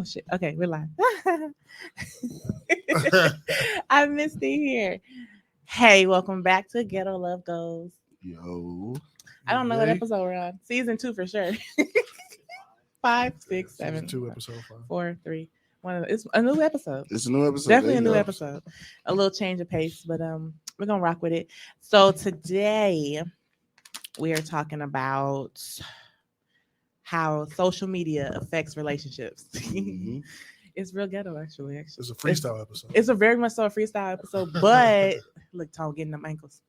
shit. Okay, we're live. I missed it here. Hey, welcome back to Ghetto Love Goes. Yo. I don't know what episode we're on. Season 2 for sure. 5, 6, 7, 2 episode 5. 4, 3. It's a new episode. It's a new episode. Definitely a new episode. A little change of pace, but we're gonna rock with it. So today we are talking about how social media affects relationships. Mm-hmm. It's real ghetto, actually. It's a freestyle episode. It's a very much so a freestyle episode, but look, Tom getting them ankles.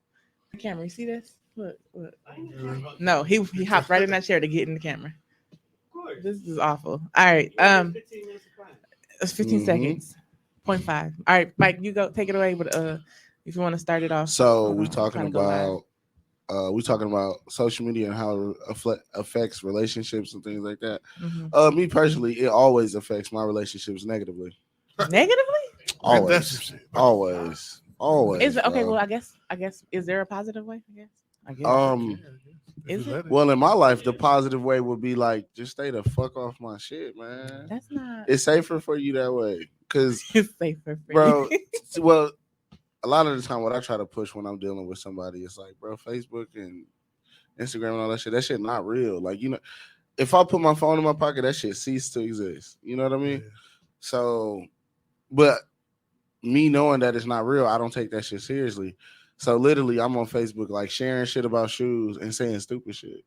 Camera, you see this? Look. No, he hopped right in that chair to get in the camera. This is awful. All right. It's 15 seconds. 0.5. All right, Mike, you go take it away with if you want to start it off. So we're talking about social media and how it affects relationships and things like that. Mm-hmm. Me personally, it always affects my relationships negatively. Negatively? Always. Is it okay? Well, I guess. Is there a positive way? I guess. Is it? Well, in my life, the positive way would be like, just stay the fuck off my shit, man. That's not. It's safer for you that way, cause it's safer for bro. you. Well, a lot of the time, what I try to push when I'm dealing with somebody, it's like, bro, Facebook and Instagram and all that shit not real. Like, you know, if I put my phone in my pocket, that shit ceased to exist. You know what I mean? Yeah. So, but me knowing that it's not real, I don't take that shit seriously. So literally, I'm on Facebook like sharing shit about shoes and saying stupid shit.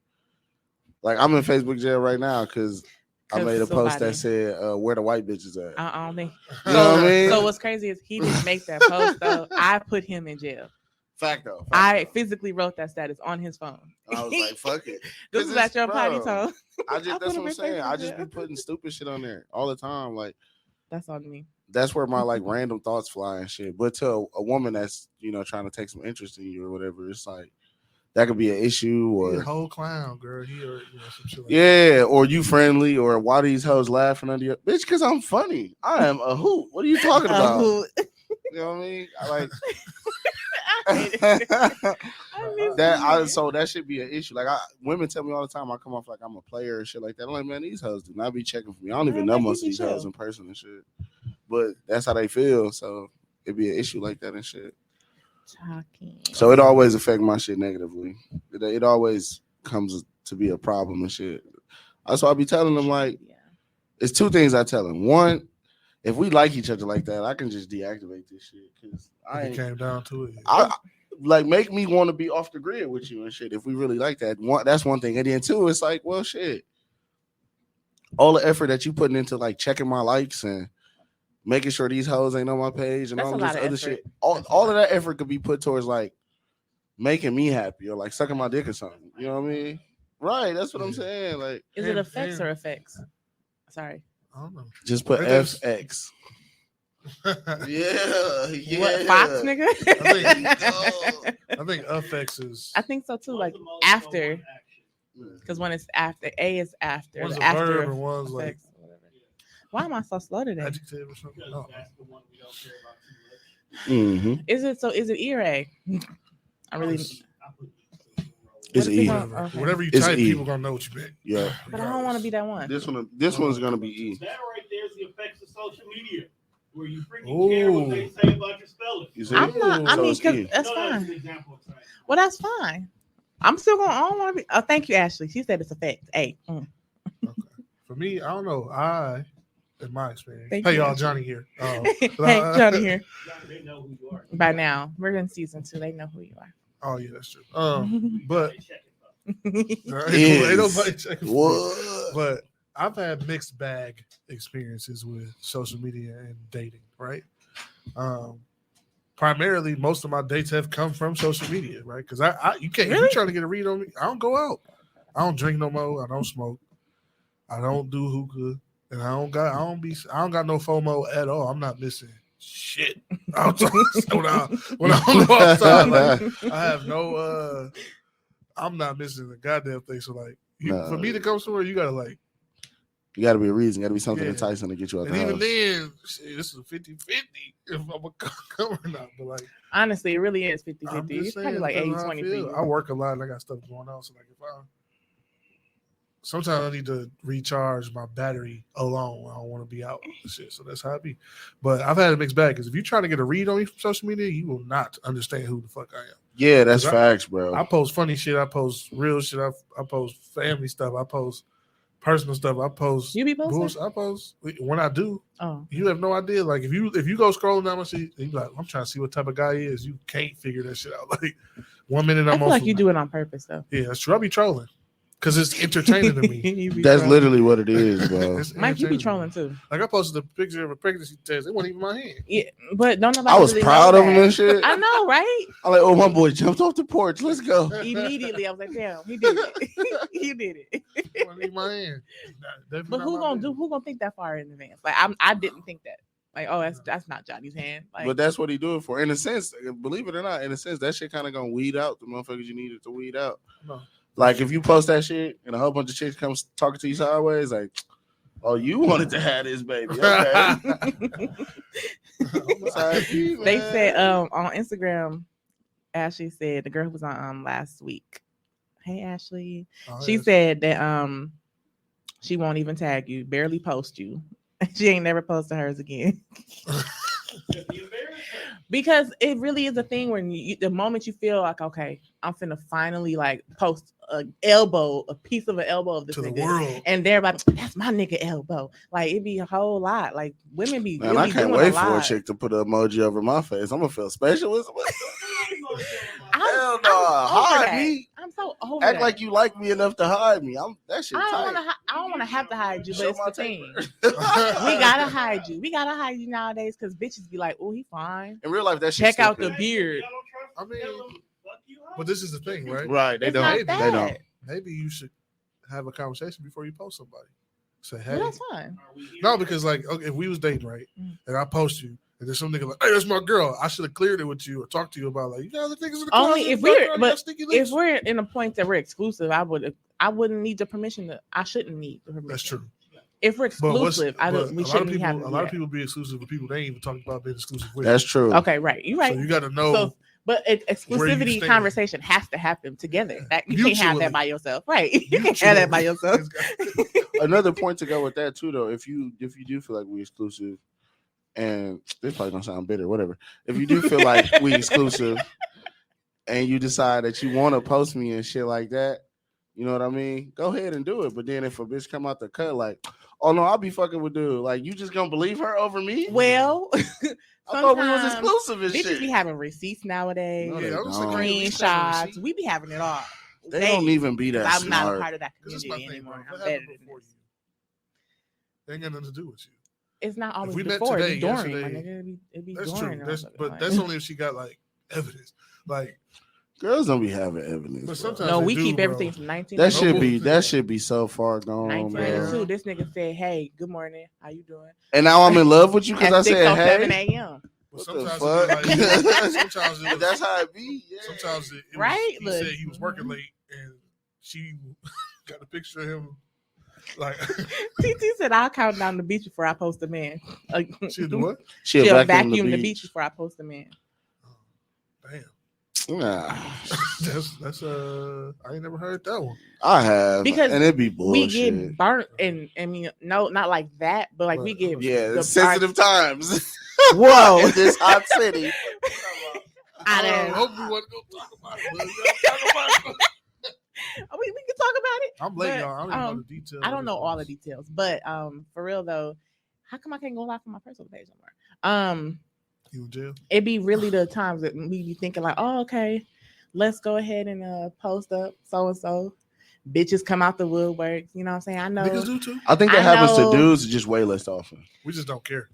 Like I'm in Facebook jail right now because I made a post that said, "Where the white bitches at?" I don't think. You know what I mean? So what's crazy is he didn't make that post though. I put him in jail. Fact though. I physically wrote that status on his phone. I was like, "Fuck it." This is at your potty tone. That's what I'm saying. I just be putting stupid shit on there all the time. Like that's on me. That's where my like random thoughts fly and shit. But to a woman that's trying to take some interest in you or whatever, it's like that could be an issue. Or a whole clown, girl. He or some shit like that. Or you friendly, or why these hoes laughing under your bitch? Because I'm funny. I am a hoot. What are you talking about? You know what I mean? I like so that should be an issue. Like women tell me all the time, I come off like I'm a player and shit like that. I'm like, man, these hoes do not be checking for me. I don't even know most of these hoes in person and shit. But that's how they feel, so it'd be an issue like that and shit. So it always affect my shit negatively. It always comes to be a problem and shit. That's why I be telling them, like, it's two things I tell them. One, if we like each other like that, I can just deactivate this shit because it came down to it. I like make me want to be off the grid with you and shit. If we really like that, that's one thing. And then two, it's like, well, shit. All the effort that you putting into like checking my likes and making sure these hoes ain't on my page and all this other shit. All of that effort could be put towards like making me happy or like sucking my dick or something. You know what I mean? Right. That's what I'm saying. Like, is it effects or effects? Sorry. I don't know. Just put FX. Yeah. What, Fox, nigga? I think FX is. I think so too. Like after, because when it's after, A is after. One's a after verb and one's like. Why am I so slow today? Adjective or something. No. Mm-hmm. Is it E or A? I really. It's E. Whatever you type, people gonna know what you meant. Yeah. But I don't want to be that one. This one's gonna be E. That right there is the effects of social media, where you freaking care what they say about your spelling. You see? I'm not. I mean, because that's fine. Well, that's fine. I'm still gonna. I don't want to be. Oh, thank you, Ashley. She said it's effects. A. Okay. For me, I don't know. In my experience. Hey, y'all, Johnny here. Hey, Johnny here. They know who you are. By now, we're in season 2. They know who you are. Oh yeah, that's true. But ain't nobody checking. But I've had mixed bag experiences with social media and dating. Right. Primarily, most of my dates have come from social media. Right. Because you can't. Really? If you're trying to get a read on me, I don't go out. I don't drink no more. I don't smoke. I don't do hookah. And I don't got no FOMO at all. I'm not missing shit. When I go outside, like, I have no. I'm not missing the goddamn thing. So like, for me to come somewhere, you gotta be a reason. Got to be something enticing to get you out the house. And even then, shit, this is 50-50 if I'm gonna come or not. But like, honestly, it really is 50-50. It's probably like 80-20 for you. I work a lot and I got stuff going on. So like, if sometimes I need to recharge my battery alone. I don't want to be out and shit. So that's how I be. But I've had a mixed bag because if you're trying to get a read on me from social media, you will not understand who the fuck I am. Yeah, that's facts, bro. I post funny shit. I post real shit. I post family stuff. I post personal stuff. I post. You be posting? Bullshit. I post when I do. Oh, You have no idea. Like if you go scrolling down my shit, you be like, I'm trying to see what type of guy he is. You can't figure that shit out. Like 1 minute I I'm feel on like food. you do it on purpose though. Yeah, that's true. I be trolling because it's entertaining to me. That's literally what it is, bro. Mike, you be entertaining to trolling me. too. Like I posted a picture of a pregnancy test. It wasn't even my hand. Yeah, but don't nobody. I was really proud know of him that. and shit. I know, right? I'm like, oh, my boy jumped off the porch. Let's go. Immediately, I was like, damn, he did it. He did it. It wasn't even my hand. But who gonna think that far in advance? Like I didn't think that. Like, oh, that's not Johnny's hand. Like, But that's what he do it for. In a sense, believe it or not, in a sense, that shit kind of gonna weed out the motherfuckers you needed to weed out. No. Like if you post that shit and a whole bunch of chicks come talking to you sideways, like, oh, you wanted to have this baby. Okay. they said on Instagram, Ashley said the girl who was on last week. Hey Ashley. She said that she won't even tag you, barely post you. She ain't never posted hers again. Because it really is a thing when the moment you feel like, okay, I'm finna finally like post a piece of an elbow of this to nigga, the world, and they're like, that's my nigga elbow. Like it be a whole lot. Like women be. Man, really I can't doing wait a for a lot. chick to put an emoji over my face. I'm gonna feel special. Hell no, hide me. I'm so over Act that. like you like me enough to hide me. That shit I tight. don't want to have to hide you, but Show it's my the thing. taper. We gotta hide you. We gotta hide you nowadays because bitches be like, oh, he fine. In real life, that shit Check out the stupid. beard. I mean, but this is the thing, right? Right, they It's don't. not They that. don't. Maybe you should have a conversation before you post somebody. Say, hey, Well, that's fine. no, because like, okay, if we was dating, right, and I post you, and there's some nigga like, hey, that's my girl. I should have cleared it with you or talked to you about like, you got other niggas in the Only closet, if we're in a point that we're exclusive, I wouldn't need the permission. I shouldn't need the permission. That's true. If we're exclusive, we shouldn't be having. A lot of people be exclusive with people they ain't even talking about being exclusive with. That's true. Okay, right. You're right. So you got to know. So, but exclusivity stand. Conversation has to happen together. That you can't have Mutually. that by yourself, right? You can't have that by yourself. Another point to go with that too, though, if you do feel like we exclusive, and this probably gonna sound bitter, whatever. If you do feel like we exclusive, and you decide that you want to post me and shit like that, you know what I mean? Go ahead and do it. But then if a bitch come out the cut like, oh no, I'll be fucking with dude, like you just gonna believe her over me? Well, I thought we was exclusive and bitches shit. be having receipts nowadays, No, they don't. screenshots. We be having it all. They don't even be that I'm smart. not a part of that This is my community thing, bro. anymore. What I'm better happened than before this. you? They ain't got nothing to do with you. It's not always we met before. today, It's during. My yesterday, nigga. It be That's during. true. But that's only if she got like evidence. Like Girls don't be having evidence. But Bro. sometimes no, they we do, keep bro. everything from 19. That should be so far gone, bro. 1992. This nigga said, "Hey, good morning. How you doing?" And now I'm in love with you because I said, "7 "Hey." a.m. But What the sometimes fuck? it be like, sometimes it was, That's how it be. Yeah. sometimes it Right? was, he Look. said he was working late and she got a picture of him like TT said, "I'll count down the beach before I post a man." she'll do what? She'll vacuum the beach before I post a man. Damn. Nah, That's I ain't never heard that one. I have Because and it'd be bullshit. We get burnt, and I mean, no, not like that, but like we get sensitive times. Whoa, in this hot city. I hope we want to go talk about it. But talk about it. we can talk about it. I'm late, But, y'all. I don't even know the details. I don't know all the details, but for real though, how come I can't go live on my personal page anymore? You in jail? It'd be really the times that we be thinking like, oh, okay, let's go ahead and post up so and so. Bitches come out the woodwork. You know what I'm saying? I know. Niggas do too. I think that happens to dudes just way less often. We just don't care.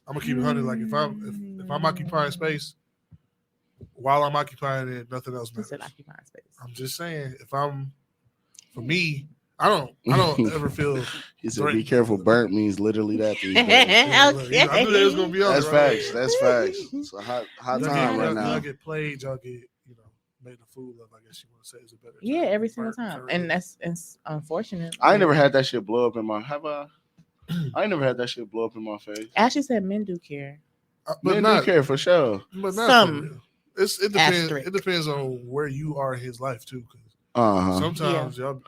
I'm gonna keep it 100. Like if I'm occupying space, while I'm occupying it, nothing else matters. Occupying space. I'm just saying, for me, I don't ever feel. He said, "Be careful." Burnt means literally that. These days. Okay. I knew that was gonna be on. That's right? facts. That's facts. It's a hot time right now. Y'all get played. Y'all get made a fool of. I guess you want to say is a better. Yeah, term. every single time, and it's unfortunate. I ain't never had that shit blow up in my. Have I? I ain't never had that shit blow up in my face. Ashley said men do care, but Men not do care for sure. But not some. It depends. Asterisk. It depends on where you are in his life too. Cause sometimes y'all,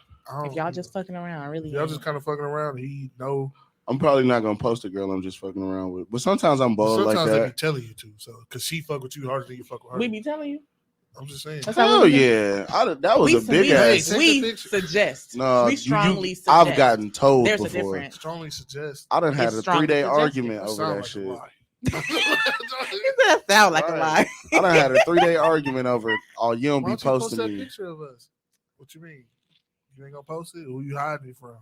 If y'all just fucking around, really. Y'all just kind of fucking around. He know. I'm probably not gonna post a girl I'm just fucking around with, but sometimes I'm bold like sometimes that. they be telling you to, so because she fuck with you harder than you fuck with her. We be telling you. I'm just saying. Hell yeah, that was a big ass. We suggest. No, we strongly suggest. I've gotten told There's before. A difference. Strongly suggest. I done had a 3-day argument over that like shit. You said that sound like a lie. I done had a 3-day argument over. Oh, you don't Why be don't you posting post that me. picture of us? What you mean? You ain't gonna post it? Who you hiding it from?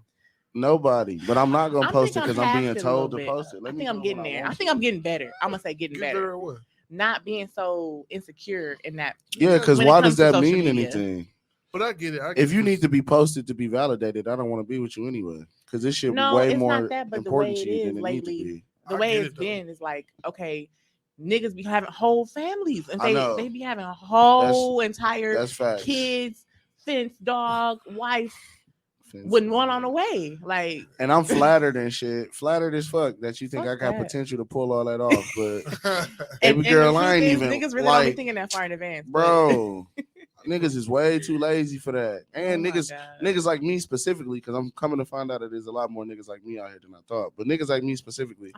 Nobody, but I'm not gonna post it because I'm being a told to bit. post it. I think I'm getting there. I think I'm getting better. I'm gonna say getting better. At what? Not being so insecure in that. Yeah, because why does that mean anything? But I get it. If you need to be posted to be validated, I don't want to be with you anyway. Because this shit way more important to you than it needs to be. The way it's been is like, okay, niggas be having whole families and they be having a whole entire kids, fence, dog, wife. Wouldn't want on the way, like. And I'm flattered and shit, flattered as fuck that you think I got potential to pull all that off, but baby girl, I ain't even niggas really don't be thinking that far in advance, bro. Niggas is way too lazy for that, and niggas like me specifically, because I'm coming to find out that there's a lot more niggas like me out here than I thought. But niggas like me specifically,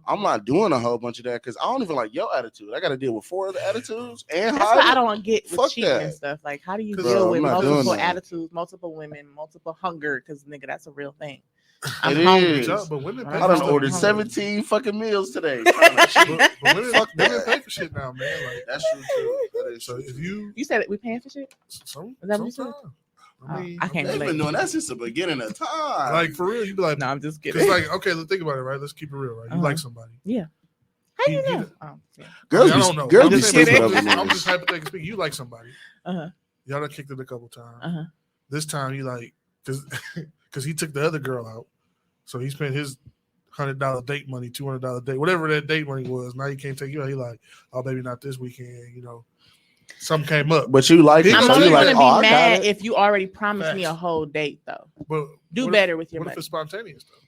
I'm not doing a whole bunch of that because I don't even like your attitude. I got to deal with 4 other attitudes, and that's what I don't get with cheating and stuff. Like, how do you deal with multiple attitudes, multiple women, multiple hunger? Because nigga, that's a real thing. I'm hungry. But women pay I done ordered 17 fucking meals today. But women pay for shit now, man. Like, that's true too. That is so true. if you said that we paying for shit, is that what you said? I mean, I can't they've been doing that since the beginning of time. Like for real, you be like, no, I'm just kidding. It's like, okay, let's think about it, right? Let's keep it real, right? You like somebody, yeah. How you know? Girls, I don't know. Girls be sleeping over I'm just hypothetically speaking. You like somebody. Y'all done kicked it a couple times. This time you like because he took the other girl out. So he spent his $100 date money, $200 date, whatever that date money was. Now he can't take you out. He like, oh, baby, not this weekend. You know, something came up. But you like it. I'm So only you like, gonna be mad if you already promised me a whole date, though. But do better with your money. What if it's spontaneous though?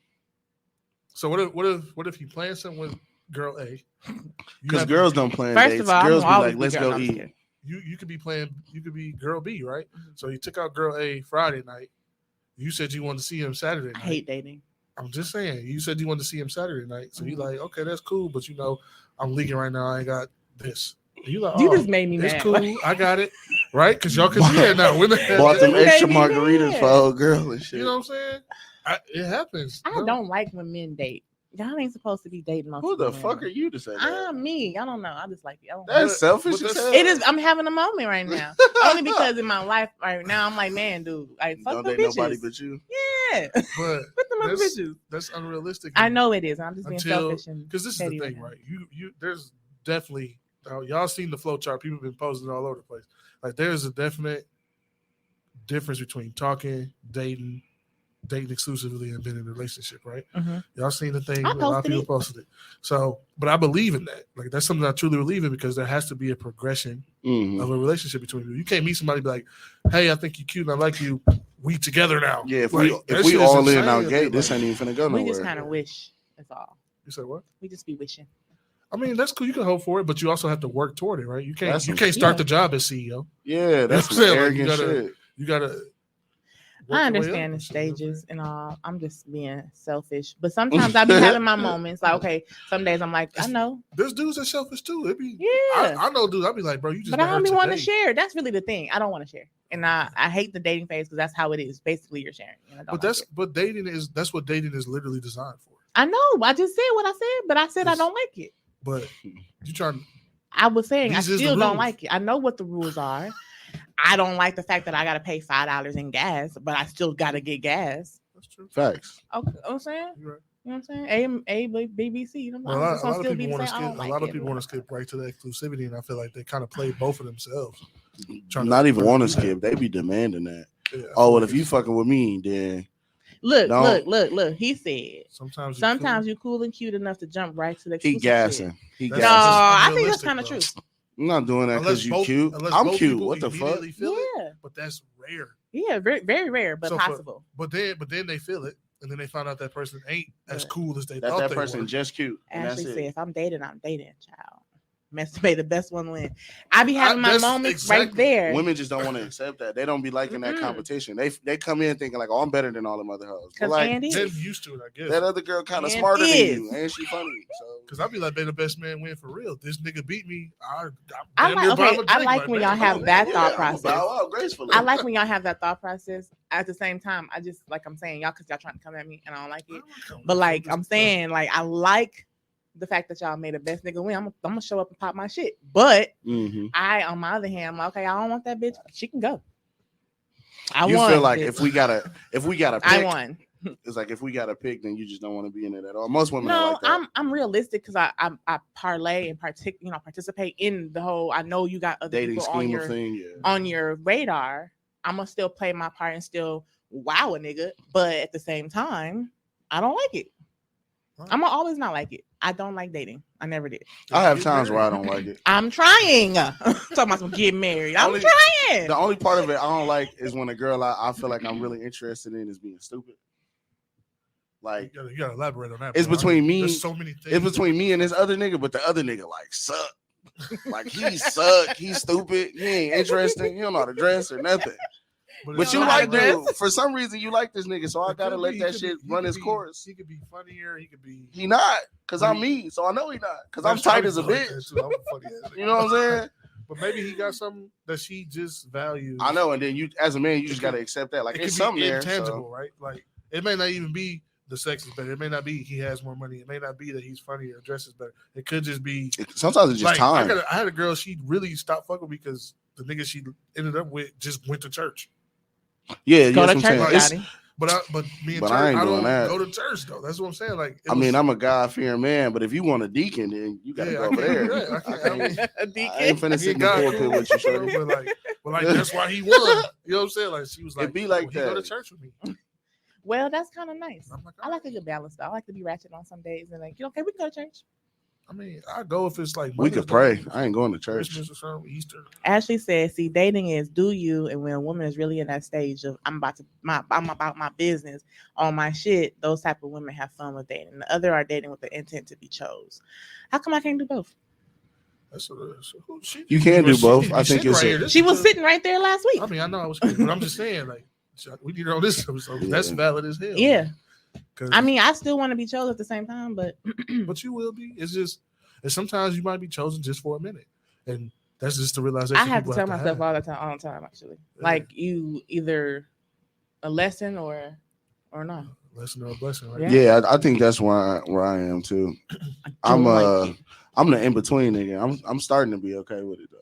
So what if you plan something with girl A? Because girls don't plan First dates. Of all, girls be like, let's go eat. You could be playing. You could be girl B, right? So you took out girl A Friday night. You said you wanted to see him Saturday night. I hate dating. I'm just saying. You said you wanted to see him Saturday night. So you like, okay, that's cool. But you know, I'm leaking right now. I ain't got this. You like, you just made me mad. It's cool. I got it. Right? Because y'all can see it now. Women bought them extra margaritas for old girl and shit. You know what I'm saying? It happens. I don't like when men date. Y'all ain't supposed to be dating. Who the fuck are you to say that? I'm me. I don't know. I just like it. That's selfish. It is. I'm having a moment right now. Only because in my life right now, I'm like, man, dude, like fuck don't the date bitches. nobody but you. Yeah, but put them other bitches. That's unrealistic. I know it is. I'm just being selfish. Because this is the thing, right? You there's definitely y'all seen the flow chart. People have been posting all over the place. Like there's a definite difference between talking, dating exclusively and being in a relationship, right? Y'all seen the thing, a lot of people posted it. So, but I believe in that. Like that's something I truly believe in because there has to be a progression of a relationship between you. You can't meet somebody and be like, hey, I think you're cute and I like you. We together now. Yeah, if we all in out gate, this ain't even finna go nowhere. We just kind of wish. That's all. You said what? We just be wishing. I mean, that's cool. You can hope for it, but you also have to work toward it, right? You can't start the job as CEO. Yeah, that's some arrogant shit. You gotta. I understand the stages and all. I'm just being selfish, but sometimes I be having my moments. Like, okay, some days I'm like, I know there's dudes that selfish too. It be I know dudes. I'll be like, bro, you just. But I don't be wanting to share. That's really the thing. I don't want to share, and I hate the dating phase because that's how it is. Basically, you're sharing. But dating is that's what dating is literally designed for. I know. I just said what I said, but I said I don't like it. But you trying? I was saying I still don't like it. I know what the rules are. I don't like the fact that I got to pay $5 in gas, but I still got to get gas. That's true. Facts. Okay, I'm saying. You're right. You know what I'm saying? A BBC. A lot of people want to skip right to the exclusivity, and I feel like they kind of play both of themselves. Not even want to skip. They be demanding that. Yeah, well, if you fucking with me, then look. He said sometimes you're cool and cute enough to jump right to the exclusivity. He gassing. No, I think that's kind of true. I'm not doing that because you cute. I'm cute. What the fuck? Yeah, but that's rare. Yeah, very, very rare, but possible. But then they feel it, and then they find out that person ain't as cool as they thought. That person just cute. Ashley said, "If I'm dating, child." May the best one win. I be having my moments right there. Women just don't want to accept that. They don't be liking that competition. They come in thinking like, oh, I'm better than all them other hoes. But like, they're used to it, I guess. That other girl kind of smarter than you, and she funny. So, because I be like, may the best man win for real. This nigga beat me. I like when y'all have that thought process. Gracefully. I like when y'all have that thought process. At the same time, I just like I'm saying y'all because y'all trying to come at me and I don't like it. But like I'm saying, like I like the fact that y'all made the best nigga win. I'm gonna show up and pop my shit. But I, on my other hand, I'm like, okay, I don't want that bitch. She can go. You feel like if we gotta pick, I won. It's like if we gotta pick, then you just don't want to be in it at all. Most women no, are like that. I'm realistic because I parlay and participate in the whole. I know you got other dating people scheme on your radar. I'm gonna still play my part and still wow a nigga, but at the same time, I don't like it. I'm gonna always not like it. I don't like dating. I never did. I have times where I don't like it. I'm trying. Talking about some get married. I'm trying. The only part of it I don't like is when a girl I feel like I'm really interested in is being stupid. Like you gotta elaborate on that. It's between me. There's so many things. It's between me and this other nigga, but the other nigga like suck. Like he suck. He's stupid. He ain't interesting. He don't know how to dress or nothing. But you like dude. For some reason you like this nigga, so I gotta let that shit run his course. He could be funnier. He could be. He not, cause I'm me, so I know he not, cause I'm tight as a bitch. You know what I'm saying? But maybe he got something that she just values. I know, and then you, as a man, you just gotta accept that. Like it's something there, intangible, right? Like it may not even be the sex is better. It may not be he has more money. It may not be that he's funnier or dresses better. It could just be. Sometimes it's just time. I had a girl. She really stopped fucking because the nigga she ended up with just went to church. Yeah, go to church, but me and church, I don't go to church though. That's what I'm saying. Like, I mean, I'm a God-fearing man, but if you want a deacon, then you gotta go over there. A deacon. I ain't finna sit in the pulpit with you, shorty. But like that's why he won. You know what I'm saying? Like she was like, it be like that. Go to church with me. Well, that's kind of nice. I like a good balance though. I like to be ratchet on some days and like, okay, we can go to church. I mean, I go if it's like we could pray. I ain't going to church. Christmas or something, Easter. Ashley says, "See, dating is do you, and when a woman is really in that stage of I'm about my business on my shit. Those type of women have fun with dating. The other are dating with the intent to be chose. How come I can't do both? You can do both. I think she was sitting right there last week. I mean, I know I was, but I'm just saying, like, we need to know this. So that's valid as hell. Yeah. I mean, I still want to be chosen at the same time, but you will be. It's just, and sometimes you might be chosen just for a minute, and that's just the realization. I have to tell myself all the time. Actually, like you either a lesson or not. Lesson or a blessing, right? Yeah, I think that's where I am too. I'm the in between nigga. I'm starting to be okay with it though.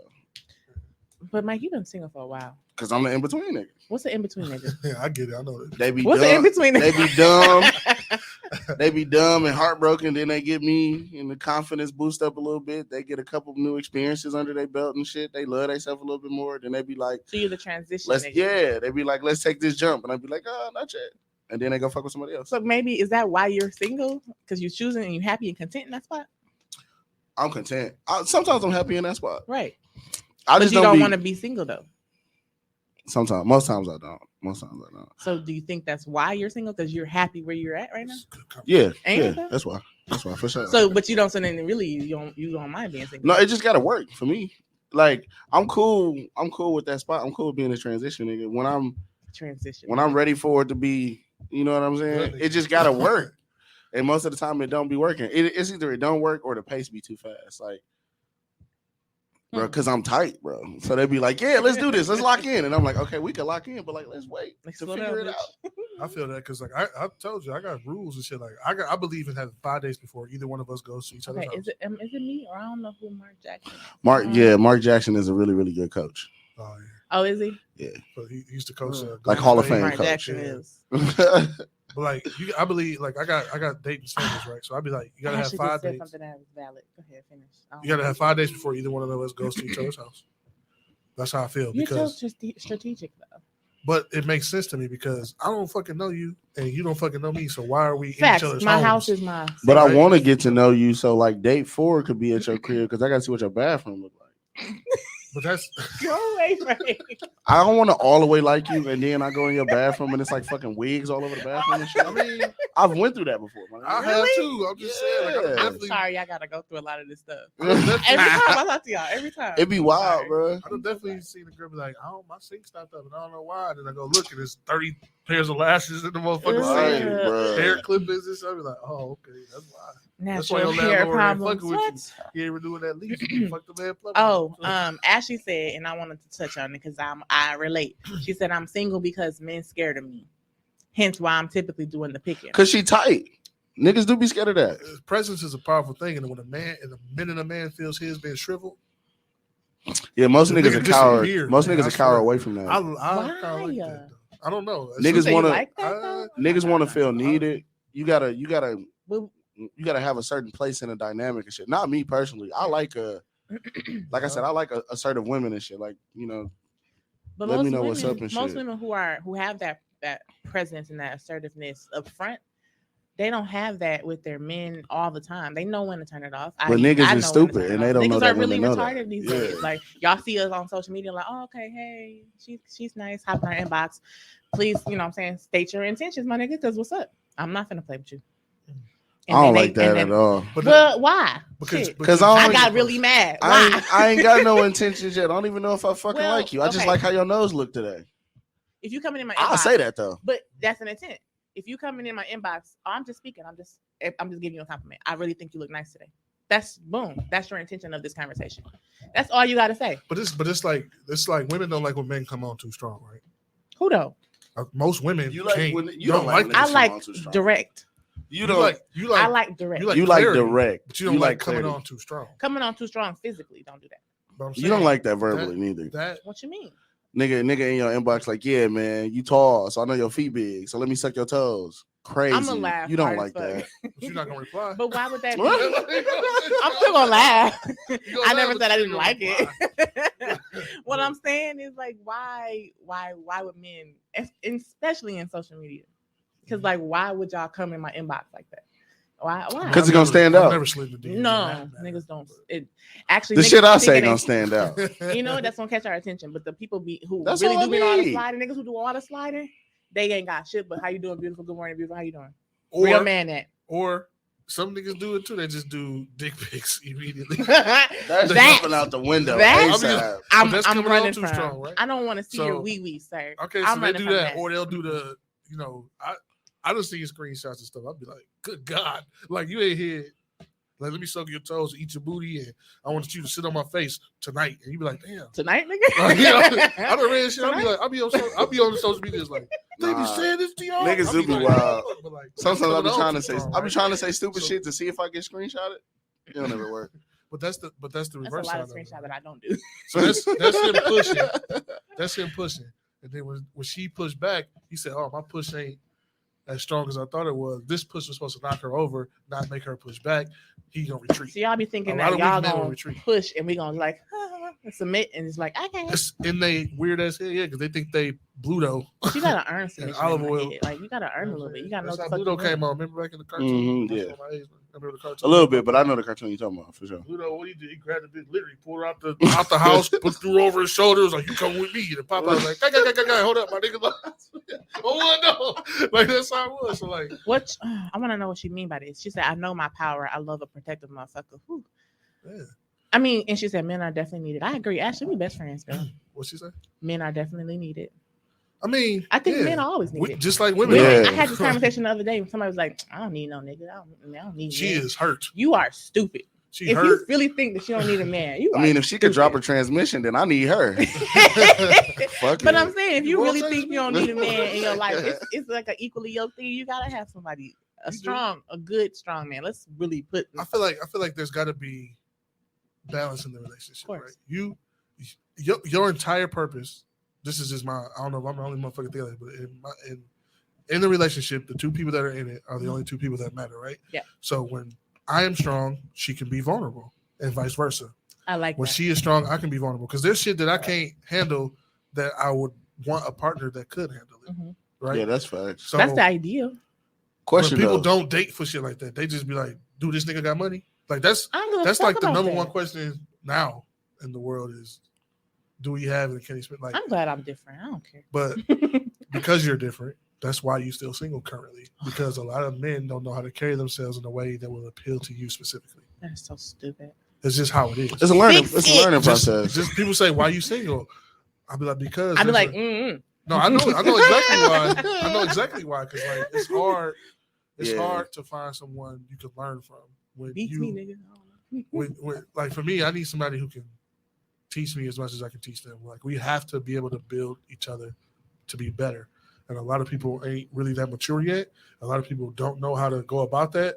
But Mike, you've been single for a while. Cause I'm the in between nigga. What's the in between nigga? Yeah, I get it. I know that. They be what's dumb. The in between nigga? They be dumb. They be dumb and heartbroken. Then they get me and the confidence boost up a little bit. They get a couple new experiences under their belt and shit. They love themselves a little bit more. Then they be like, so you're the transition. They be like, let's take this jump, and I'd be like, oh, not yet. And then they go fuck with somebody else. So maybe is that why you're single? Because you're choosing and you're happy and content in that spot. I'm content. Sometimes I'm happy in that spot. Right. But you don't want to be single though. Sometimes, most times I don't. So do you think that's why you're single? Because you're happy where you're at right now? Yeah, that's why. That's why for sure. So, but you don't say anything really. You don't mind being single. No, it just gotta work for me. Like I'm cool with that spot. I'm cool with being a transition nigga. When I'm ready for it to be, you know what I'm saying? It just gotta work. And most of the time it don't be working. It's either it don't work or the pace be too fast. Like, bro, because I'm tight, bro. So they be like, yeah, let's do this. Let's lock in. And I'm like, okay, we can lock in, but like, let's wait to figure it out. I feel that because like I told you, I got rules and shit. Like I believe in having 5 days before either one of us goes to each other's house. Is it me or I don't know who Mark Jackson is. Mark Jackson is a really, really good coach. Oh, yeah. Oh, is he? Yeah. But he used to coach like Hall of Fame Mark coach. Jackson is. But like I believe like I got dating standards, right? So I'd be like, you gotta have 5 days. Something that was valid. Go ahead, finish. You gotta have 5 days before either one of us goes to each other's house. That's how I feel. You're because so strategic though. But it makes sense to me because I don't fucking know you and you don't fucking know me. So why are we Facts. in each other's My homes? house is mine. But I want to get to know you. So like date 4 could be at your crib because I gotta see what your bathroom look like. But that's Go away, Frank. I don't want to all the way like you, and then I go in your bathroom and it's like fucking wigs all over the bathroom and shit. I mean, I've went through that before. Man. I have too. I'm just saying. Like, Yeah. I'm definitely, sorry, I gotta go through a lot of this stuff. I done Every definitely, time I talk to y'all, every time. It'd be wild, bro. I done definitely seen a girl be like, "Oh, my sink stopped up, and I don't know why." Then I go look, and there's 30 pairs of lashes in the motherfucking Right, sink, bro. hair clippings and stuff. I be like, "Oh, okay, that's why." That's why Natural your hair landlord ain't problems. fucking with What? you. He ain't renewing that lease. You fuck the man plumber. Oh, Ashley said, and I wanted to touch on it because I relate. She said I'm single because men scared of me. Hence why I'm typically doing the picking. Cause she tight. Niggas do be scared of that. Presence is a powerful thing, and when a man and the minute a man feels his being shriveled, Yeah, most The niggas nigga are coward. disappear, Most man, niggas I are coward swear. away from that. I kind of like Why? that. Though. I don't know. Niggas So you wanna- like that, though? Niggas want to Nah. feel needed. You gotta Well, have a certain place in a dynamic and shit. Not me personally. I like like I said, I like assertive women and shit. Like, you know, But Let most me know women, what's up and most shit. women who have that presence and that assertiveness up front, they don't have that with their men all the time. They know when to turn it off. But niggas is know when to turn stupid, it and they off. don't know Niggas that are when really they know retarded that. these Yeah. days. Like y'all see us on social media, like, oh, okay, hey, she's nice. Hop in our inbox. Please, you know what I'm saying, state your intentions, my nigga, because what's up? I'm not gonna play with you. And I don't then like that at all. But Well, why? because Shit. Because I got really mad. Why? I ain't got no intentions yet. I don't even know if I fucking Well, like you. I just okay. like how your nose look today. If you coming in my I'll inbox, say that though. but that's an intent. If you coming in my inbox, I'm just speaking. I'm just giving you a compliment. I really think you look nice today. That's boom. That's your intention of this conversation. That's all you got to say. But it's like women don't like when men come on too strong, right? Who don't? Most women You like can't, when you don't like when I niggas like come on too strong. direct. You you don't like I like direct. you you like clarity, direct, but you don't like coming clarity. on too strong. Coming on too strong physically. Don't do that. But I'm You don't saying like that verbally neither. that What you mean? Nigga in your inbox like, yeah, man, you tall, so I know your feet big, so let me suck your toes. Crazy. I'ma laugh You don't hard like as that. fuck. but you're not gonna reply. But why would that be? What? I'm still gonna laugh. You gonna I laugh, never but said I you didn't gonna like reply. it. What I'm saying is like, why would men, especially in social media, because like, why would y'all come in my inbox like that? Why? Because it's gonna stand I've out. never slid the DM. No, niggas don't. It actually The niggas shit I thinking say they- gonna stand out. You know, that's gonna catch our attention. But the people who That's really all I do all the need. sliding, niggas who do all the sliding, they ain't got shit. But how you doing, beautiful? Good morning, beautiful. How you doing? Real man that. Or some niggas do it too. They just do dick pics immediately. That's That- jumping out the window. that- ASAP. I'm that's I'm coming on running too from. strong, right? I don't want to see So- your wee wee, sir. Okay, I'm so they running do from that, that. or they'll do the, I don't see screenshots and stuff. I'll be like, good God, like you ain't here. Like, let me suck your toes, eat your booty, and I want you to sit on my face tonight. And you be like, damn. Tonight, nigga. Like, you know, I don't read shit. Tonight? I'll be on the social media. It's like, they be Nah. saying this to y'all. Niggas I'll do be like, wild. but like, Sometimes I be coming on trying too to say strong, I be right? trying to say stupid So- shit to see if I get screenshotted. It'll never work. But that's the That's a reverse lot side of of it, screenshot right? that I don't do. So that's him pushing. That's him pushing. And then when she pushed back, he said, "Oh, my push ain't as strong as I thought it was. This push was supposed to knock her over, not make her push back. He gonna retreat." So y'all be thinking A that lot of y'all weak men will gonna retreat. push and we gonna like submit and it's like okay. It's in they weird ass head, yeah, because they think they Bluto. But you gotta earn some And shit olive in my oil. head. Like you gotta earn a little bit. You gotta know That's what how the fuck Bluto you came want. on. Remember back in the cartoon? Mhm, yeah. That's what my age was. Remember the cartoon? A little bit, but I know the cartoon you're talking about for sure. Bluto, what he did? He grabbed the bitch, literally pulled her out the house, put her over his shoulder. Was like, "You come with me." And Papa was like, "Guy, hold up, my nigga." Oh no, like that's how it was. So like, What I want to know what you mean by this. She said, "I know my power. I love a protective motherfucker." Whew. yeah. I mean, and she said, "Men are definitely needed." I agree. Actually, we best friends, girl. What she say? Men are definitely needed. I mean, I think yeah. men are always needed. Just like women. Yeah. I had this conversation the other day. When somebody was like, "I don't need no nigga. I don't need." She men." is hurt. You are stupid. She If hurt. you really think that you don't need a man, you. I mean, if she could drop her her. transmission, then I need her. Fuck But it. I'm saying, if you You really want think you don't need a man in your life, Yeah. it's like an equally yoked thing. You gotta have somebody, You do. a good, strong man. Let's really put. I feel like there's got to be balance in the relationship, Of right? course. Your entire purpose. This is just my. I don't know if I'm the only motherfucker thinking it, but in the relationship, the two people that are in it are the only two people that matter, right? Yeah. So when I am strong, she can be vulnerable, and vice versa. I like When that. she is strong, I can be vulnerable because there's shit that I can't handle that I would want a partner that could handle it, Mhm. right? Yeah, that's facts. So That's the ideal. Question when people though. don't date for shit like that, they just be like, "Do this nigga got money?" Like that's I don't give a that's fuck like the about number that. one question now in the world is, do we have and can he spend? Like, I'm glad I'm different. I don't care. but because you're different, that's why you're still single currently. Because a lot of men don't know how to carry themselves in a way that will appeal to you specifically. That is so stupid. It's just how it is. It's a learning process. Just people say, "Why are you single?" I'll be like, because I'd be like, no, I know exactly why. I know exactly why. Because like it's hard. It's hard to find someone you can learn from. When beats you, me, nigga. when like for me, I need somebody who can teach me as much as I can teach them. Like we have to be able to build each other to be better. And a lot of people ain't really that mature yet. A lot of people don't know how to go about that.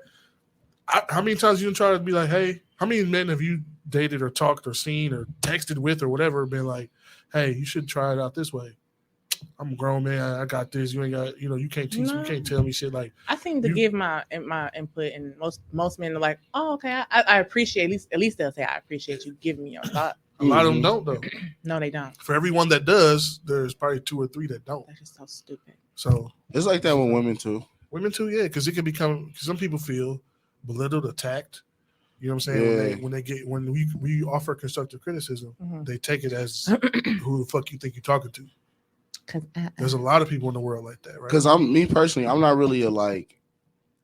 How many times you try to be like, hey, how many men have you dated or talked or seen or texted with or whatever, been like, hey, you should try it out this way. I'm a grown man. I got this. You ain't got, you can't teach me. You can't tell me shit. Like, I think to give my input, and most men are like, oh, okay, I appreciate, at least they'll say, I appreciate you giving me your thought. A lot of them don't, though. No, they don't. For everyone that does, there's probably 2 or 3 that don't. That's just so stupid. So it's like that with women too. Women too, yeah, because it can become. Some people feel belittled, attacked. You know what I'm saying? Yeah. When we offer constructive criticism, they take it as who the fuck you think you're talking to. There's a lot of people in the world like that, right? Because me personally, I'm not really a like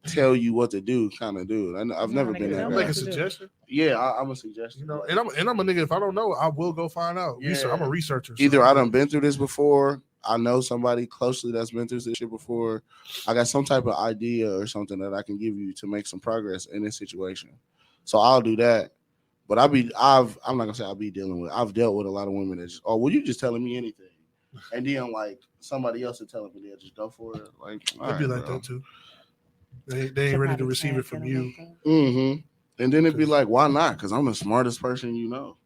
tell you what to do kind of dude. I've never been that. I'm making a suggestion. Yeah, I'm a suggestion. And I'm a nigga. If I don't know, I will go find out. Yeah. I'm a researcher. So. Either I done been through this before. I know somebody closely that's been through this shit before. I got some type of idea or something that I can give you to make some progress in this situation. So I'll do that. But I'm not gonna say I'll be dealing with. I've dealt with a lot of women that just, well, you just telling me anything, and then like somebody else is telling me they'll just go for it. Like it'd be like that too. They ain't ready to receive it from you. Mm-hmm. And then it'd be like, why not? Because I'm the smartest person you know.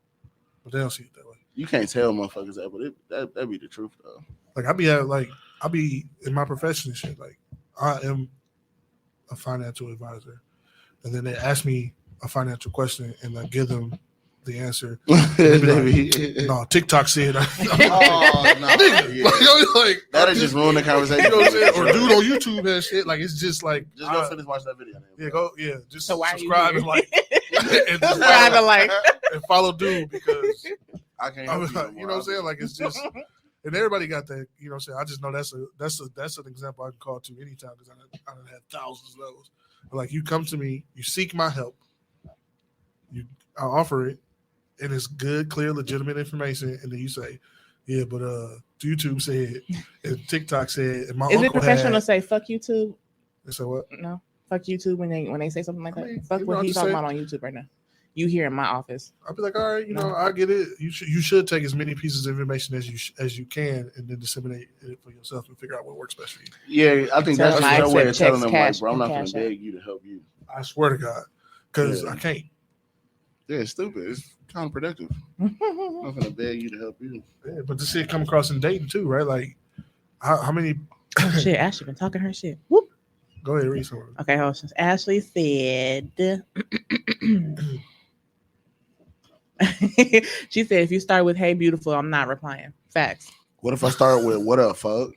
But they don't see it that way. You can't tell motherfuckers that, but that'd be the truth though. Like I'll be in my profession and shit. Like I am a financial advisor, and then they ask me a financial question, and I give them the answer. Like, no, TikTok said. Oh no, like that'll just ruin the conversation. You know what I'm saying? Or dude on YouTube has shit. Like it's just like just go finish watch that video. Just so subscribe and like, and subscribe and like, and follow dude because I can't. You know what I'm saying? Like it's just. And everybody got that, you know what I'm saying? I just know that's an example I can call to anytime because I done had thousands of those. But like you come to me, you seek my help, I offer it, and it's good, clear, legitimate information, and then you say, yeah, but YouTube said, and TikTok said, and my is uncle it professional had, to say fuck YouTube? They say what? No, fuck YouTube when they say something like that. Fuck what he's talking about on YouTube right now. You here in my office. I'll be like, all right, I get it. You should take as many pieces of information as you can, and then disseminate it for yourself and figure out what works best for you. Yeah, I think that's a way of telling them, like, bro, I'm not going to beg you to help you. I swear to God, because I can't. Yeah, it's stupid. It's counterproductive. I'm not going to beg you to help you. Yeah, but this shit come across in dating too, right? Like, how many? Shit, Ashley been talking her shit. Whoop. Go ahead, read something. Okay, hold on. Ashley said. She said, if you start with "Hey beautiful," I'm not replying. Facts. What if I start with "What up, fuck"?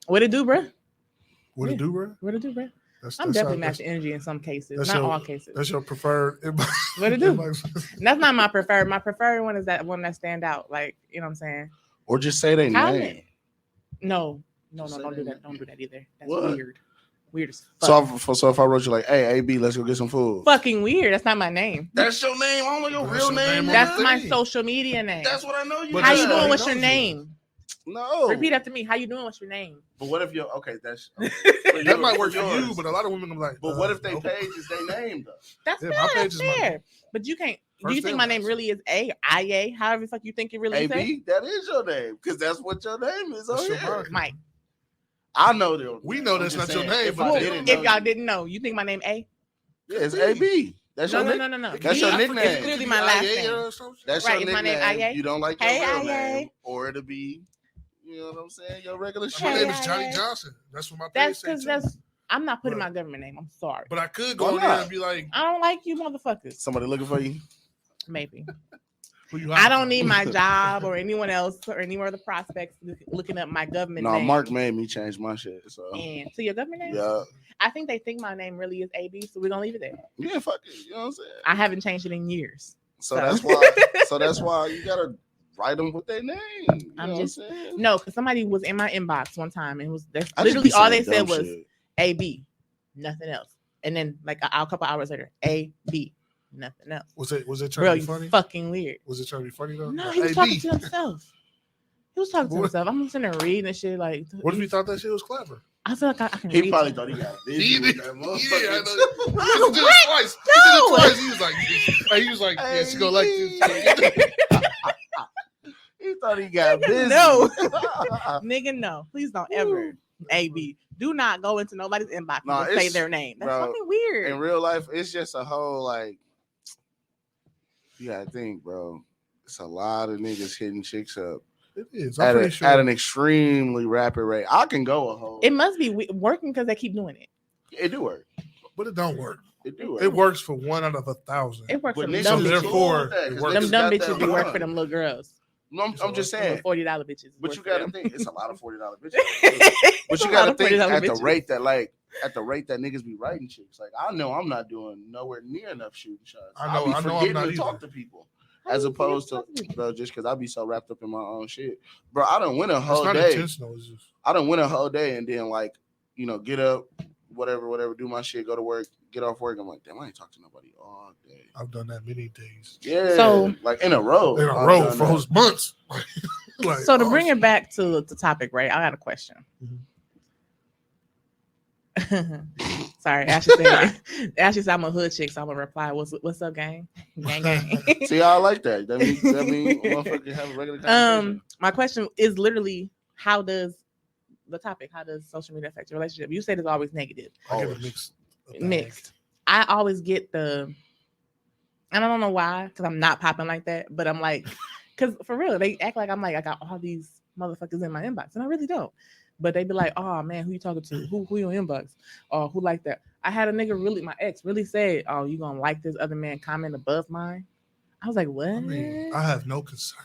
What it do, bruh? What it do, bruh? What it do, bruh? I'm definitely matching energy in some cases, not all cases. That's your preferred. What it do? That's not my preferred. My preferred one is that one that stand out. Like, you know what I'm saying? Or just say their name. No, don't do that. Don't do that either. That's weird. Weird as fuck. So if I wrote you like, hey, AB, let's go get some food. Fucking weird. That's not my name. That's your name. I don't know your real name. That's my social media name. That's what I know you. How you doing? What's your name? No. Repeat after me. How you doing? What's your name? But what if you're okay? That's that might work for you, but a lot of women are like. But what if they page is their name though? That's fair. But you can't. Do you think my name really is IA? However the fuck you think it really is? AB, that is your name because that's what your name is on here. Mike. I know them. We know that's not your name. If y'all didn't know, you think my name A? Yeah, it's AB. That's your no. That's your nickname. It's clearly my last name. That's right, your is my nickname. name IA? You don't like your real name, or it'll be, you know what I'm saying, your regular shit. My name is Johnny Johnson. That's what my page says. I'm not putting my government name. I'm sorry. But I could go in there and be like, I don't like you motherfuckers. Somebody looking for you? Maybe. I don't need my job or anyone else or any more of the prospects looking up my government name. No, Mark made me change my shit. So your government name? Yeah. I think they think my name really is AB, so we're gonna leave it there. Yeah, fuck it. You know what I'm saying? I haven't changed it in years. So that's why. So that's why you gotta write them with their name. You I'm know just what I'm saying? no, because somebody was in my inbox one time and that's I just literally be all saying they said dumb was shit. AB, nothing else. And then like a couple hours later, AB, nothing else. Was it trying Bro, to be you funny? fucking weird. Was it trying to be funny though? No, Like, he was hey, talking B, to himself. He was talking to What? himself. I'm sitting there reading and shit. Like, What if he thought that shit was clever? I feel like I can He read. probably thought he got busy with that Yeah, I motherfucker. know. too. He did it twice. No. He was like, yeah, she gonna like this. He thought he got busy. No. Nigga, no. Please don't ever. AB. Do not go into nobody's inbox Nah, and say it's- their name. That's bro, fucking weird. In real life, it's just a whole like. You gotta think, bro. It's a lot of niggas hitting chicks up It is. at, I'm pretty sure. at an extremely rapid rate. I can go a whole. It must be working because they keep doing it. It do work. But it don't work. It do work. It works for 1 out of 1,000. It works But for them niggas dumb be bitches. therefore, cool with that, it 'cause works. Them niggas dumb got bitches that be work run. for them little girls. No, I'm just saying. $40 bitches. But work you for gotta them. think it's a lot of $40 bitches. It's But a you lot gotta of think $40 at the bitches. rate that niggas be writing chicks. Like I know I'm not doing nowhere near enough shooting shots. I know be I'm forgetting not to either. talk to people. How As you forget opposed to to talk to people? bro, just because I be so wrapped up in my own shit. Bro, I done went a It's whole not day. intentional. It's just, I done went a whole day and then like, get up, whatever, do my shit, go to work, get off work. I'm like, damn, I ain't talked to nobody all day. I've done that many days. Yeah. So- like in a row. In a I've row done for that. months. Like, So to oh, bring shit. it back to the topic, right? I got a question. Sorry, Ashley said I'm a hood chick, so I'm gonna reply, what's up, gang? Gang gang. See, I like that. That means motherfucker have a regular conversation. My question is literally how does social media affect your relationship? You said it's always negative. I get a Always. Mixed. I always get and I don't know why, because I'm not popping like that, but I'm like, because for real, they act like I'm like, I got all these motherfuckers in my inbox, and I really don't. But they be like, oh man, who you talking to? Who you inbox? Or who like that? I had a nigga my ex really said, oh, you gonna like this other man comment above mine? I was like, what? I mean, I have no concern.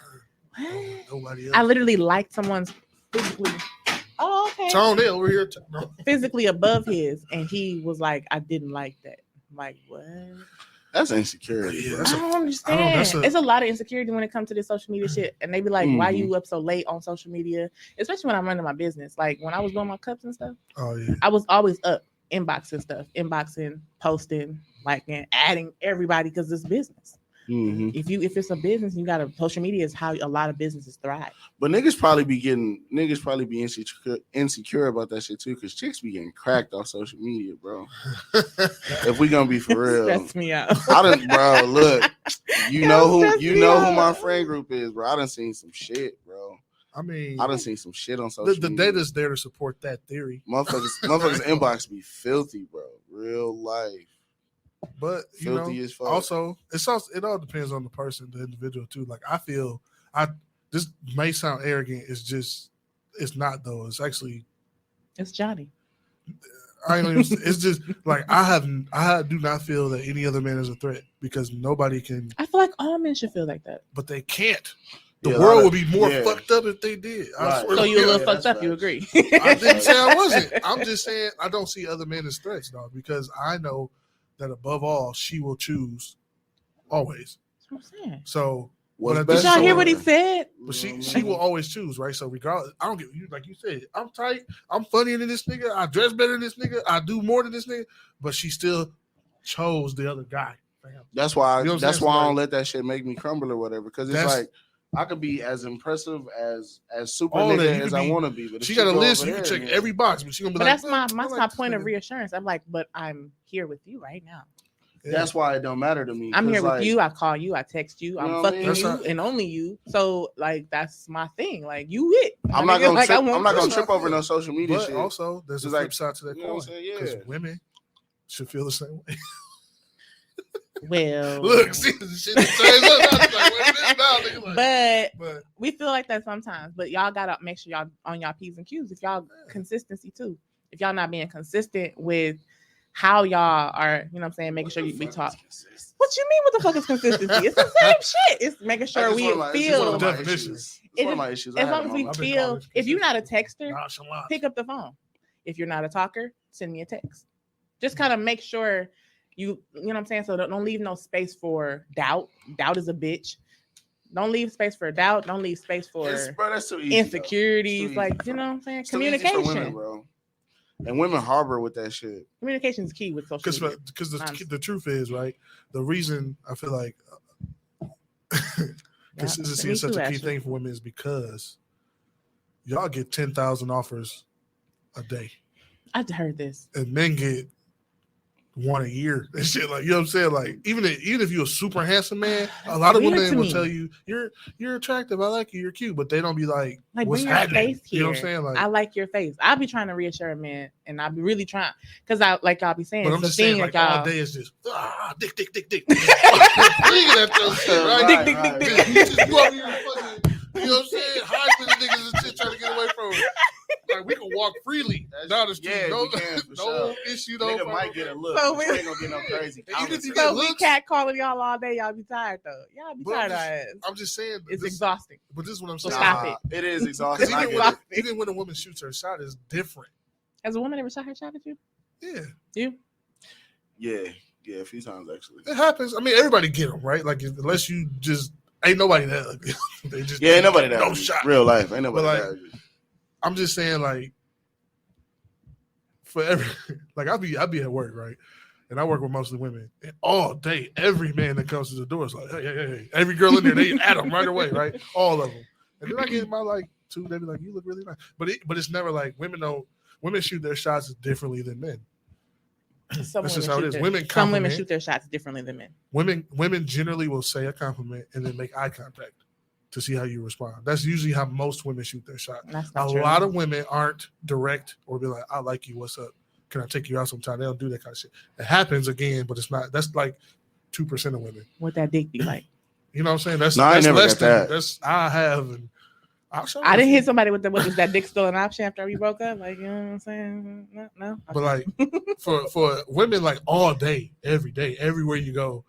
What? over Nobody else. I literally liked someone's physically. Oh, okay. Tone they over here. No. Physically above his, and he was like, I didn't like that. I'm like, what? That's insecurity. Yeah, bro. that's I don't understand. that's a- It's a lot of insecurity when it comes to this social media shit. And they be like, why Mhm. you up so late on social media? Especially when I'm running my business. Like when I was doing my cups and stuff, Oh yeah. I was always up inboxing stuff, posting, liking, adding everybody because it's business. Mhm. If it's a business, you gotta social media is how a lot of businesses thrive. But niggas probably be insecure about that shit too, because chicks be getting cracked off social media, bro. If we gonna be for real, Stress me out. I done, bro. Look, you know stress who me my out. friend group is, bro. I done seen some shit, bro. I mean, I done seen some shit on social the media. data's there to support that theory. Motherfuckers inbox be filthy, bro. Real life, But you filthy know, as fuck. also it all depends on the person, the individual too. Like I feel this may sound arrogant, it's not though. It's actually It's Johnny. I ain't even, it's just like I do not feel that any other man is a threat because nobody can, I feel like all men should feel like that. but they can't. The Yeah, world a lot would of- be more yeah. fucked up if they did. I Right. swear So to you a God. little Yeah, fucked that's up, you facts. agree. I didn't say I wasn't. I'm just saying I don't see other men as threats, dog, because I know that above all, she will choose always. That's what I'm saying. So What's But Did best y'all for hear what he her. said? But You know what I she mean? will always choose, right? So regardless, I don't give you like you said, I'm tight, I'm funnier than this nigga, I dress better than this nigga, I do more than this nigga, but she still chose the other guy. Fam. That's why. You know what I'm That's saying? why So, I like, don't let that shit make me crumble or whatever. Because it's That's- like I could be as impressive as super All that. nigga You as could I be- want to be. But if She got a go list, over you can there, check then- every box, but she gonna be But like, that's my I like my this point of nigga. reassurance. I'm like, but I'm here with you right now. Yeah. That's why it don't matter to me. I'm 'cause, here with like, you. I call you. I text you. I'm know what I fucking mean? That's you how- and only you. So like that's my thing. Like you it. I'm My not nigga, gonna like, trip. I want I'm not you. gonna That's trip how I over feel. no social media But shit. also, there's a It's flip like, side to that you know what I'm coin saying? because Yeah. women should feel the same way. Well, Look, see the shit that turns up. I was like, wait a minute now, nigga. Like, but but we feel like that sometimes. But y'all gotta make sure y'all on y'all P's and Q's. If y'all consistency too. If y'all not being consistent with how y'all are, you know what I'm saying, making sure we talk. What you mean? What the fuck is consistency? It's the same shit. It's making sure we feel. Definitions. It's one of my issues. I As had long a as we moment. I've been feel, calling it if you're not a texter, nonchalant. pick up the phone. If you're not a talker, send me a text. Just kind of make sure you know what I'm saying? So don't leave no space for doubt. Doubt is a bitch. Don't leave space for doubt. Don't leave space for Bro, that's too easy, insecurities. easy. Like, you know what I'm saying? It's too easy for women, Communication. bro. And women harbor with that shit. Communication is key with social media. Because the truth is, right, the reason I feel like consistency is such a key thing for women is because y'all get 10,000 offers a day. I've heard this. And men get one a year and shit. Like, you know what I'm saying? Like, even if you're a super handsome man, a lot of women will tell you, you're attractive, I like you, you're cute, but they don't be like what's happening? You know what I'm saying? Like, I like your face. I'll be trying to reassure a man, and I'll be really trying, because I'll be saying, but I'm just saying, like all day is just dick. Dick, you know what I'm saying? High for the niggas and shit trying to get away from it. Like, we can walk freely down the street. Yeah, no sure. issue. Nigga might get a look. So we ain't gonna get no crazy. We cat calling y'all all day. Y'all be tired though. Y'all be tired of our ass. I'm just saying, it's exhausting. But this is what I'm So saying. stop it. It is exhausting. Even when a woman shoots her shot, it's different. Has a woman ever shot her shot at you? Yeah. You? Yeah, a few times actually. It happens. I mean, everybody get them, right? Like, unless you just ain't nobody that ugly. They just ain't nobody that no ugly. shot. Real life, ain't nobody that ugly. I'm just saying, like, for every like, I'll be at work, right? And I work with mostly women. And all day, every man that comes to the door is like, hey. Every girl in there, they at them right away, right? All of them. And then I get my like two, they be like, you look really nice. But it's never like women shoot their shots differently than men. That's just how it is. Some women shoot their shots differently than men. Women generally will say a compliment and then make eye contact to see how you respond. That's usually how most women shoot their shot. A lot of women aren't direct or be like, I like you, what's up? Can I take you out sometime? They don't do that kind of shit. It happens again, but it's not. That's like 2% of women. What that dick be like? You know what I'm saying? That's less than that. That's I have. And I didn't hit somebody with was that dick still an option after we broke up? Like, you know what I'm saying? No. Okay. But like for women, like all day, every day, everywhere you go,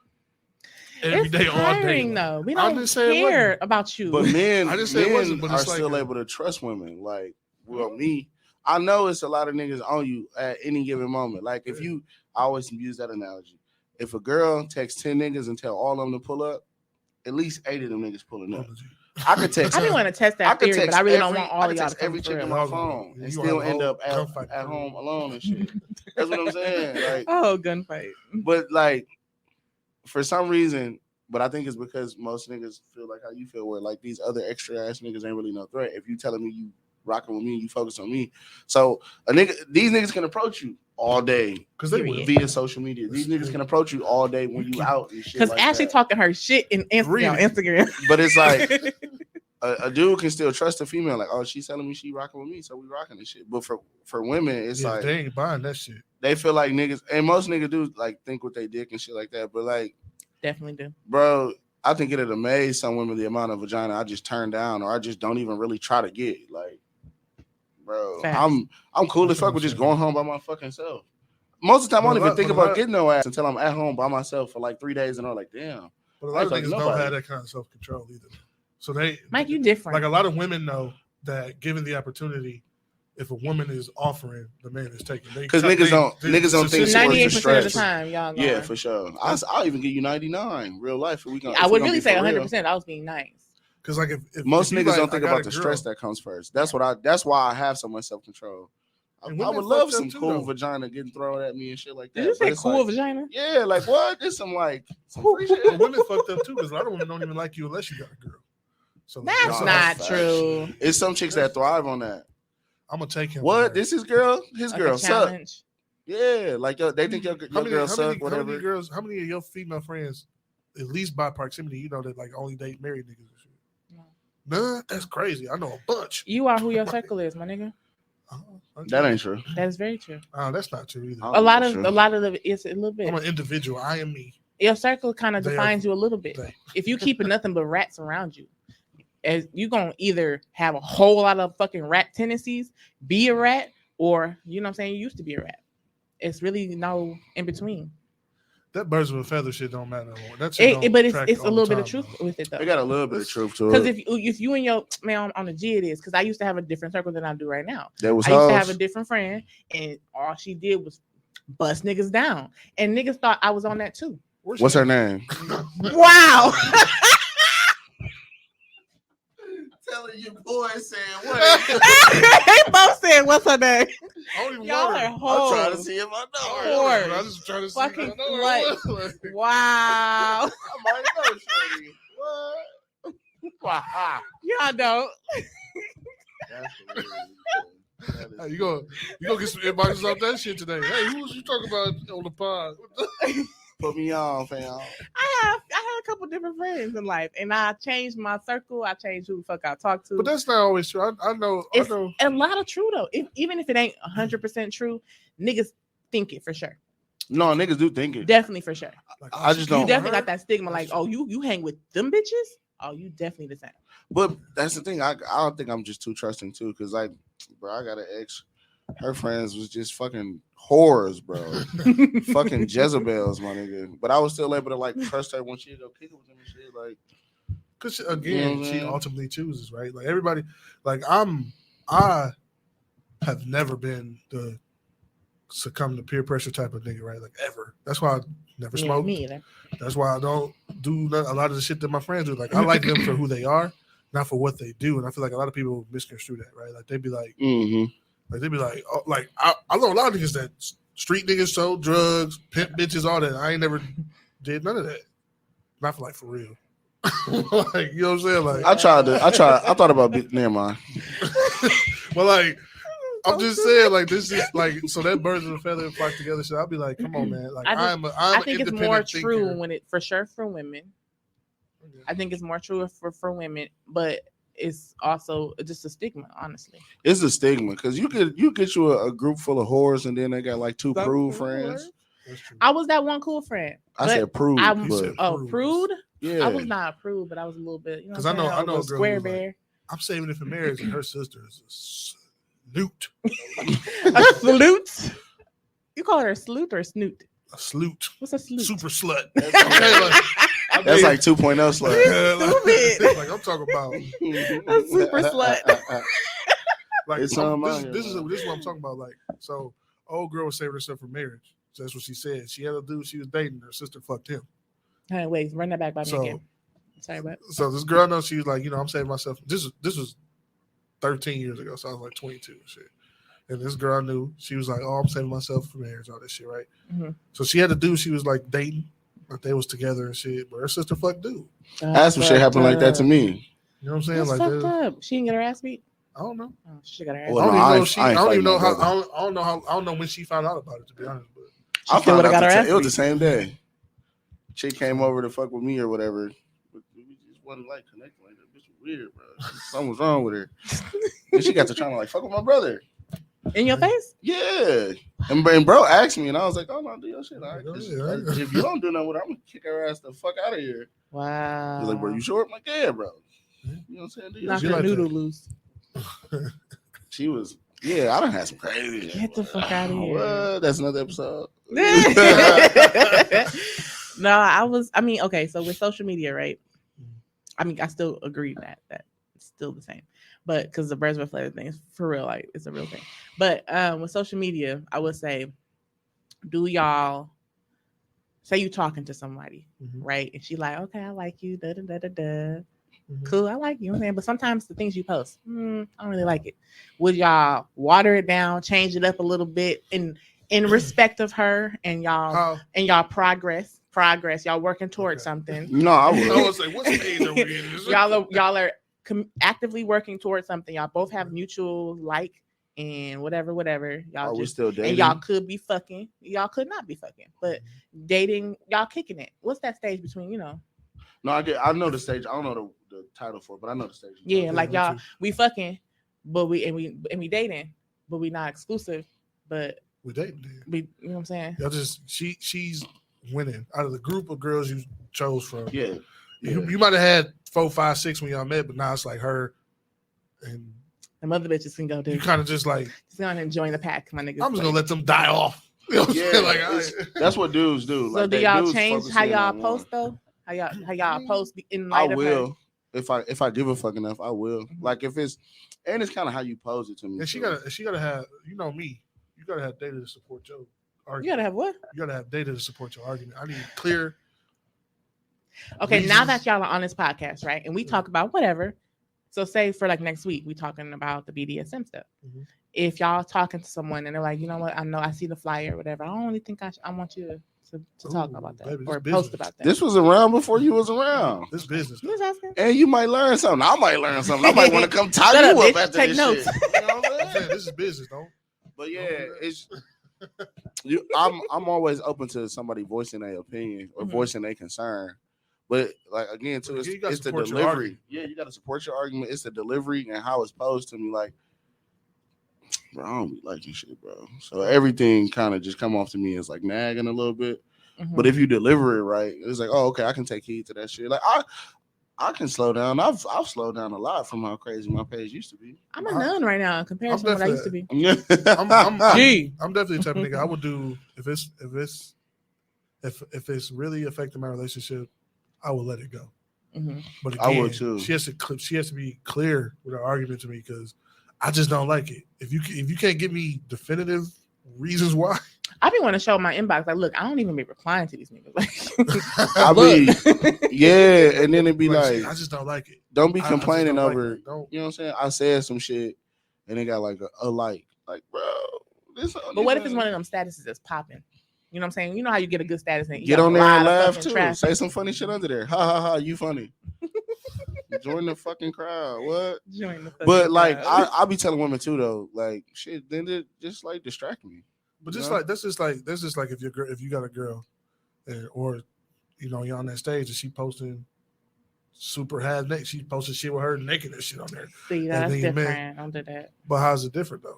every day, all day. No, we don't care about you. But men are still able to trust women. Like, well, me, I know it's a lot of niggas on you at any given moment. Like, if you, I always use that analogy. If a girl texts 10 niggas and tell all of them to pull up, at least 8 of them niggas pulling up. I could text. I didn't want to test that theory, but I really don't want all of y'all to every chick on my phone and still end up at home alone and shit. That's what I'm saying. Like, gunfight. But like, for some reason, but I think it's because most niggas feel like how you feel, where like these other extra ass niggas ain't really no threat. If you telling me you rocking with me, you focus on me. So these niggas can approach you all day because they via social media. These niggas can approach you all day when you out and shit. Because like Ashley talking her shit on Instagram. But it's like a dude can still trust a female. Like, oh, she's telling me she rocking with me, so we rocking this shit. But for women, it's like they ain't buying that shit. They feel like niggas, and most niggas do like think with their dick and shit like that. But like, definitely do, bro. I think it'd amaze some women the amount of vagina I just turn down, or I just don't even really try to get. Like, bro, facts. I'm cool as fuck with just going home by my fucking self. Most of the time, I don't even think about getting no ass until I'm at home by myself for like 3 days, and I'm like, damn. But a lot of niggas don't have that kind of self control either. So Mike, you different. Like a lot of women know that given the opportunity, if a woman is offering, the man is taking. Because niggas don't think 98% of the time, y'all. Yeah, for sure. I'll even give you 99 real life. I would really say 100%. I was being nice. Because like if most niggas don't think about the stress that comes first. That's why I have so much self control. I would love some cool vagina getting thrown at me and shit like that. Did you say cool vagina? Yeah, like what? There's some free shit. Women fucked up too because a lot of women don't even like you unless you got a girl. So that's not true. It's some chicks that thrive on that. I'm gonna take him. What? This is girl? His girl suck. Yeah, like they think your girl suck. Whatever. How many of your female friends, at least by proximity, you know that like only date married niggas and shit? None. That's crazy. I know a bunch. You are who your circle is, my nigga. That ain't true. That is very true. That's not true either. A lot of it's a little bit. I'm an individual. I am me. Your circle kind of defines you a little bit. If you keep nothing but rats around you, as you gonna either have a whole lot of fucking rat tendencies, be a rat, or you know what I'm saying, you used to be a rat. It's really no in between. That birds with a feather shit don't matter anymore. But it's a little bit of truth with it though. We got a little bit of truth to it. Because if you and your man on the G, it is because I used to have a different circle than I do right now. I used to have a different friend, and all she did was bust niggas down, and niggas thought I was on that too. What's her name? Wow. They both said, "What's her name?" I don't even Y'all know her. are hoes. I'm trying to see if I know her. Whores. I just trying to see Fucking if I know her. Like, Wow. I might know Shorty. What? Y'all don't. That's hilarious. That is hey, you gonna get some inboxes off that shit today. Hey, who was you talking about on the pod? put me on, fam. I had a couple different friends in life, and I changed my circle. I changed who the fuck I talk to. But that's not always true. I know. It's I know. a lot of true though. Even if it ain't 100% true, niggas think it for sure. No, niggas do think it. Definitely for sure. Like, I just You don't. definitely got that stigma, like, oh, you hang with them bitches. Oh, you definitely the same. But that's the thing. I don't think I'm just too trusting too, because like, bro, I got an ex. Her friends was just fucking whores, bro. Fucking Jezebels, my nigga. But I was still able to like trust her when she'd go kick it with them and shit. Like, Because again, Yeah, she man. ultimately chooses, right? Like everybody, like I have never been the succumb to peer pressure type of nigga, right? Like ever. That's why I never Yeah, smoked. me either. That's why I don't do a lot of the shit that my friends do. Like I like them for who they are, not for what they do. And I feel like a lot of people misconstrue that, right? Like they'd be like, oh, like I know a lot of niggas that street niggas sold drugs, pimp bitches, all that. I ain't never did none of that. Not for like for real. Like, you know what I'm saying? Like I thought about never mind. well, like I'm just saying, like this is like so that birds of a feather flock together. So I'll be like, come on, man. Like I think it's more true thinker. when it for sure for women. I think it's more true for women, but it's also just a stigma, honestly. It's a stigma because you get you a group full of whores and then they got like two Some prude cool friends. That's true. I was that one cool friend. I but said prude, I'm- but said prude? yeah, I was not a prude, but I was a little bit. You know, Because I know a a girl square who was like, bear. I'm saving it for marriage, and her sister is a snoot. A salute. You call her a salute or a snoot? A sloot. What's a salute? Super slut. That's Okay, like 2.0 slut. Stupid. like I'm talking about. A super slut. Like It's something out here, this is man. what I'm talking about. Like so, old girl was saving herself for marriage. So that's what she said. She had a dude she was dating. Her sister fucked him. Hey, wait, run that back by me So- again. Sorry, but So this girl knows she was like, I'm saving myself. This was 13 years ago, so I was like 22 and shit. And this girl knew she was like, "Oh, I'm saving myself for marriage, all this shit, right?" Mhm. So she had a dude she was like dating, like they was together and shit. But her sister fucked dude. That's what shit happened like that to me. You know what I'm saying? That's Like, fucked that- up. She didn't get her ass beat. I don't know. Oh, she got her ass. Well, I don't no, even know I if she. ain't I don't even fighting know no how. brother. I don't know how. I don't know when she found out about it. To be honest, but I still found would've out got her ass it was the beat. same day. She came over to fuck with me or whatever. We just wasn't like connecting like that. Bitch was weird, bro. Something was wrong with her. And she got to trying to like fuck with my brother. In your face? Yeah. And bro asked me, and I was like, "Oh no, do your shit. All right, 'cause, Yeah. like, if you don't do nothing with her, I'm gonna kick her ass the fuck out of here." Wow. He's like, "Bro, you sure?" I'm like, "Yeah, bro." You know what I'm saying? Do your Knock She shit. her like noodle that. loose. She was, yeah. I done had some crazy. Get the fuck out of here. What? That's another episode. Okay, so with social media, right? I mean, I still agree that it's still the same. But because the birds of a feather thing is for real, like it's a real thing. But with social media, I would say, do y'all say you talking to somebody, right? And she like, okay, I like you, da da da da da. Cool, I like you. You know what I'm saying? But sometimes the things you post, I don't really like it. Would y'all water it down, change it up a little bit in respect of her and y'all progress? Y'all working towards something. No, I I would. was like, "What's page are we in?" y'all are actively working towards something. Y'all both have mutual like and whatever. Y'all Are we just still dating? and y'all could be fucking. Y'all could not be fucking, but dating. Y'all kicking it. What's that stage between? No, I know the stage. I don't know the title for it, but I know the stage. Yeah, like me y'all, too. we fucking, but we dating, but we not exclusive, but we dating. Then. we, you know what I'm saying? Y'all just she's winning out of the group of girls you chose from. Yeah. You might have had 4, 5, 6 when y'all met, but now it's like her and The mother bitches can go do. you kind of just like Just gonna enjoy the pack, my niggas. I'm just gonna let them die off. You know what I'm Yeah, saying? it's- that's what dudes do. So Like, do they y'all dudes change focus how in y'all on one. post though? How y'all post in I light of her? will. If I give a fuck enough, I will. Like if it's kind of how you pose it to me. And she too. gotta have, you know me, you gotta have data to support your You argument. gotta have what? You gotta have data to support your argument. I need clear. Okay, now reasons. that y'all are on this podcast, right? And we talk about whatever So say for like next week, we talking about the BDSM stuff. Mm-hmm. If y'all talking to someone and they're like, you know what, I know I see the flyer or whatever. I don't really think I want you to talk about that baby, or business. post about that. This was around before you was around. This business. I'm just asking. And you might learn something. I might learn something. I might want to come tie Shut you up, up bitch. after Take this notes. shit. You know what I'm saying? This is business, though. But yeah, it's I'm always open to somebody voicing their opinion or voicing their concern. But like again, too, it's the delivery. Yeah, you got to support your argument. It's the delivery and how it's posed to me. Like, bro, I don't be liking shit, bro. So everything kind of just come off to me as like nagging a little bit. Mm-hmm. But if you deliver it right, it's like, oh, okay, I can take heed to that shit. Like I can slow down. I've slowed down a lot from how crazy my page used to be. I'm a nun right now in comparison to what I used to be. I'm definitely the type of nigga I would do if it's really affecting my relationship, I will let it go. Mm-hmm. But again, I would too. She has to be clear with her argument to me because I just don't like it. If you can't give me definitive reasons why, I be want to show my inbox like, look, I don't even be replying to these niggas. Like, I mean, yeah, and then it'd be like, I just don't like it. Don't be complaining over. Like don't. You know what I'm saying? I said some shit, and they got like a like, bro. But what if it's one of them statuses that's popping? You know what I'm saying? You know how you get a good status and get on there and laugh too. Traffic. Say some funny shit under there. Ha ha ha! You funny. Join the fucking crowd. What? Join the fucking crowd. Like, I be telling women too though. Like shit, then it just like distract me. But just like that's just like if you got a girl, or you know you're on that stage and she posting super half naked, she posting shit with her naked and shit on there. See, that's different. Don't do that. But how's it different though?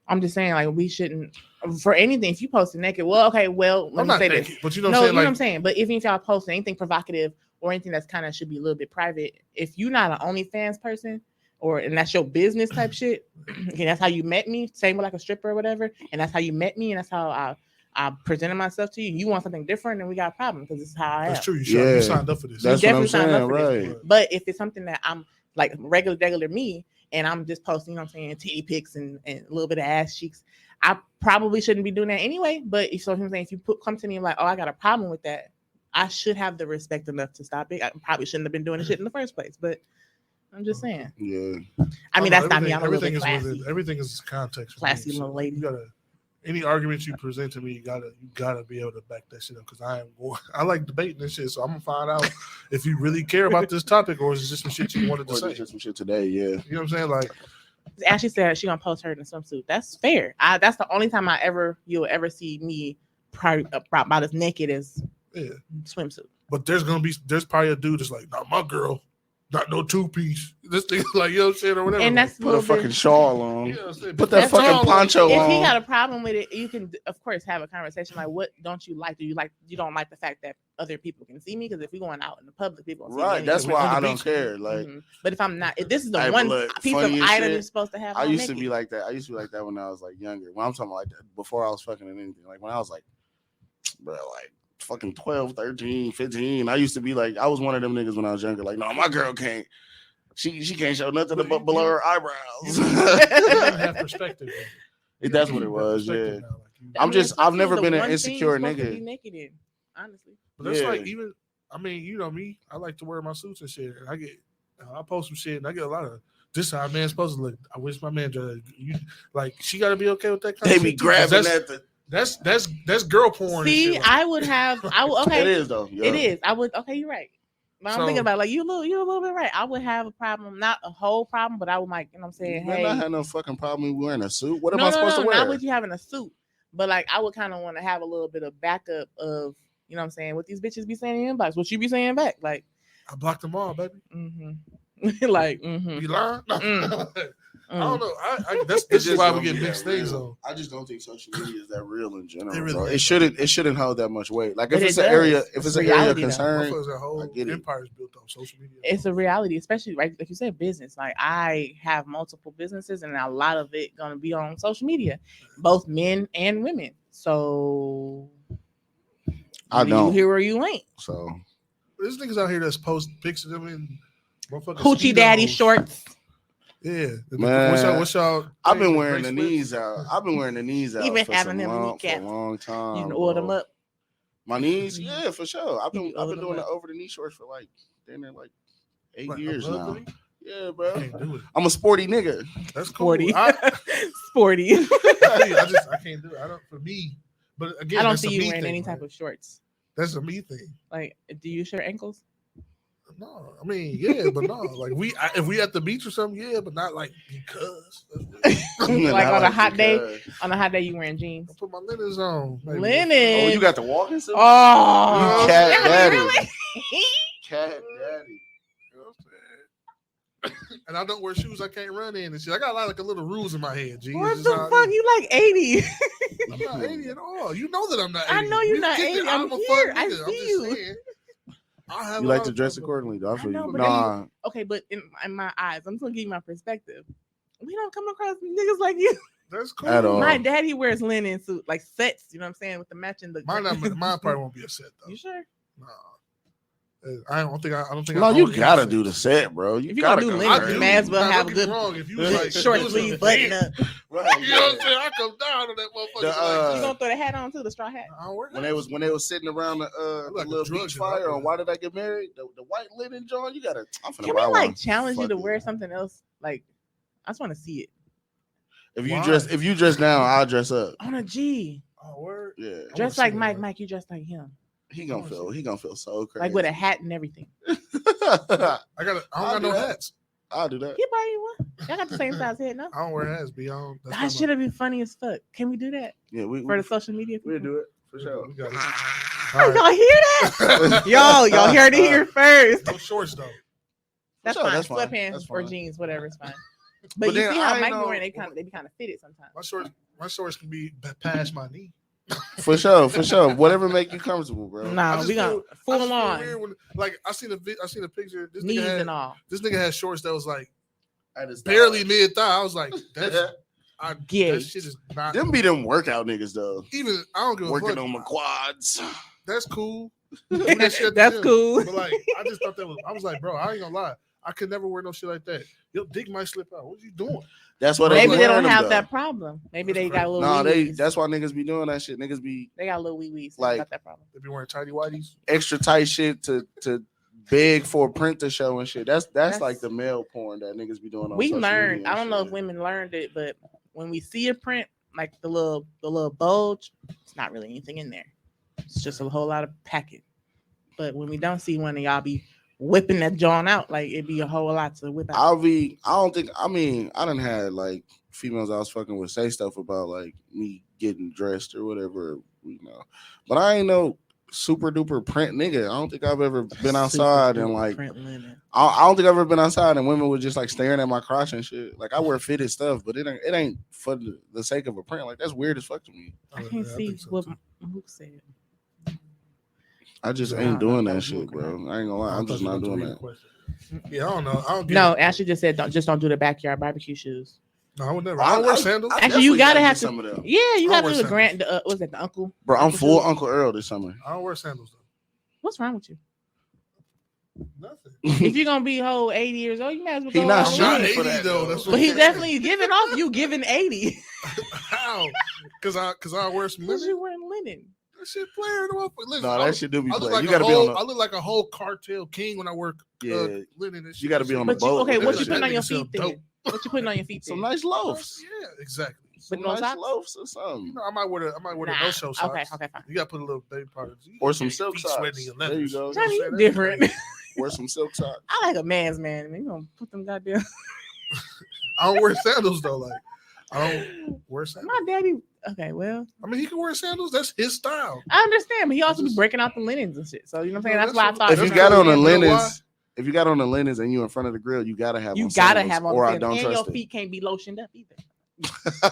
I'm just saying, like, we shouldn't for anything. If you post it naked, well, okay, well, let me say naked, this. But you know what I'm saying? You know what I'm saying. But if y'all post anything provocative or anything that's kind of should be a little bit private, if you're not an OnlyFans person and that's your business type shit, okay, that's how you met me, same with like a stripper or whatever, and that's how you met me, and that's how I presented myself to you. You want something different, then we got a problem because this is how I am. That's true. You signed up for this. That's what I'm saying, right? But if it's something that I'm like regular me, and I'm just posting, you know what I'm saying, titty pics and a little bit of ass cheeks, I probably shouldn't be doing that anyway. But if you come to me and like, oh, I got a problem with that, I should have the respect enough to stop it. I probably shouldn't have been doing the shit in the first place. But I'm just saying. Yeah. I mean, that's not me. I'm a little bit classy. Everything is context. Classy little lady. You gotta, any arguments you present to me, you gotta be able to back that shit up because I like debating this shit. So I'm gonna find out if you really care about this topic or is it just some shit you wanted to say. Just some shit today, yeah. You know what I'm saying? Like, Ashley said she gonna post her in a swimsuit. That's fair. That's the only time you'll ever see me about as naked as swimsuit. But there's probably a dude that's like, not my girl, not no 2-piece. This thing like, you know what I'm saying, or whatever. And that's put a fucking shawl on. You know put that fucking poncho on. If he got a problem with it, you can of course have a conversation like, what don't you like? You don't like the fact that other people can see me? Because if we're going out in the public, people see right. Me that's why I don't care. Like, but if I'm not, if this is the one piece of item you're supposed to have. I used to be like that. I used to be like that when I was like younger. When I'm talking about like that, before I was fucking and anything. Like when I was like, bro, like fucking 12, 13, 15. I used to be like, I was one of them niggas when I was younger. Like, no, my girl can't. She can't show nothing below her eyebrows. You don't have perspective. That's what it was. Yeah. I've never been an insecure nigga. Naked in, honestly. But that's like even. I mean, you know me. I like to wear my suits and shit. And I post some shit, and I get a lot of. This is how a man's supposed to look. I wish my man like she got to be okay with that kind of shit. They be grabbing at the. That's girl porn. See, and shit. I would okay. It is though. Yeah. It is. I would. Okay, you're right. But I'm thinking about like you're a little bit right. I would have a problem, not a whole problem, but I would like, you know what I'm saying? Hey, I had no fucking problem wearing a suit. What am I supposed to wear? Not with you having a suit, but like I would kind of want to have a little bit of backup of, you know what I'm saying, what these bitches be saying in inbox, what you be saying back. Like I blocked them all, baby. Like you lying? I don't know. This is why we get mixed things on. I just don't think social media is that real in general. Really it shouldn't hold that much weight. Like if it's an area of concern, a whole empire is built on social media. It's a reality, especially like you said, business. Like I have multiple businesses, and a lot of it gonna be on social media, both men and women. So I don't. You here or you ain't. So there's niggas out here that's post pics of them in hoochie daddy shorts. Yeah, man. What's y'all? I've been wearing the knees out. Even having them for a long time. You can order them up. My knees, yeah, for sure. I've been doing the over the knee shorts for like 8 years now. Yeah, bro. I can't do it. I'm a sporty nigga. That's cool. Sporty. I Sporty. I can't do it. I don't. For me, but again, I don't that's see a you me wearing thing, any right? type of shorts. That's a me thing. Like, do you share ankles? No, I mean, yeah, but no. Like if we at the beach or something, yeah, but not like because. Like on a hot day. because- On a hot day, you wearing jeans. I put my linens on. baby. Linen. Oh, you got the walking suit? Oh, You cat really, daddy. really? You Cat daddy. know what I'm saying? And I don't wear shoes I can't run in and shit. I got like a little rules in my head, G. What It's just the how it fuck? is. You like 80? I'm not 80 at all. You know that I'm not 80. I know you're We not get 80. it. I'm a here. fun I nigga. see I'm just you. saying, I have You a like lot to of dress stuff accordingly, though. I feel know, you. but Nah, Okay, but in my eyes, I'm just gonna give you my perspective. We don't come across niggas like you. That's cool. At all. My daddy wears linen suit, like sets. You know what I'm saying, with the matching. Mine probably won't be a set though. You sure? Nah. I don't think. no, I you own any gotta sets. do the set, bro. You If you gotta gonna do come linen, early. you may as well Now, have don't a get good me wrong. If you was like short if it was sleeve an button event, up. Right, you know what I'm yeah. saying? I come down on that motherfucker. The, You gonna throw the hat on too, the straw hat? I don't wear When that. they was sitting around the like a little drug beach dealer. fire on Why Did I Get Married? The white linen joint, you gotta. I'm finna Can buy we like one. challenge you Fuck to it. wear something else? Like, I just want to see it If you Why? dress down, I'll dress up. on a G. Oh, word. Yeah, I Dress wanna like see Mike. that. Mike, you dress like him, he gonna feel so crazy. like with a hat and everything. I don't I'll got do no that. hats. I'll do that. He buy you one. Y'all got the same size head, no? I don't wear hats, B. I don't. That's That not should have been funny as fuck. Can we do that Yeah, for the social media? we'll people? do it for my, sure. we got it. Oh, All right. y'all hear that? y'all heard it here first. No shorts though. That's sure, fine. that's fine. Sweatpants That's or fine. jeans, whatever is fine. But, But you then see I how ain't Mike know- wearing they be kind of fitted sometimes. My shorts can be past my knee. For sure. Whatever make you comfortable, bro. I Nah, just we got feel- I full just feel on weird when- like I seen a picture. This knees nigga and had all. shorts that was like At his barely thighs. mid thigh. I was like, that's Gay. that shit is not Them be them workout niggas though. even. I don't give a Working fuck. on my quads. That's cool. Do that shit at the That's gym. cool. But like, I just thought that was. I was like, bro, I ain't gonna lie. I could never wear no shit like that. Your dick might slip out. What you doing? That's what Maybe they wearing don't them, have though. that problem. Maybe That's they got a little No, wee-wees. that's why niggas be doing that shit. Niggas be They got little wee wees. Like- Got that problem. They be wearing tighty whities. extra tight shit to beg for a print to show and shit. That's like the male porn that niggas be doing on We social learned. media I and don't know if shit. women learned it, but when we see a print, like the little bulge, it's not really anything in there. It's just a whole lot of packing. But when we don't see one, and y'all be whipping that John out, like it'd be a whole lot to whip out. I done had like females I was fucking with say stuff about like me getting dressed or whatever, you know. But I ain't no super duper print nigga. I don't think I've ever been outside and like print linen. I don't think I've ever been outside and women were just like staring at my crotch and shit. Like I wear fitted stuff, but it ain't for the sake of a print. Like that's weird as fuck to me. I can't see what Mook said. I just Yeah, I ain't don't know doing if that that was shit, Mook or bro. I ain't gonna lie. I'm just not doing that. Yeah, I don't know. I don't get No, it. Ashley just said don't do the backyard barbecue shoes. No, I would never. I don't wear sandals. Actually, you definitely gotta get have to. some of them. Yeah, you I got to wear do the sandals. grand. What's that? The uncle. Bro, I'm Uncle full shoes? Uncle Earl this summer. I don't wear sandals though. What's wrong with you? Nothing. If you're gonna be whole 80 years old, you might as well He go not all I'm not in. shooting for 80 that, though. though. That's what But he I'm definitely giving off you giving 80 How? Because I wear some because linen. you wearing linen. That shit playing. Listen, No, that shit do be I look playing. like You a gotta be whole. on I the look like a whole cartel king when I work yeah. linen and shit. You gotta be on the But you boat. okay? with What that you shit. putting on your That nigga feet then? sound What you putting on your feet Some then? nice loafs. Yeah, exactly. Some With no nice socks? loafs or something. You know, I might wear the Nah. no show socks. Okay, fine. You gotta put a little baby powder. Or some silk feet socks. sweating your There you leathers. go. know what Johnny, I'm you saying? That's different. crazy. Wear some silk socks. I like a man's man. You gonna put them goddamn. I don't wear sandals though. Like I don't wear sandals. My daddy. Okay, well, I mean, he can wear sandals. That's his style. I understand, but he also be Just- breaking out the linens and shit. So you know what I'm saying? No, That's why I that's thought. what- If you that's got cool, on the man. You know why? linens, if you got on the linens and you in front of the grill, you gotta have you on gotta sandals, have on or the I don't and your trust feet can't be lotioned up either. it.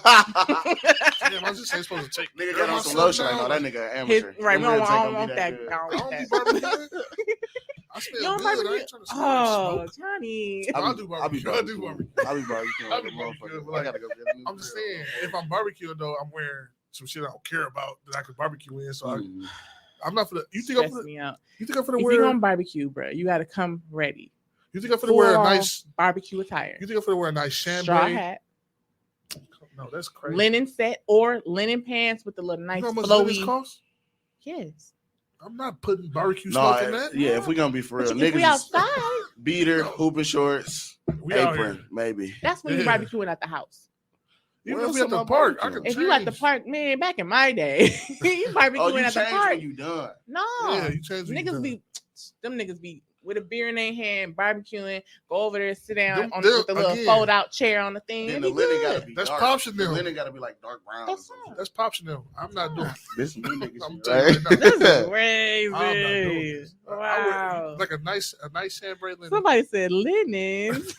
Damn, I was just ain't supposed to take. Nigga got on some lotion. I know that nigga His, amateur. right, Them I ribs don't, ain't I don't gonna want be that. good. I I don't don't want be that. barbecuing. I You smell don't good. I barbecue? ain't trying to Oh, smoke. Johnny. I'll do barbecue. I'll do barbecue. I'll be barbecuing. I'll be like a motherfucker. barbecuing, but I like, gotta go get a new I'm just grill. saying, if I'm barbecuing though, I'm wearing some shit I don't care about that I could barbecue in. So Mm. I'm not for the. You think I'm Stress for the? me out. You think I'm for the If wear? you're gonna barbecue, bro, you gotta come ready. You think I'm for the wear a Full nice? barbecue attire. You think I'm for the wear a nice Straw chambray? hat, No, that's crazy. linen set, or linen pants with the little You nice know how much linens flowy. cost? Yes. I'm not putting barbecue No, stuff in that. yeah. If we gonna be for real, But if we niggas is outside, beater, hooping shorts, We out here. Apron, maybe. That's when you Yeah. barbecuing at the house. Even Where's if we at the some park, I barbecue? could If you at the change. park, man, back in my day, you barbecuing Oh, you at the change park. when you done. No, Yeah, you change when you niggas done. be them niggas be with a beer in their hand, barbecuing, go over there, sit down Them- with the little again. fold out chair on the thing. Then It the be linen good. gotta be That's dark. Pops and The them. linen gotta be like dark brown. That's or something. That's Pops and them. I'm not doing. This new nigga I'm shit, telling you right? right now. This is I'm not doing crazy. this. Wow. Like a nice chambray linen. Somebody said linens.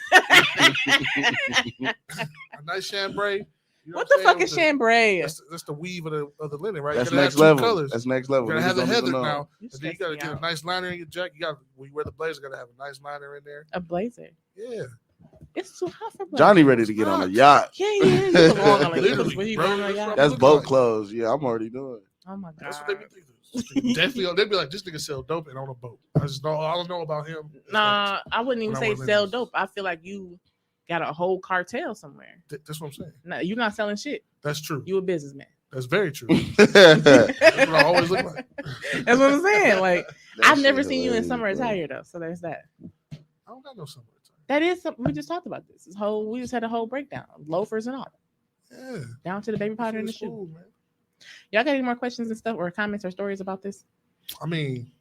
A nice chambray. You know What the I'm fuck saying? is chambray? That's the weave of the linen, right? That's you gotta next have two level. colors. That's next level. You gotta have the Niggas don't heather even know. now, You and then you gotta stress me get a out. nice liner in your jacket. You got when you wear the blazer, gotta have a nice liner in there. A blazer. Yeah, It's too hot for blazers. Johnny ready to get on a yacht. Yeah, you belong on a Literally, yacht. You bro, belong on a that's yacht. what That's Look boat like. clothes. Yeah, I'm already doing it. Oh my god. that's what they be thinking. Definitely, they'd be like, "This nigga sell dope and on a boat." I just know all I know about him. is Nah, I wouldn't even when I say wear sell linens. dope. I feel like you got a whole cartel somewhere. that's what I'm saying. No, you're not selling shit. That's true. You a businessman. That's very true. That That's what I always look like. That's what I'm saying. Like I've shit never seen you in hilarious, summer bro. attire though. So there's that. I don't got no summer time. That is something we just talked about this. We just had a whole breakdown. Loafers and all. Yeah, Down to the baby powder in the it's shoe. cool, man. Y'all got any more questions and stuff or comments or stories about this? I mean,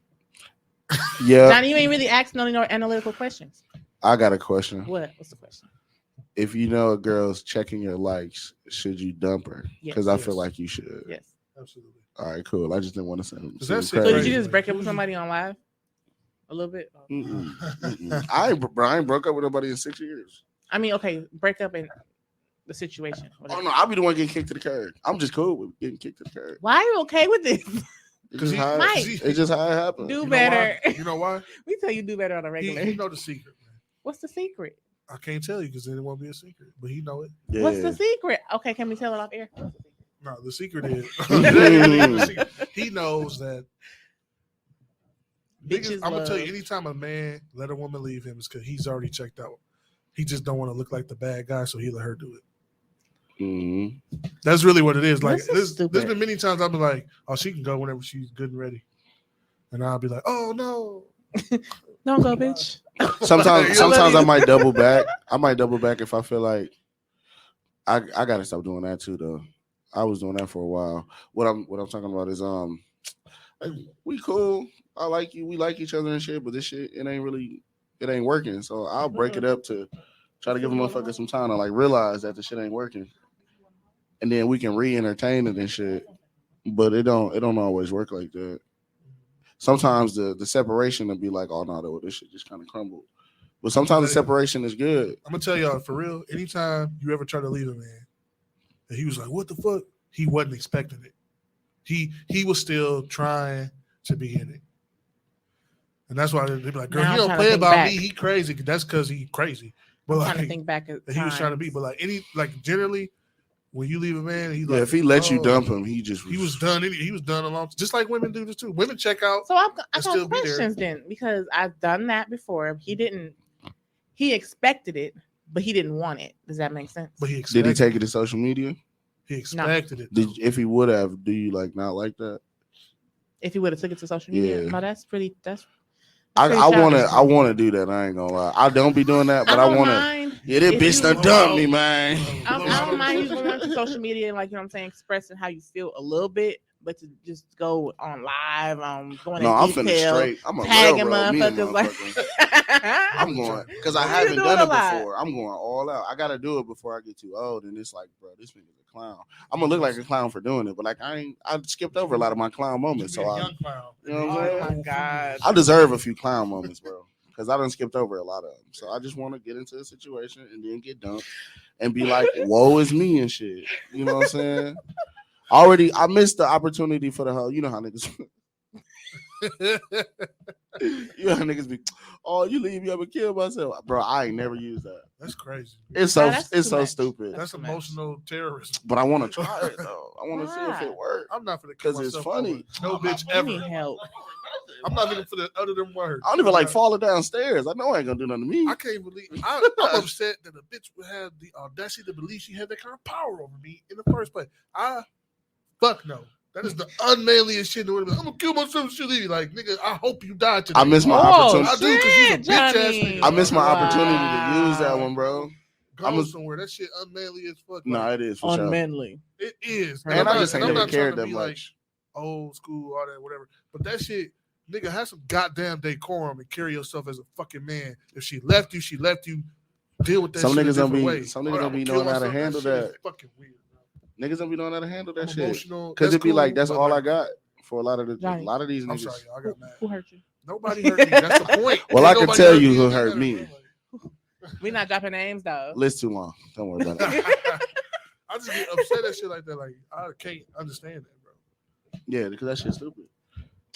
Yeah, Johnny, you ain't really asking no analytical questions. I got a question. What's the question? If you know a girl's checking your likes, should you dump her? Yes. Because I Yes. feel like you should. Yes. absolutely. All right, cool. I just didn't want to say. Does that So shit did crazy? you just break up with Who's- somebody on live? A little bit? I ain't broke up with nobody in 6 years. I mean, okay, break up in the situation. Oh whatever. no, I'll be the one getting kicked to the curb. I'm just cool with getting kicked to the curb. Why are you okay with this? It's just he- how Mike. it's just how it happens. Do You know better. why? You know why? We tell you do better on a He, regular. he know the secret, man. What's the secret? I can't tell you because then it won't be a secret, but he know it. Yeah. What's the secret? Okay, can we tell it off air? No, the secret is Mm. he knows that. Bitches I'm gonna tell you, love- anytime a man let a woman leave him, is because he's already checked out. He just don't want to look like the bad guy, so he let her do it. Mhm. That's really what it is. Like This is there's stupid. been many times I've been like, "Oh, she can go whenever she's good and ready," and I'll be like, "Oh no." Don't go, bitch. Sometimes You know what I I mean? might double back. I might double back if I feel like I gotta stop doing that too though. I was doing that for a while. What I'm talking about is like, we cool. I like you. We like each other and shit, but this shit it ain't working. So I'll break it up to try to give a motherfucker some time to like realize that the shit ain't working. And then we can re-entertain it and shit. But it don't always work like that. Sometimes the separation will be like, oh no, this shit just kind of crumbled. But sometimes the separation is good. I'm gonna tell y'all for real. Anytime you ever try to leave a man, and he was like, "What the fuck?" He wasn't expecting it. He was still trying to be in it, and that's why they be like, "Girl, Now he I'm don't trying to play think about back. me. He crazy." That's because he crazy. But I'm like, trying to think back at he was trying to be. times. But like generally, when you leave a man, he's Yeah, like, if he let you "Oh." dump him, he He was done. He was done a long. Just like women do this too. Women check out. So I and still got be there. questions then because I've done that before. He expected it, but he didn't want it. Does that make sense? But he Did expected, he take it to social media? He expected it. Did if he would have, do you like not like that? If he would have took it to social media, Yeah. no, that's pretty. I pretty wanna childish. do that. I ain't gonna lie. I don't be doing that, but I don't wanna. mind. Yeah, this if bitch you- done dumped me, man. I don't mind you going to social media and like you know what I'm saying, expressing how you feel a little bit, but to just go on live, going No, I'm in finna detail, straight. I'm a tagging railroad me and motherfuckers like. motherfuckers. I'm going because I You haven't do done it it a lot. before. I'm going all out. I gotta do it before I get too old, and it's like, bro, this nigga's a clown. I'm gonna look like a clown for doing it, but like I skipped over a lot of my clown moments. So young clown. you know what I'm Oh saying? my god! I deserve a few clown moments, bro, because I done skipped over a lot of them. So I just want to get into a situation and then get dumped and be like, woe is me and shit. You know what I'm saying? I missed the opportunity for the whole. You know how niggas. You know how niggas be, oh, you leave me up and kill myself, bro. I ain't never used that. That's crazy. It's Nah, so that's it's too so much. stupid. That's too much. emotional terrorism. But I want to try it though. I want to see if Why? it works. I'm not gonna kill 'Cause it's myself funny. over No bitch You need ever. help. I'm not looking for the other than words. I don't even like falling downstairs. I know I ain't gonna do nothing to me. I can't believe I'm upset that a bitch would have the audacity to believe she had that kind of power over me in the first place. Fuck no. That is the unmanliest shit in the world. I'm gonna kill myself and leave. Like, nigga, I hope you die today. I miss my I opportunity. do because you's a bitch ass Johnny. nigga. I miss my opportunity to Wow. use that one, bro. Go somewhere. That shit unmanly as fuck. Nah, Like, it is for sure. Unmanly. it is. And I just ain't I'm never not cared trying that to be much. like old school, all that, whatever. But that shit, nigga, have some goddamn decorum and carry yourself as a fucking man. If she left you, she left you. Deal with that Some shit niggas a don't different be- way. some niggas don't be I'ma knowing kill how to myself. handle shit is that. fucking weird. Niggas don't be knowing how to handle that I'm shit. emotional. Because That's it'd be like, cool, that's but all I like, got for a lot of Johnny. these I'm niggas. sorry, y'all. I got mad. Who hurt you? Nobody hurt me. That's the point. Well, Ain't I can nobody tell hurt you me. who It don't hurt matter, me. bro. Like, We're not dropping names though. List too long. Don't worry about it. I just get upset at shit like that. Like, I can't understand that, bro. Yeah, because that shit's stupid.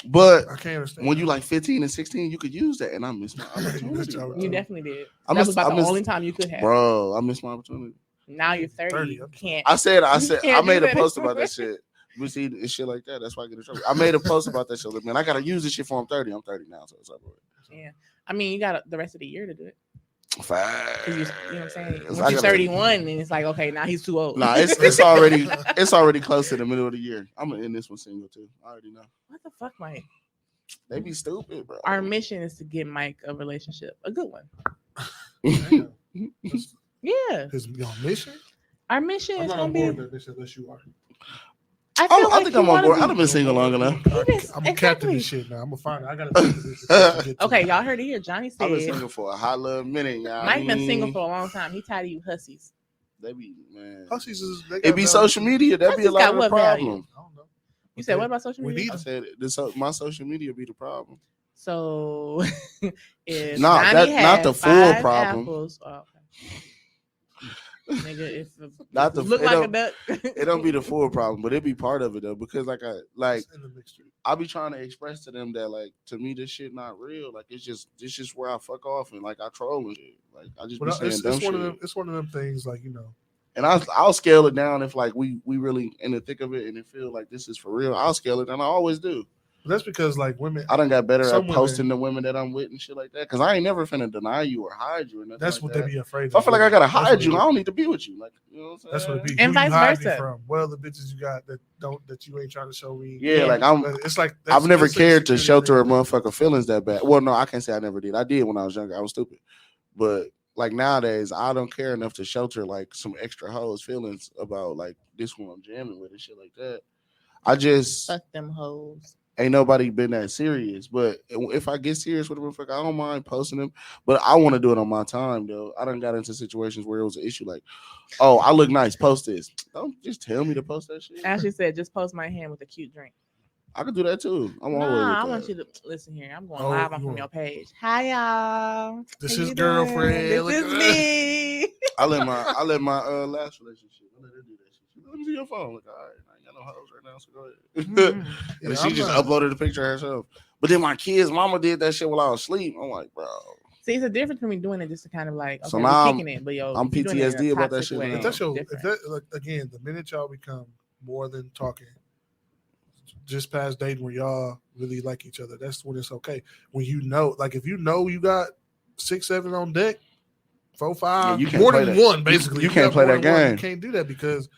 But I can't understand. when you like 15 and 16, you could use that, and I missed my opportunity. your bro. You definitely did. I That missed- was about I the missed- only time you could have. Bro, I missed my opportunity. Now you're 30. 30, You I'm can't. I said, You can't I do made a that post anymore. about that shit. We see and shit like that. That's why I get in trouble. I made a post about that shit. Like, man, I gotta use this shit for I'm 30. I'm 30 now, so it's over with. Yeah. I mean, you got the rest of the year to do it. Facts. 'Cause you know what I'm saying? I Once gotta- you're 31, and it's like, okay, now he's too old. Nah, it's already close to the middle of the year. I'm gonna end this one single too. I already know. What the fuck, Mike? They be stupid, bro. Our mission is to get Mike a relationship, a good one. Damn. Yeah. His your mission? Our mission I'm is not gonna on be. board with that bitch unless you are. I I think I'm on board. I've been single long enough. I'm a captain of this shit now. I'm gonna find it. I gotta. Okay, y'all heard it here. Johnny I've been said single for a hot little minute, y'all. Mike been single for a long time. He tired of you hussies. They be, man. Hussies is. It be social media. That be a Hussies lot got of the what value? problem. I don't know. You said what about social We media? need I said my social media be the problem. So if No, Johnny not had the full 5 problem. apples, oh, okay. Nigga, if Not the- look it like a don't- duck. It don't be the full problem, but it be part of it though. Because like It's in the mixture. I be trying to express to them that like to me this shit not real. Like it's just where I fuck off and like I troll and shit. Like I just be But saying dumb it's shit. one of them. It's one of them things like And I'll scale it down if like we really in the thick of it and it feel like this is for real. I'll scale it down. I always do. That's because like women. I done got better Some at women- posting the women that I'm with and shit like that. Cause I ain't never finna deny you or hide you or nothing. That's like what that. they be afraid. If I feel like I gotta hide you, I That's don't need to be with you. Like you know what I'm saying? what it be. And Who vice you hide me versa. from? Well, the bitches you got that you ain't trying to show me. Yeah, like I'm. But it's like I've never that's a cared to insecurity shelter a thing. motherfucker feelings that bad. Well, no, I can't say I never did. I did when I was younger. I was stupid, but like nowadays, I don't care enough to shelter like some extra hoes feelings about like this one I'm jamming with and shit like that. I just Fuck them hoes. ain't nobody been that serious. But if I get serious with a motherfucker, I don't mind posting them. But I want to do it on my time though. I done got into situations where it was an issue like, oh, I look nice, post this. Don't just tell me to post that shit. Ashley said, just post my hand with a cute drink. I could do that too. I'm all over Nah, I with want that. you to listen here. I'm going Oh, live on you from want- your page. Hi y'all. This How is you girlfriend. doing? Look This at is me. I let my last relationship. I let her do that shit. Let me see your phone. Like, all right, I ain't got no hoes right now, so go ahead. Mhm. And Yeah, she I'm just not- uploaded the picture herself. But then my kids' mama did that shit while I was asleep. I'm like, bro, See, it's a difference between doing it just to kind of like, okay, So we're now kicking it, but yo, I'm if you're doing it in a PTSD about that toxic shit way, now. If that's your, if different. that like, again, the minute y'all become more than talking, just past dating where y'all really like each other, that's when it's okay. When you know, like if you know you got 6, 7 on deck, 4, 5, Yeah, you can't more play than that. one, basically. You If can't got play more that than one, game. You can't do that because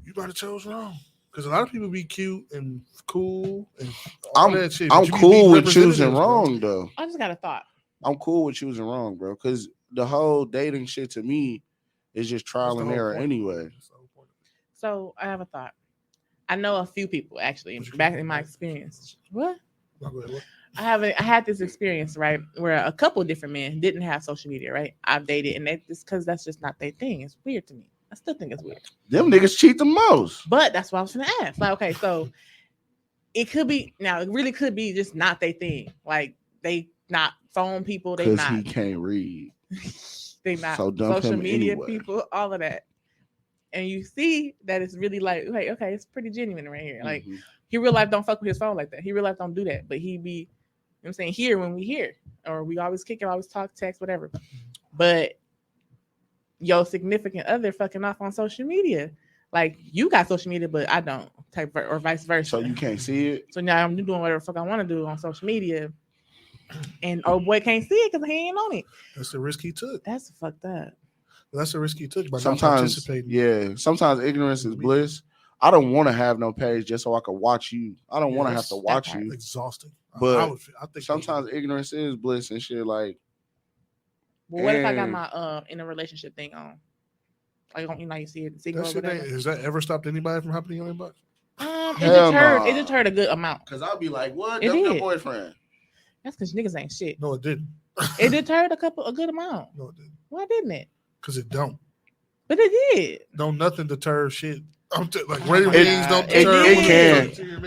you might have chose wrong. Because a lot of people be cute and cool and all that shit. I'm but you be cool with choosing representatives, bro. wrong though. I just got a thought. I'm cool with choosing wrong, bro. Because the whole dating shit to me is just That's trial the and whole error point. anyway. That's the whole point. So I have a thought. I know a few people actually What you back think? in my experience. What? No, go ahead. What? I had this experience, right, where a couple different men didn't have social media, right? I've dated, and it's because that's just not their thing. It's weird to me. I still think it's weird. Them niggas cheat the most. But that's what I was gonna ask. Like, okay, so it could be now, it really could be just not their thing. Like they not phone people, they Because not he can't read. they not So dump social him media anyway. people, all of that. And you see that it's really like, okay, it's pretty genuine right here. Like Mhm. he real life don't fuck with his phone like that. He real life don't do that. But he be, you know what I'm saying, here when we here. Or we always kick it, always talk, text, whatever. But your significant other fucking off on social media. Like you got social media, but I don't, type or vice versa. So you can't see it. So now I'm doing whatever the fuck I want to do on social media. And old boy can't see it because he ain't on it. That's the risk he took. That's fucked up. That's the risk he took by not Sometimes, participating. yeah. Sometimes ignorance is bliss. I don't want to have no page just so I can watch you. I don't want to have to watch you. Exhausting. But I think sometimes ignorance is bliss and shit. Like, well, what if I got my in a relationship thing on? Like, you see it, that shit has that ever stopped anybody from happening on your inbox? It deterred a good amount. Cause I'll be like, what? That's your boyfriend. That's because niggas ain't shit. No, it didn't. It deterred a good amount. No, it didn't. Why didn't it? Because it don't. But it did. Don't nothing deter shit. Like red rings don't deter.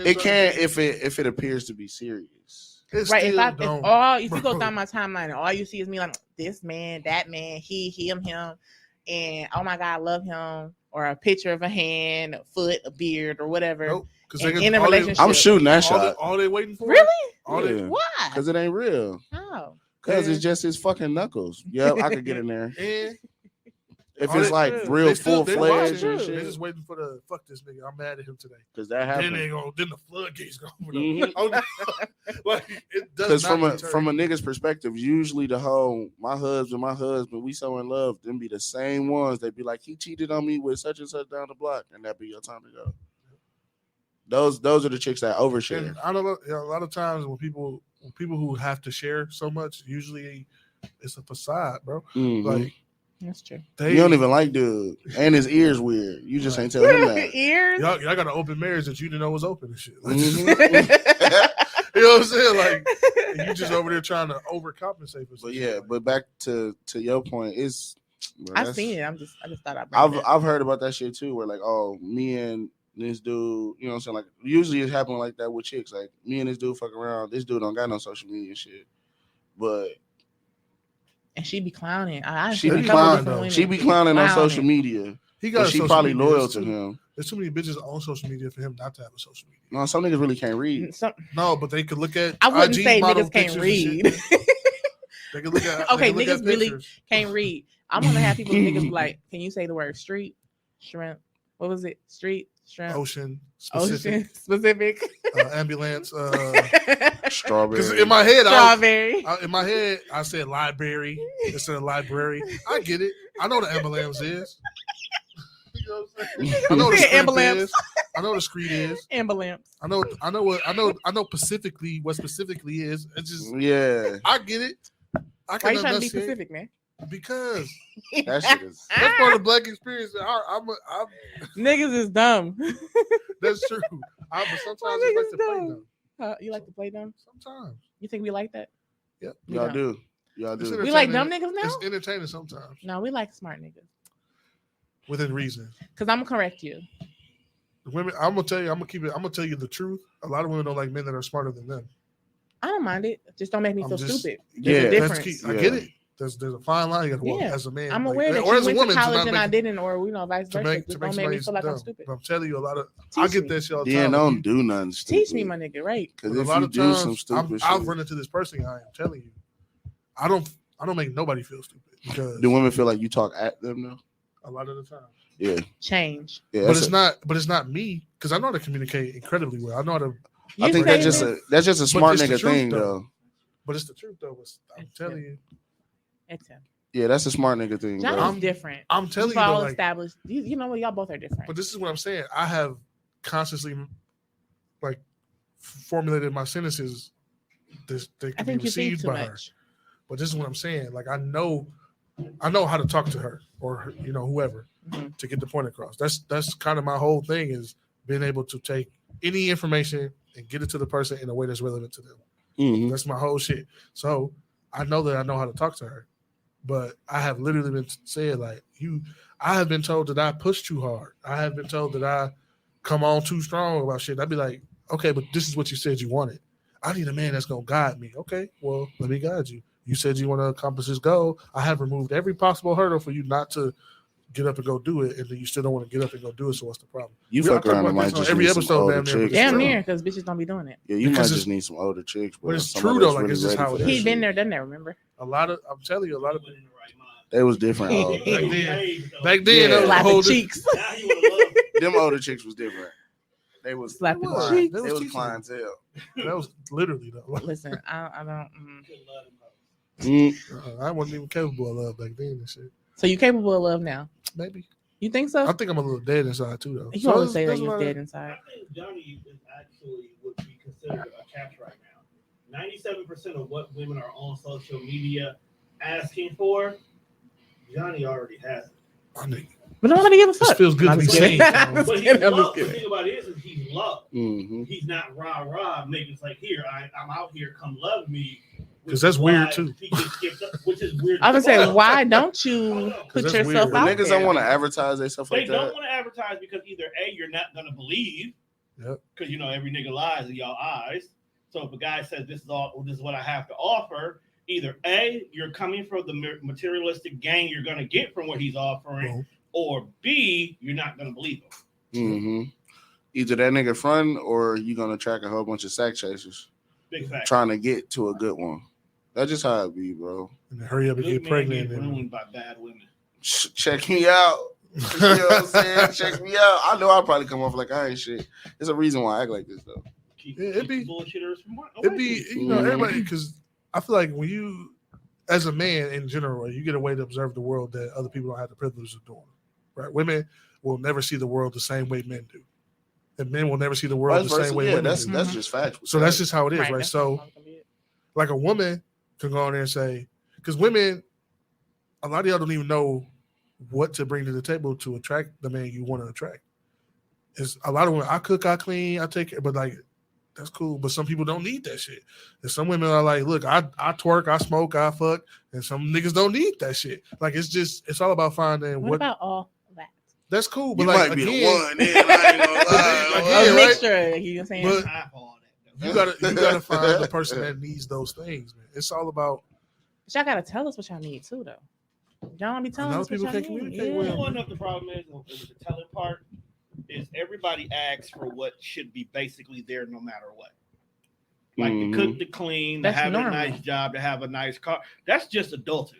It can if it appears to be serious. Right. If you go down my timeline and all you see is me like this man, that man, he, him, and oh my God, I love him, or a picture of a hand, a foot, a beard, or whatever. Nope. In a relationship, I'm shooting that shot. All they waiting for? Really? Why? Because it ain't real. Oh. Because it's just his fucking knuckles. Yep, I could get in there. Yeah. If it's like real full fledged, they're just waiting for the fuck this nigga. I'm mad at him today. Because that happened. Then the floodgates go over. Like it does. Because from a nigga's perspective, usually the whole my husband, we so in love. Them be the same ones. They be like, he cheated on me with such and such down the block, and that be your time to go. Those are the chicks that overshare. And I don't know. A lot of times when people who have to share so much, usually it's a facade, bro. Mm-hmm. Like. That's true. You don't even like dude, and his ears weird. You just ain't telling him that. Ears? Y'all got an open marriage that you didn't know was open and shit. Like, Mm-hmm. you know what I'm saying? Like you just over there trying to overcompensate for something. But back to your point, I've seen it. I just thought I've heard about that shit too. Where like, oh, me and this dude, you know what I'm saying? Like usually it's happening like that with chicks. Like me and this dude fuck around. This dude don't got no social media and shit, but. And she be clowning. She be clowning on social media. She probably loyal to him. There's too many bitches on social media for him not to have a social media. No, some niggas really can't read. No, but they could look at. I wouldn't IG say niggas can't read. They could look at. Okay, niggas really can't read. I'm gonna have people niggas be like, can you say the word street, shrimp? What was it? Street, shrimp, ocean, specific, ambulance, strawberry. Because in my head, strawberry. I said library instead of library. I get it. I know the ambulance is. You know what I'm saying? I know the ambulance is. I know what the street is. Ambulance. I know specifically what specifically is. It's just I get it. Why are you trying to be specific, man? Because that shit is that's part of the black experience. Niggas is dumb. That's true. But sometimes I like to play dumb. You like to play dumb? Sometimes. You think we like that? Yep. Y'all do. We like dumb niggas now? It's entertaining sometimes. No, we like smart niggas. Within reason. Because I'm gonna correct you. Women, I'm gonna tell you the truth. A lot of women don't like men that are smarter than them. I don't mind it. Just don't make me feel stupid. There's a difference. I get it. There's a fine line you got to walk as a man. I'm aware that you went to college and I didn't, or vice versa. Don't make me feel like I'm stupid. But I'm telling you, I get that shit all the time. Yeah, don't do nothing stupid. Teach me, my nigga, right? Because if you do some stupid shit, I've run into this person. I am telling you, I don't make nobody feel stupid. Because do women feel like you talk at them though? A lot of the time. Yeah. Change. Yeah, but it's not me because I know how to communicate incredibly well. I know how to. I think that's just a smart nigga thing though. But it's the truth though. I'm telling you. It's him. Yeah, that's a smart nigga thing. John's different. I'm telling you, all established. You know what? Y'all both are different. But this is what I'm saying. I have consciously formulated my sentences. They can be received by her. But this is what I'm saying. Like I know how to talk to her or whoever to get the point across. That's kind of my whole thing is being able to take any information and get it to the person in a way that's relevant to them. Mm-hmm. That's my whole shit. So I know that I know how to talk to her. But I have literally been said I have been told that I push too hard. I have been told that I come on too strong about shit. I'd be like, okay, but this is what you said you wanted. I need a man that's gonna guide me. Okay, well, let me guide you. You said you want to accomplish this goal. I have removed every possible hurdle for you not to get up and go do it, and then you still don't want to get up and go do it. So what's the problem? You fuck around and might just every need some older chicks. Damn near, because bitches don't be doing it. Yeah, you might just need some older chicks. But it's true though. Like it's just how it is. He been there, done that. Remember? I'm telling you, a lot of people. They was different. Back then, that was a whole cheeks. Them older chicks was different. They was slapping cheeks. They was clientele. That was literally though. Listen, I don't. I wasn't even capable of love back then and shit. So you capable of love now? Maybe. You think so? I think I'm a little dead inside too, though. You always say that that's you're why- dead inside. I think Johnny is actually would be considered a catch right now. 97% of what women are on social media asking for, Johnny already has it. I think But nobody give a fuck. this feels good I'm to be just kidding. seen. I'm But just he's kidding. I'm loved. just The kidding. thing about it is he's loved. Mm-hmm. He's not rah making it's like here I'm out here, come love me. Because that's weird too. He gets skipped up, which is weird. I would say, why don't you Hold on. put That's yourself weird. out Niggas there? don't want to advertise themselves They like don't that. want to advertise because either A, you're not gonna believe, Yep. because every nigga lies in y'all eyes. So if a guy says this is what I have to offer, either A, you're coming for the materialistic gain you're gonna get from what he's offering, or B, you're not gonna believe him. Mm-hmm. Either that nigga front or you gonna attract a whole bunch of sack chasers Big fact. trying to get to a good one. That's just how it be, bro. And then hurry up and Good get men pregnant. get And ruined by bad women. Check me out. You know what I'm saying? Check me out. I know I'll probably come off like I ain't shit. There's a reason why I act like this though. Keep, Yeah, it'd keep be- the bullshitters from it'd be, Mhm. everybody, because I feel like when you, as a man in general, you get a way to observe the world that other people don't have the privilege of doing. Right? Women will never see the world the same way men do, and men will never see the world Vice the versa, same way yeah, women that's do. that's just factual. So that's just how it is, right? that's So, how it's gonna be. like a woman can go on there and say, because women, a lot of y'all don't even know what to bring to the table to attract the man you want to attract. It's a lot of women. I cook, I clean, I take care, but like that's cool. But some people don't need that shit. And some women are like, look, I twerk, I smoke, I fuck, and some niggas don't need that shit. Like it's all about finding What what. about all that? That's cool, but you like might be again, the one. Then, I ain't gonna lie. Again, A right? mixture, you know what I'm saying? But- Time for all that. you gotta find the person that needs those things, man. It's all about. But y'all gotta tell us what y'all need too, though. Y'all don't be telling know us what people y'all can't need. communicate Yeah. well. You know what the problem is with the telling part is everybody asks for what should be basically there no matter what. Like Mhm. to cook, to clean, to That's have normal. a nice job, to have a nice car. That's just adulting.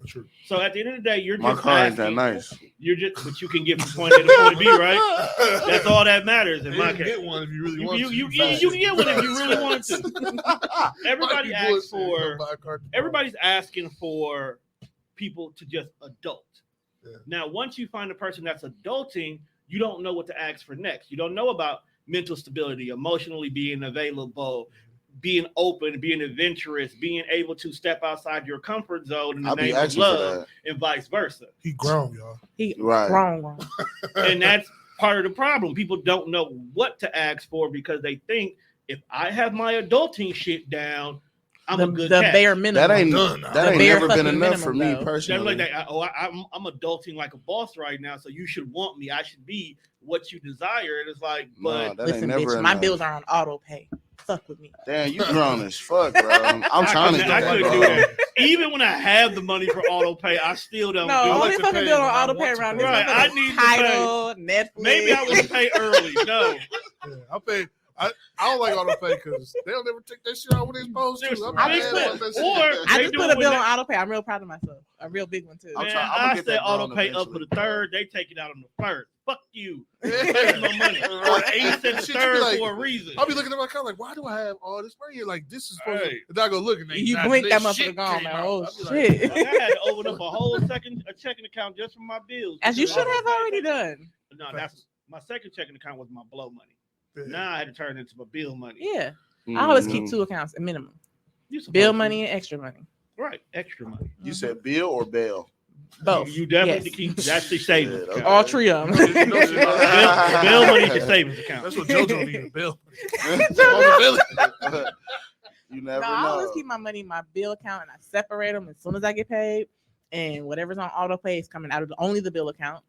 True. So at the end of the day, you're My just car ain't that asking. nice. You're just, but you can get from point A to point B, right? That's all that matters in You my can case. get one if you really want You to. can get one if you really want to. Everybody Might be asks bullshit, you for. know, buy a car tomorrow. Everybody's asking for people to just adult. Yeah. Now, once you find a person that's adulting, you don't know what to ask for next. You don't know about mental stability, emotionally being available, being open, being adventurous, being able to step outside your comfort zone in the I'll be name of asking for love, that. and vice versa. He grown, y'all. He Right. wrong. And that's part of the problem. People don't know what to ask for because they think if I have my adulting shit down, I'm a good the catch. bare minimum. That ain't Done now. that The ain't bare never been fucking enough for minimum, me though. That's personally. like that. I'm adulting like a boss right now, so you should want me. I should be what you desire. And it's like, Nah, but that Listen, ain't never bitch, my enough. bills are on auto pay. Fuck with me. Damn, you grown as fuck, bro. I'm trying to do I that, couldn't bro. do that. Even when I have the money for auto pay, I still don't No, do only it. like to fucking pay bill on when I auto pay want to around pay. this. Right, I need to Tidal, Netflix. Maybe I would pay early. No, Yeah, I pay. I don't like auto pay because they'll never take that shit out when they're supposed to. I'm I mad just about that shit. or I they just do put it a when bill they- on auto pay. I'm real proud of myself. A real big one too. I'm Man, trying- I'ma I get said that auto grown pay up for the eventually, bro. third. They take it out on the first. Fuck you. That's my money. Or 80 cents Shit, a you be third like- for a reason. I'll be looking at my account like, why do I have all this money here? Like, this is supposed Hey. to. And I go look and they You not- blink that this motherfucker shit gone, came man. out. Oh I'll be like, shit. Like, I had to open up a whole a checking account just for my bills. As you Because should auto have pay- already done. No, that's my second checking account was my blow money. yeah. Now I had to turn it into my bill money. Yeah. I always keep Mhm. 2 accounts at minimum. You supposed Bill to. money and extra money. Right, extra money. You said bill or bail? Both. You definitely Yes. keep that's the savings Shit, account. okay. All 3 of them. You know, Bill money is your savings account. That's what JoJo need a bill. You never No, I know. always keep my money in my bill account and I separate them as soon as I get paid. And whatever's on auto pay is coming out of only the bill account.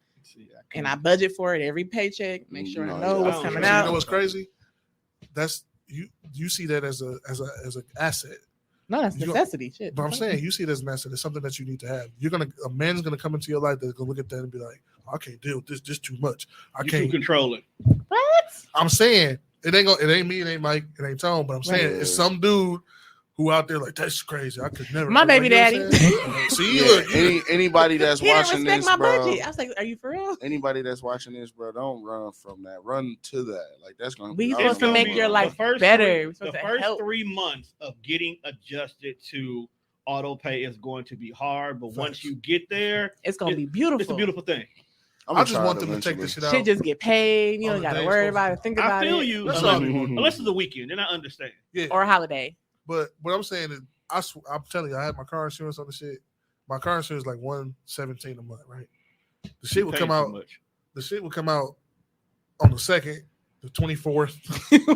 And I budget for it every paycheck. Make sure I No, know yeah, what's I don't coming trust You out. know what's crazy? That's you see that as an asset. No, that's You- necessity. Shit. But I'm saying you see it as an asset. It's something that you need to have. A man's gonna come into your life that's gonna look at that and be like, I can't deal with this. This too much. I You can't. can control it. What? I'm saying it ain't me, it ain't Mike, it ain't Tone, but I'm saying Right. it's some dude who out there like that's crazy. I could never. My baby you know what I'm daddy. saying? See, Yeah, look, anybody that's He didn't watching respect this, my bro. budget. I was like, are you for real? Anybody that's watching this, bro, don't run from that. Run to that. Like that's gonna. We be supposed to awesome, make bro. your life the first better. Three, We're supposed the to first help. 3 months of getting adjusted to auto pay is going to be hard, but once Facts. you get there, It's gonna be beautiful. it's a beautiful thing. I just want them to take this shit out. Shit just get paid. You On don't the got to day worry it's about it. Think about I it. feel you. That's Unless it's a weekend, then I understand. Yeah. Or a holiday. But what I'm saying is, I'm telling you, I had my car insurance on the shit. My car insurance is like $117 a month, right? The shit would come out. The shit would come out on the 2nd, the 24th.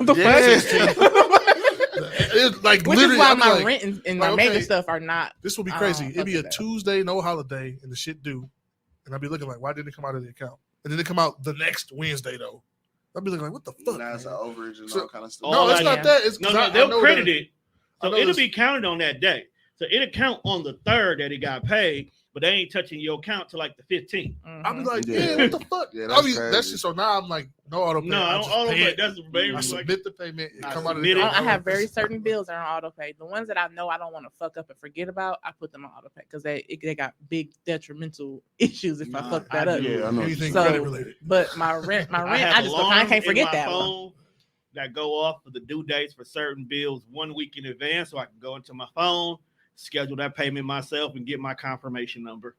The It's like Which literally, is why I'd be my like, rent and my maintenance stuff are not. This will be crazy. It'd be a that. Tuesday, no holiday, and the shit due. And I'd be looking like, why didn't it come out of the account? And then it come out the next Wednesday, though. I'd be looking like, what the fuck? That's an overage and all kind of stuff. No, it's not that. It's they'll credit it. So it'll be counted on that day. So it'll count on the 3rd that it got paid, but they ain't touching your account till like the 15th. I'll be like, yeah, what the fuck? Yeah, that's just so now I'm like, no auto pay. No, I don't auto pay. That's I submit the payment. It come out of the I have very certain bills that are on auto pay. The ones that I know I don't want to fuck up and forget about, I put them on auto pay because they got big detrimental issues if I fuck that up. Yeah, I know. Anything So, credit related. But my rent, I can't forget that one. That go off for the due dates for certain bills 1 week in advance, so I can go into my phone, schedule that payment myself, and get my confirmation number.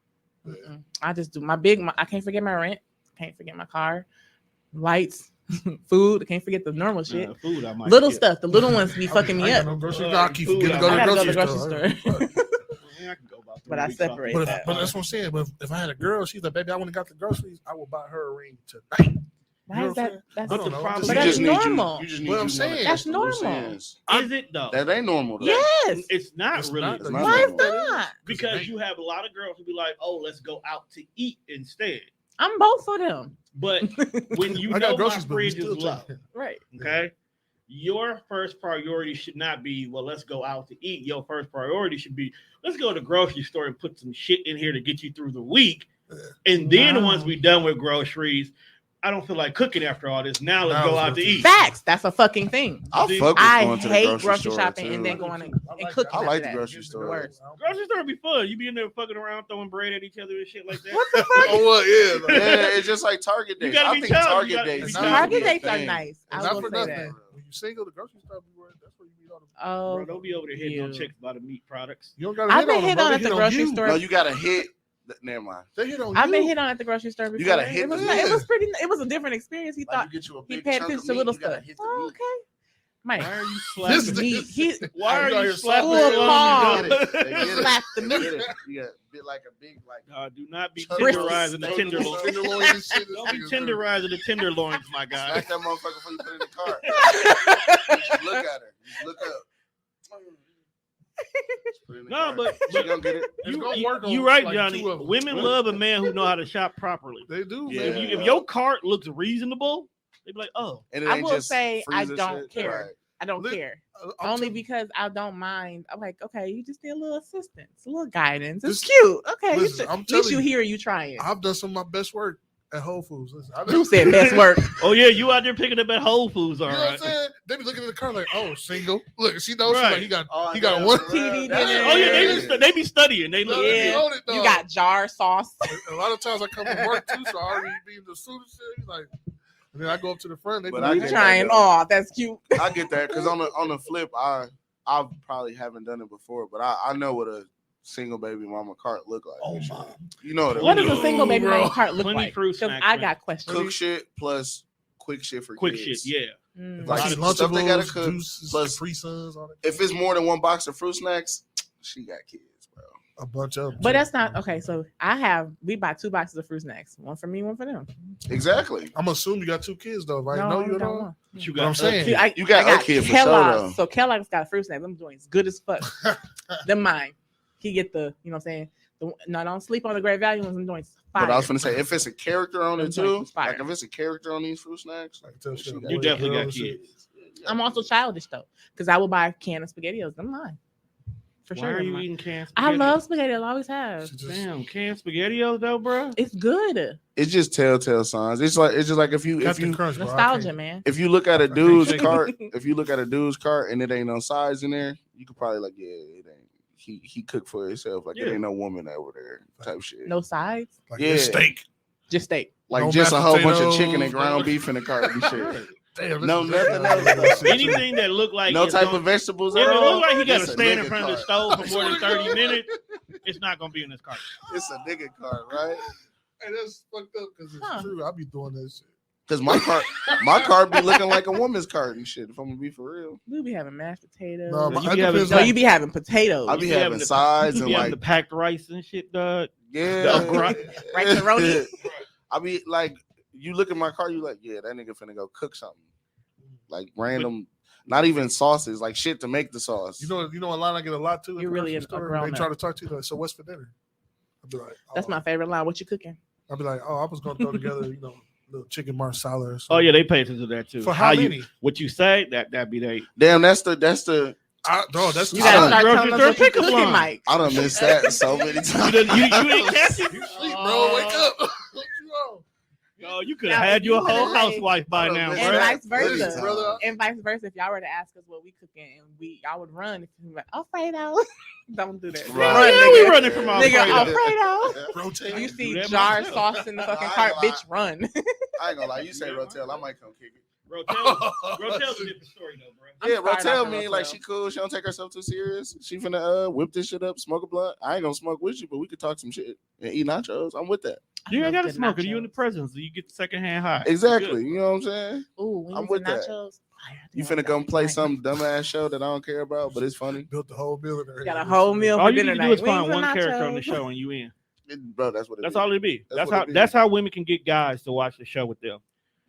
I just do I can't forget my rent. Can't forget my car, lights, food. I can't forget the normal shit. Food, I might little get. stuff. The little ones be fucking me up. I keep forgetting to go to the grocery store. I can go about But I separate But that. that's what I'm saying. But if I had a girl, she's like, baby, I want to got the groceries. I will buy her a ring tonight. Why is that? That's I don't know. but You that's just normal. You just need What I'm saying. That's normal. Is it though? That ain't normal. Though. Yes. It's not really. It's not. Why is normal. not? Because you have a lot of girls who be like, "Oh, let's go out to eat instead." I'm both of them. But when you I got know my groceries, but we fridge is still low, take- Right. okay, your first priority should not be, well, let's go out to eat. Your first priority should be, let's go to the grocery store and put some shit in here to get you through the week. And then Wow. once we're done with groceries, I don't feel like cooking after all this. Now let's go out to eat. Facts. That's a fucking thing. I'll See, fuck with I going to the hate grocery grocery store, shopping too. and then going and like cooking. that. I like after the that. grocery It's store. the worst. Grocery store be fun. You be in there fucking around, throwing bread at each other and shit like that. What the fuck? Oh, what? Yeah. Like, Yeah, it's just like Target You days. gotta I be think child. Target You gotta days. be is child. gonna Target be a dates are thing. nice. I not will for say nothing. that. When you single, the grocery store be where that's where you meet all the. Oh, Bro, don't be over there hitting on you. chicks about the meat products. You don't got to I've hit been on them, hit bro. on They at the hit on grocery you. store. No, you gotta hit. Never mind. They hit on I've you. been hit on at the grocery store before. gotta hit It was, the it meat. was pretty. It was a different experience. He Like thought you get you a he big paid chunk attention of to meat, little you gotta stuff. hit the Oh, meat. okay, Mike. Why are you This slapping? Meat. He Why are Full you slapping palm. it along your They get it. slapped the They meat. get it. You got bit like a big like. Do not be Crispy. tenderizing the tenderloin. Tenderloin and shit. Don't be tenderizing the tenderloins, my guy. Smack that motherfucker before you put it in the car. You look at her. You look up. Just put it in the No, car. but She gonna get it. It's gonna work on you right, like Johnny. two of them. Women love a man who know how to shop properly. They do. Yeah. Man. If your cart looks reasonable, they be like, "Oh, And it I ain't will just say I freezer don't shit. care. Right. I don't Look, care. I'm Only telling- because I don't mind. I'm like, okay, you just need a little assistance, a little guidance. It's This- cute. Okay, listen, I'm at least telling you you, hear you trying. I've done some of my best work at Whole Foods. Listen, Who said best work? oh yeah, you out there picking up at Whole Foods, all You know what right." I'm saying? They be looking at the car like, oh, single. Look, she knows. Right. Like, he got Oh, He got yeah, one for TV real. That's- dinner. Oh yeah, Yeah. they be studying. They look. No, they Yeah. own it, You dog. got jar sauce. A lot of times I come from work too, so I already be in the suit and shit. Like, and then I go up to the front. They But be I like, You get trying? that, Oh, that's cute. I get that because on the flip, I probably haven't done it before, but I know what a single baby mama cart look like. oh and my. shit. You know what What it does a is. single baby Bro. mama cart look Plenty like? fruit Because snacks, I man. got questions. Cook shit plus quick shit for Quick kids. shit, yeah. Mm. Like, Like stuff they gotta Lunchables, cook, juices, plus- Capri Suns, all that. If it's more than one box of fruit snacks, she got kids, bro. A bunch of them. But that's not okay. So we buy 2 boxes of fruit snacks, one for me, one for them. Exactly. I'm assuming you got 2 kids though. If I know you at all. one. But you What I'm got saying. See, You got I a kid for sure, Kellogg's. though. So Kellogg's got a fruit snack. Them joints good as fuck. Them mine. He get the, you know what I'm saying? No, don't sleep on the great value ones. Them joints fire. But I was gonna say, if it's a character on Them it joints too, is fire. like if it's a character on these fruit snacks, I can tell she shit got You about definitely girls got and shit. kids. I'm also childish though, because I will buy a can of SpaghettiOs. Them mine. For Why sure. are them you mine. eating canned I spaghetti? love spaghetti. I always have. She just- Damn, canned SpaghettiOs though, bro. It's good. it's just telltale signs. It's just like if you Captain Crunch, bro. I Nostalgia, can't- man. if you look at a can't dude's shake it. cart, if you look at a dude's cart and it ain't no size in there, you could probably like, yeah, it ain't. He cooked for himself. Like Yeah. it ain't no woman over there type shit. No sides, Like Yeah. this steak. just steak. Like No just a mashed whole bunch of potatoes, chicken and no- ground beef in the cart and shit. Damn, No, this is nothing just- else. Anything that look like No it's type gonna- of vegetables If at it all. look like he got to It's a stand in nigga front of the cart. stove for more than 30 minutes, it's not gonna be in this cart. It's a nigga cart, right? Hey, that's fucked up because it's true. I be doing that shit. Cause my cart be looking like a woman's cart and shit. If I'm gonna be for real, We be having mashed potatoes. No, you be having potatoes. I be having sides and like the packed rice and shit, dog. Yeah, rice. I be like, you look at my car, you like, yeah, that nigga finna go cook something, like random, not even sauces, like shit to make the sauce. You know, a line I get a lot too. You're really a grown They try to talk to you like, so what's for dinner? I'll be like, that's my favorite line. What you cooking? I'll be like, oh, I was gonna throw together, little chicken marsala or something. Oh yeah, they pay attention to that too. For how many? What you say? That be they. Damn, that's the. That's you gotta start telling us what you cooking, Mike. I done missed that so many times. You didn't catch it. You sleep, bro. Wake up. No, you could have had your whole housewife by now, and bro. vice versa. Brother. And vice versa. If y'all were to ask us what we cooking, and y'all would run. If you were like, Alfredo, don't do that. Right. Yeah, we running from Alfredo. Rotate. You see jar sauce in the fucking cart, bitch, run. I ain't gonna lie. You say Rotel, I might come kick it. Rotel's a different story though, bro. Yeah, Rotel mean like she cool. She don't take herself too serious. She finna whip this shit up, smoke a blunt. I ain't gonna smoke with you, but we could talk some shit and eat nachos. I'm with that. You ain't gotta smoke it. You in the presence, so you get secondhand high. Exactly. You know what I'm saying? Ooh, I'm with that. You finna come play some dumbass show that I don't care about, but it's funny. Built the whole meal in there. Got a whole meal All for you dinner need to do night. is find one character on the show and you in. Bro, that's what it That's is. all it be. That's how women can get guys to watch the show with them.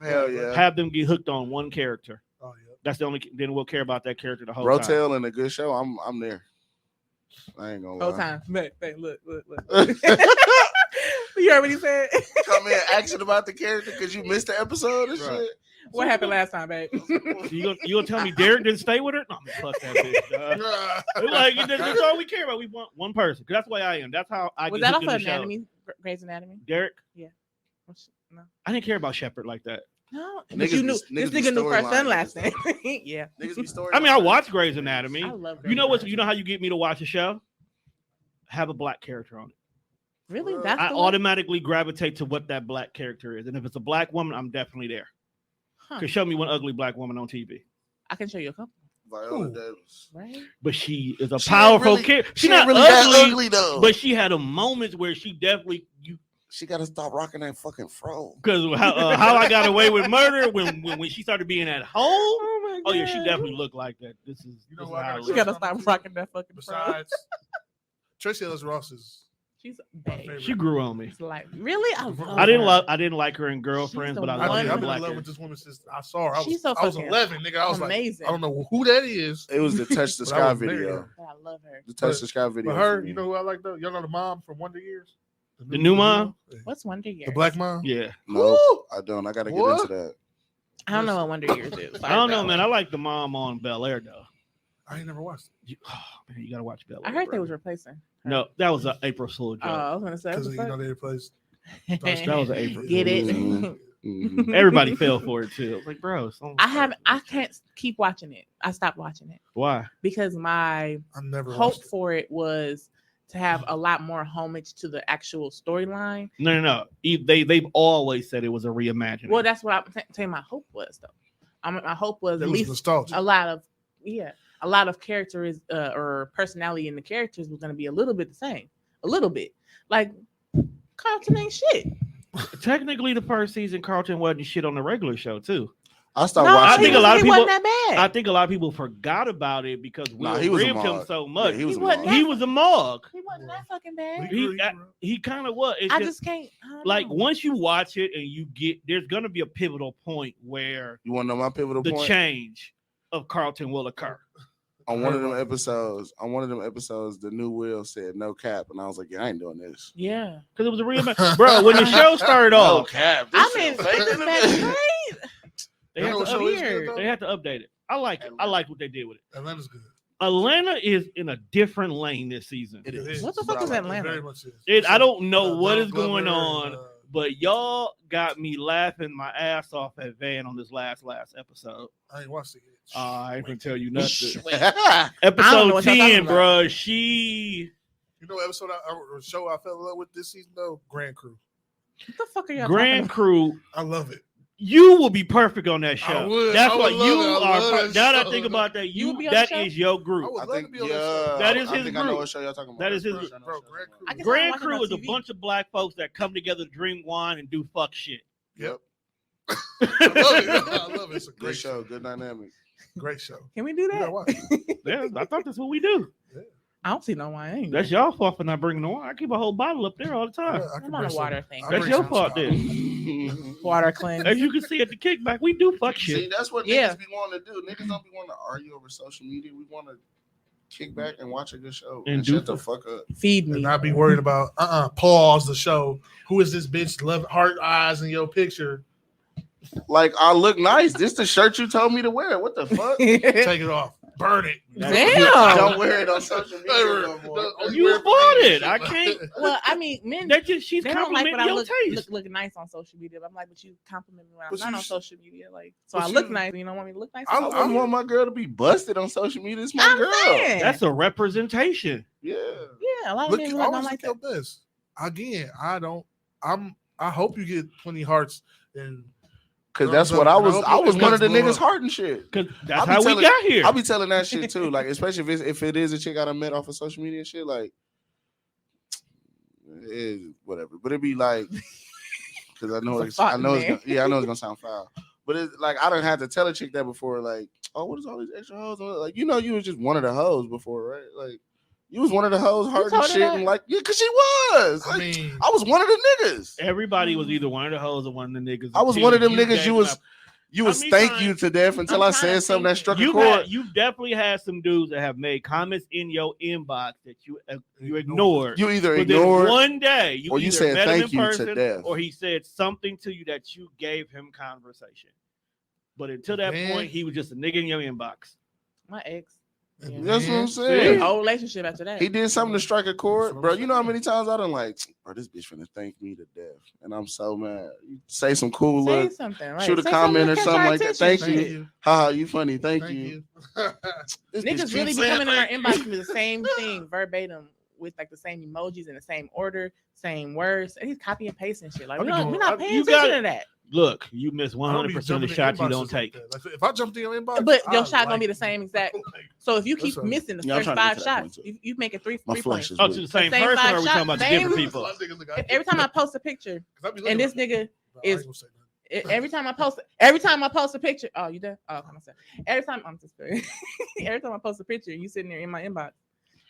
Hell yeah. Have them get hooked on one character. Oh yeah. That's the only. Then we'll care about that character the whole time. Rotel and a good show. I'm there. I ain't gonna lie. Whole time. Look. You heard what he said? Come in asking about the character because you missed the episode and shit. What happened last time, babe? You gonna tell me Derek didn't stay with her? No, fuck that bitch. Like that's all we care about. We want one person. Cause that's the way I am. That's how I was get that off hooked of in the show. Anatomy? Grey's Anatomy? Derek? Yeah. No. I didn't care about Shepard like that. No, Niggas you knew be- this niggas be nigga knew first storyline and last name. niggas Yeah. Niggas be story. I mean, I watch Grey's Anatomy. I love You know Grey's what? You know how you get me to watch a show? Have a black character on it. Really? That's I the one? automatically gravitate to what that black character is, and if it's a black woman, I'm definitely there. Cause show me one ugly black woman on TV. I can show you a couple. Viola Davis. Right? But she is a She powerful ain't really- character. She She's not not really ugly, that ugly though. but she had a moments where she definitely She gotta stop rocking that fucking fro. because how I got away with murder when she started being at home. Oh my god. Oh yeah, she definitely looked like that. This is You know this what is I how gotta it She say? looks. gotta stop rocking that fucking Besides, Tracy Ellis Ross is She's my babe. favorite. She grew on me. It's like really, I love I didn't like her in Girlfriends, She's but the I one- love I've her been in in Black. love with this woman since I saw her. She's so I was fucking 11, nigga. I was amazing. like, I don't know who that is. It was the Touch the But I Sky was married video. her. I love her. The Touch the Sky video. But her, for me. you know who I like though? Y'all know the mom from Wonder Years? The new mom? Yeah. What's Wonder Years? The black mom? Yeah, No, I don't. I gotta get What? into that. I don't know what Wonder Years is. I don't know, man. I like the mom on Bel Air though. I ain't never watched it. Man, you gotta watch Bel Air. I heard bro. they was replacing. her. No, that was an April Fool joke. I was gonna say. Because what you the know fuck? they replaced. That was an April. Get it? Mhm. Mhm. Everybody fell for it too. I was like, bro, I can't keep watching it. I stopped watching it Why? because my I never hope watched it. for it was to have a lot more homage to the actual storyline. No. They've always said it was a reimagining. Well, that's what I'm saying. My hope was though. My hope was It at was least nostalgia. a lot of characters or personality in the characters was going to be a little bit the same, a little bit. Like Carlton ain't shit. Technically, the first season, Carlton wasn't shit on the regular show too. I stopped No, watching. I think it. a lot of he people- wasn't that bad. I think a lot of people forgot about it because Nah, Will he was a ribbed him mug. so much. Yeah, he was a wasn't mug. He was a mug. He wasn't that fucking bad. He kind of was. It's I just just can't. I don't like know. once you watch it and you get, there's gonna be a pivotal point where You want to know my pivotal the point? change of Carlton will occur. On one of them episodes, the new Will said no cap, and I was like, yeah, I ain't doing this. Yeah. Because it was a reimagining. Bro, when the show started No off, cap. I mean, this back great. they You had, know what to show is weird. good, though? they had to update it. I like it. I like what they did with it. Atlanta's good. Atlanta is in a different lane this season. It It is. What the But fuck I is like Atlanta? It very much is. I don't know what is Glover going and, on, but y'all got me laughing my ass off at Van on this last episode. I ain't watched it yet. I ain't gonna tell you nothing. I don't know Episode what y'all 10, talking bro. She You know, episode or show I fell in love with this season though, Grand Crew. What the fuck are y'all Grand talking Crew. I love it. You will be perfect on that show. would. That's I what would you love it. I are. love that Now that I show. think about that, You would be on that the show? is your I group. would I love think, to be on yeah, that show. That is I his think I know group. what show y'all talking about. That is his I know group. what Bro, show y'all talking I about. can Grand watch it Crew on is a TV. bunch of black folks that come together, drink wine, and do fuck shit. Yep. I love it. I love it. It's a Good great show, good dynamic. Great show. Can we do You gotta that? watch it. Yeah, I thought that's what we do. I don't see no wine. That's y'all fault for not bringing the wine. I keep a whole bottle up there all the time. I can I'm on a bring water some- thing. I'll That's bring your some fault scotch. then. Water cleanse. As you can see at the kickback, we do fuck See, shit. that's what Yeah. niggas be wanting to do. Niggas don't be wanting to argue over social media. We want to kick back and watch a good show And and do shut the fuck up. Feed And me. not be worried about pause the show. Who is this bitch? Love heart eyes in your picture. Like, I look nice. This the shirt you told me to wear. What the fuck? Take it off. Burn it. Damn. Don't wear it on social media no more. You bought it. I can't. Well, I mean, men She's they don't like complimenting when I your taste. look nice on social media. But I'm like, but you compliment me when I'm But not you on sh- social media. Like, so but I look you- nice. You don't want me to look nice. I on social want my girl to be busted on social media. It's my I'm girl. saying. That's a representation. Yeah. Yeah, a lot of Look, men be like, always don't like look that. your best. Again, I hope you get 20 hearts and Cause No, that's so- what I I was. hope I was it one of the blow niggas up. heart and shit. Because that's I'll be how we telling- got here. I'll be telling that shit too. Like, especially if it is a chick I done met off of social media and shit. Like, whatever. But it'd be like, because I know It's a thought in there. I know it's gonna sound foul. But it's like I don't have to tell a chick that before. Like, oh, what is all these extra hoes? Like, you was just one of the hoes before, right? Like, you was one of the hoes hard and told her shit, that? and like, yeah, cause she was. I Like, mean, I was one of the niggas. Everybody was either one of the hoes or one of the niggas. I was until one of them niggas. gave You was up. you many thank you times- to death until I'm I trying to said something that think. struck a You've chord. definitely had some dudes that have made comments in your inbox that you ignored. You either But then ignored one day, you or you either said met him thank in you to person, death. or he said something to you that you gave him conversation. But until that Man. point, he was just a nigga in your inbox. My ex. Yeah. That's what I'm man, saying. Whole relationship after that. He did something to strike a chord, That's what bro. I'm You know how saying. many times I done like, bro, this bitch finna thank me to death, and I'm so mad. You say some cool Say look, something. Right? shoot a Say comment or to catch something our like that. attention. Thank you. Haha, you funny. Thank Thank you. you. This bitch Niggas really keeps be saying coming in our thank inbox with the same thing verbatim with like the same emojis in the same order, same words. And he's copy and pasting shit. Like I we're be not, doing- we're not I- paying you attention gotta- to that. Look, you miss I don't be 100% of jumping the in shots you inboxes don't like take. that. Like, if I jumped in your inbox, But your I shot gonna be like the same it. exact. Like, So if you keep That's what- missing the Yeah, I'm first trying to get 5 to that shots, point, too. you make it three My points. flesh is Oh, to weak. the same Same person, five or are we shots, talking about the same- different people? Every time I post a picture, and this nigga is every time I post a picture. Oh, you done? Oh, I'm sorry. Every time I'm just every time I post a picture, you sitting there in my inbox,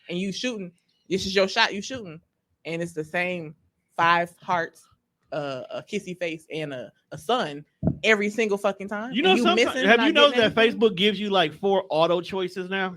and you shooting. This is your shot. You shooting, and it's the same 5 hearts, a kissy face, and a sun every single fucking time. You know, And sometimes, missing, have not you noticed getting that anything? Facebook gives you like 4 auto choices now?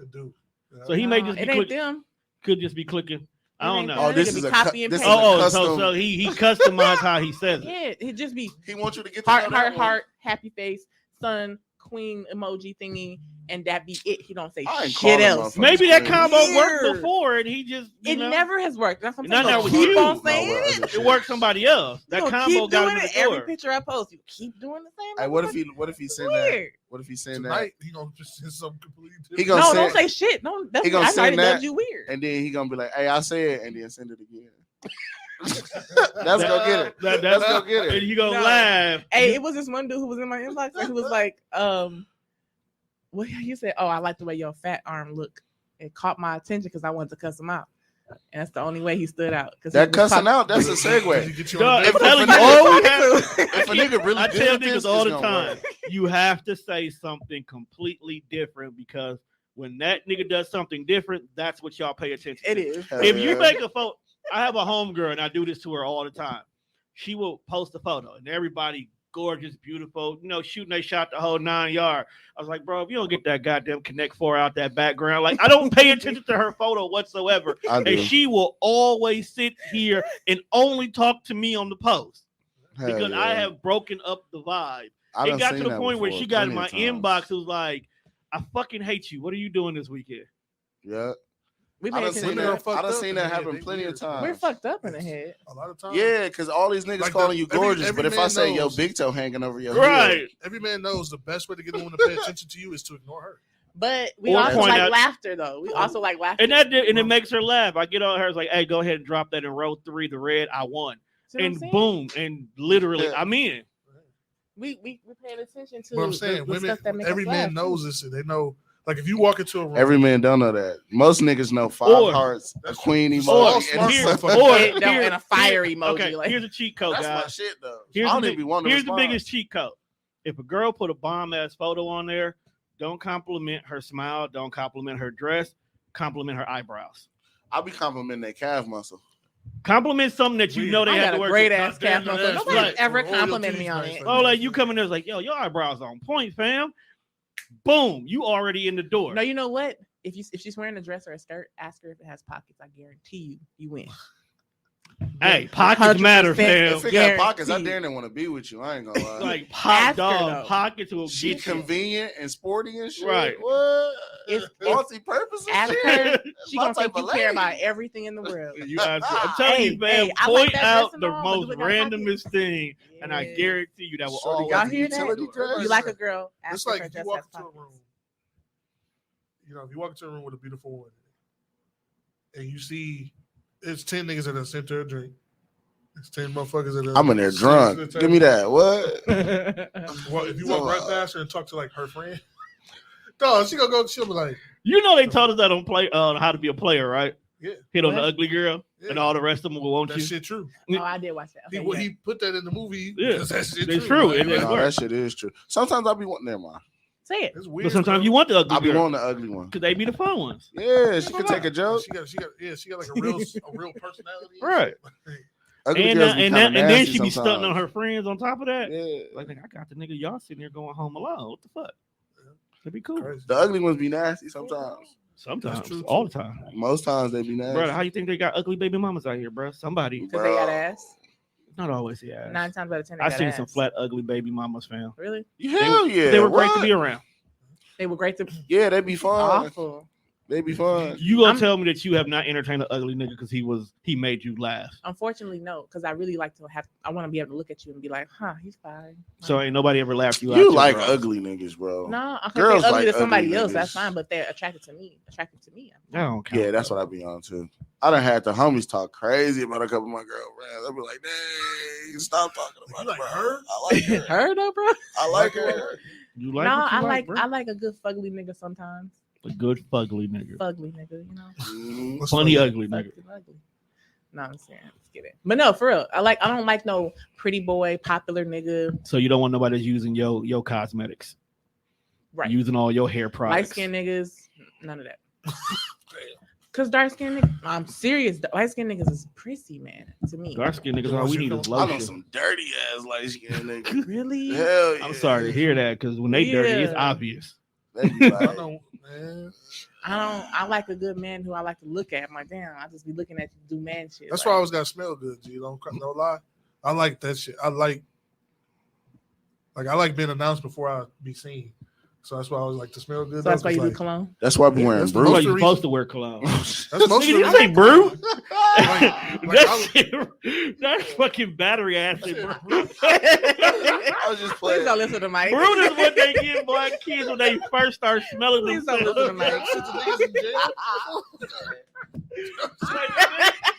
So he may Nah, just be it ain't clicking, them. could just be clicking. I It don't ain't know. them. Oh, this Nigga is be a copy and this is paste. a Oh, custom. so he customized how he says it. Yeah, it just be He wants you to get to heart, know heart, that one. heart, happy face, sun, queen emoji thingy, and that be it. He don't say I ain't shit calling else. motherfuckers Maybe that crazy. combo worked Weird. before, and he just It never has worked. That's what I'm Not saying. now You with keep you. on No, saying with it. other it shit. worked somebody else. You That gonna combo keep got doing him in it the every door. picture I post. You keep doing the same. Hey, what if motherfucker. he said that? Weird. What if he said that? Tonight he gonna just say something completely different. He gonna No, say- don't say shit. No, that's he gonna I send already that, dubbed you weird. And then he gonna be like, "Hey, I said," and then send it again. Let's go get it. That's Let's go get And it. you gonna No. laugh. Hey, it was this one dude who was in my inbox and he was like, what you said? Oh, I like the way your fat arm look. It caught my attention because I wanted to cuss him out. And that's the only way he stood out. That cussing out, that's a Did segue. he get you Dog, on if the a telling nigga- you, all we have- If a nigga really I good tell at this, niggas all it's the gonna time, work. you have to say something completely different because when that nigga does something different, that's what y'all pay attention to. It is. Hell If yeah. you make a photo, I have a homegirl and I do this to her all the time. She will post a photo and everybody gorgeous, beautiful, shooting they shot the whole 9 yard. I was like, bro, if you don't get that goddamn Connect 4 out that background, like I don't pay attention to her photo whatsoever. I do. And she will always sit here and only talk to me on the post Hell because yeah. I have broken up the vibe. I It done got to seen the that point where before, she got in my plenty of times. inbox. It was like, I fucking hate you. What are you doing this weekend? Yeah, We I pay done attention seen to Women are that. that. fucked I done up seen in that the head. happen They plenty of weird. times. We're fucked up in the head. A lot of times. Yeah, because all these niggas Like calling the- you every- gorgeous, every but if I man say yo knows. big toe hanging over your Right. heel, Every man knows the best way to get a woman to pay attention to you is to ignore her. But we Or also point like out- laughter, though. We also like laughter. And it makes her laugh. I get on her, it's like, hey, go ahead and drop that in row 3, the red, I won. See what I'm And saying? boom, and literally, Yeah. I'm in. We paying attention to. But I'm saying, the women. stuff that make Every us man laugh, knows too. this. And they know. Like if you walk into a room, Every man don't know that. Most niggas know 5 Or- hearts, a That's queen true. emoji, All and smart a motherfuckers. And a fire emoji, Okay, like- here's a cheat code, That's my guys. shit though. Here's I don't the, even be wanting to here's the respond. biggest cheat code. If a girl put a bomb ass photo on there, don't compliment her smile, don't compliment her dress, compliment her eyebrows. I'll be complimenting that calf muscle. Compliment something that you know they I had got to a work. great with. ass calf muscle. Right. Nobody's ever All your complimented me teeth on nice it. like Oh, like you come in there, it's like, yo, your eyebrows on point, fam. Boom, you already in the door. No, you know what? If she's wearing a dress or a skirt, ask her if it has pockets. I guarantee you win. Hey, pockets 100% matter, If fam. it got pockets, I Guaranteed. damn near want to be with you. I ain't gonna lie. Like Ask her, dog, though. pockets will She get you. convenient and sporty and shit. Right. What? If Multi-purpose and ask shit. her, she My gonna think type you of care lady. about everything in the world. You guys, I'm telling Hey, you, fam, hey, I like point that out dress the and all, but most do it got randomest thing, and I Yes. guarantee you that will Shorty always got Y'all the hear that? utility dress. You like a girl? It's Ask her like if her if you dress walk has into a pockets. room, if you walk into a room with a beautiful woman, and you see it's 10 niggas that have sent her a drink, it's 10 motherfuckers that I'm in there drunk. Give me that. What? Well, if you walk right past her and talk to like her friend, dog, she'll be like, You know they told us that on play how to be a player, right? yeah, Hit on the What? ugly girl, yeah. and all the rest of them will want that you. shit true. Oh, I did watch that. Okay, yeah. He put that in the movie. Yeah. because that shit It's true. true. Like, It is. No, that shit is true. Sometimes I'll be wanting. Never mind. Say it. it's weird. But sometimes bro. you want the ugly I'll be girl wanting the ugly one. because they be the fun ones, Yeah, she can take a joke. She got like a real personality. right? Ugly And girls be then kinda nasty she be stunting on sometimes. her friends on top of that. Yeah. Like, nigga, I got the nigga y'all sitting there going home alone. What the fuck? That'd be cool. Crazy. The ugly ones be nasty sometimes. Sometimes, That's true, all too. the time, Most times they be nasty. brother. How you think they got ugly baby mamas out here, bro? Somebody, Because they got ass. not always, yeah. 9 times out of 10, they I got seen ass. some flat, ugly baby mamas, fam. Really? Hell yeah. They were great to what? be around. They were great to. Yeah, they be fun. Awful. They be fun. You gonna I'm- tell me that you have not entertained an ugly nigga because he made you laugh? Unfortunately, no, because I really like to have. I want to be able to look at you and be like, "Huh, he's fine." So ain't nobody ever laughed you out. You your like bra. ugly niggas, bro. No, I Girls Girls ugly like to somebody ugly else. niggas. That's fine, but they're attracted to me. That don't count. Yeah, that's what I be on too. I done had the homies talk crazy about a couple of my girlfriends. I'll be like, dang, stop talking about You like bro. her? I like her. Her though, bro. I like her. You like? No, what you I like bro? I like a good fugly nigga sometimes. a good fugly nigga, Fugly nigga, you know. Mhm. What's funny funny? ugly nigga. Fucking ugly. No, I'm saying, let's get it. But no, for real, I don't like no pretty boy, popular nigga, So you don't want nobody that's using your cosmetics, right? using all your hair Light products. skinned niggas, none of that. Cause dark skinned niggas, I'm serious. Light skinned niggas is prissy, man. To me, Dark skin niggas, all we need is I know lotion. some dirty ass light skinned niggas. really. Hell yeah. I'm sorry to hear that because when they dirty, it's Yeah. obvious. They be I like, don't, man. I like a good man who I like to look at. I'm like, damn, I just be looking at you do man shit. That's like, why I always got to smell good, G. Don't lie. I like that shit. I like being announced before I be seen. So that's why I always like to smell good. So that's why you do like, cologne. that's why I be wearing that's the That's why Bruce. you're reason- supposed to wear cologne. That's most of the Nigga, you reason. say brew? Like, That's fucking battery acid, bro. I was just Please playing. don't listen to Mike. Brew is what they give black kids when they first start smelling Please don't listen to themselves. Mike. Like,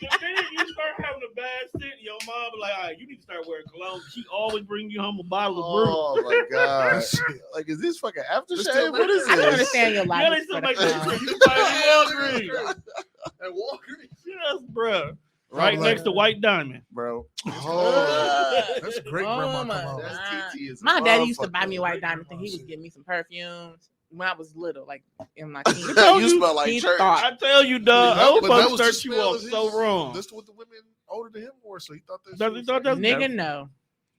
the minute you start having a bad scent, your mom be like, all right, you need to start wearing cologne. She always bring you home a bottle of brew. Oh my god! That shit. Like, is this fucking This aftershave? still- What is I don't this? understand your Yeah, they logic. still for the make that cologne. shit. You can buy it in Walgreens. At Walgreens. Yes, bro. Right like- next to White Diamond. Bro. Oh, that's a great Oh grandma my cologne. That's God. TT is a My daddy used to motherfucker. buy me White Diamond. Thing. He was giving me some perfumes when I was little, like in my teens. You smell like He church. thought- I tell you, dog, But old that folks was the start you smell off of his- so wrong. That's what the women older than him wore, so he thought that. Does shit he was thought like- that- Nigga, no.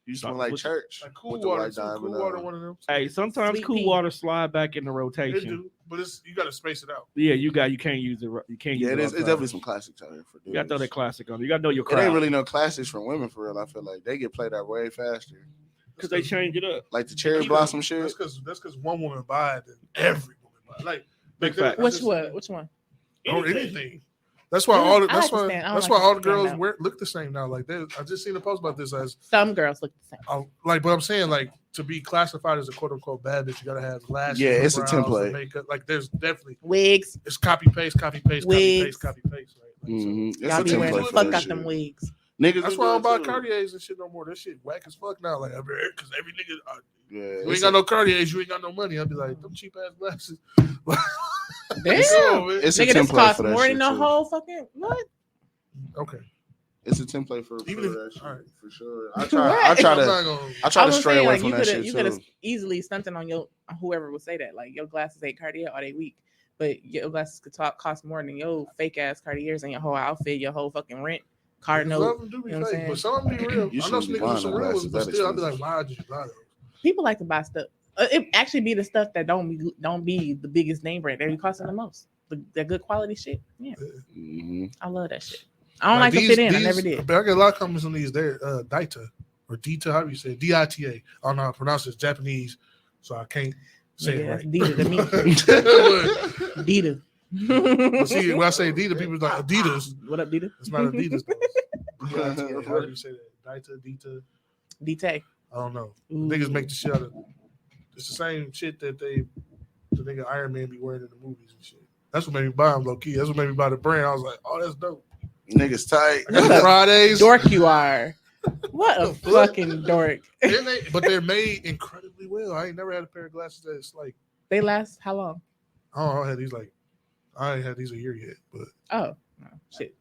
You smell like church. Like cool with the water, White too. Diamond Cool on. water, one of them. Hey, sometimes Sweet cool pea. water slide back in the They rotation. do, but you got to space it out. Yeah, you can't use it. You can't use Yeah, it. it's definitely some classics out here for dudes. You got to throw that classic on. You got to know your It ain't crowd really no classics from women for real. I feel like they get played out way faster. because they change it up. Like the cherry Keep blossom it- shit. That's because one woman buy it and every woman buy it. Like Big there- fact. I Which just- one? Which one? Or anything. That's why all the, I that's like to why stand- I don't that's like why to all the stand girls up. look the same now. Like I just seen a post about this as Some girls look the same. like, but I'm saying like to be classified as a quote unquote bad bitch, you gotta have lashes. Yeah, and it's a brows and template. Makeup. Like there's definitely Wigs. it's copy paste, copy paste, copy Wigs. paste, copy paste. Right? Like, so- Mhm. It's Y'all a be wearing the template for fuck that out shit. them wigs. Niggas. That's be why I don't buy doing too. Cartiers and shit no more. That shit whack as fuck now. Like, because every nigga, Yeah, you ain't got no Cartiers, you ain't got no money. I'll be like, them cheap ass glasses. Damn. It's a Nigga, this template costs for that more shit than the too. whole fucking what? Okay. It's a template for Even that if- shit, all right. for sure. What? I try I'm to not gonna. I was stray saying, away like, from you that coulda- shit you too. could have easily stunted on your whoever would say that. Like your glasses ain't Cartier or they weak, but your glasses could cost more than your fake ass Cartiers and your whole outfit, your whole fucking rent, car Some note. of them do be You know what I'm fake, but saying? some of them be real. You I know shouldn't some be niggas buying with some no real ones, glasses but that still, I'll be like, expensive. why did you buy those? People like to buy stuff. It actually be the stuff that don't be the biggest name brand. They be costing the most. The good quality shit. Yeah, I love that shit. I don't like to fit in. I never did. But I get a lot of comments on these. They're Dita or Dita. How do you say it? DITA? I don't know how to pronounce it. It's Japanese, so I can't say Nigga, it right. Dita to me. Dita. But see, when I say Adidas, people like Adidas. What up, Dita? It's not Adidas though. DITA. How do you say that? Dita. Dita. I don't know. Ooh. Niggas make the shit out of. It's the same shit that the nigga Iron Man be wearing in the movies and shit. That's what made me buy him low key. That's what made me buy the brand. I was like, oh, that's dope. Niggas tight. Fridays. Dork you are. What a fucking dork. But they're made incredibly well. I ain't never had a pair of glasses that's like. They last how long? I don't know. I had these like. I ain't had these a year yet, but. Oh, no, shit.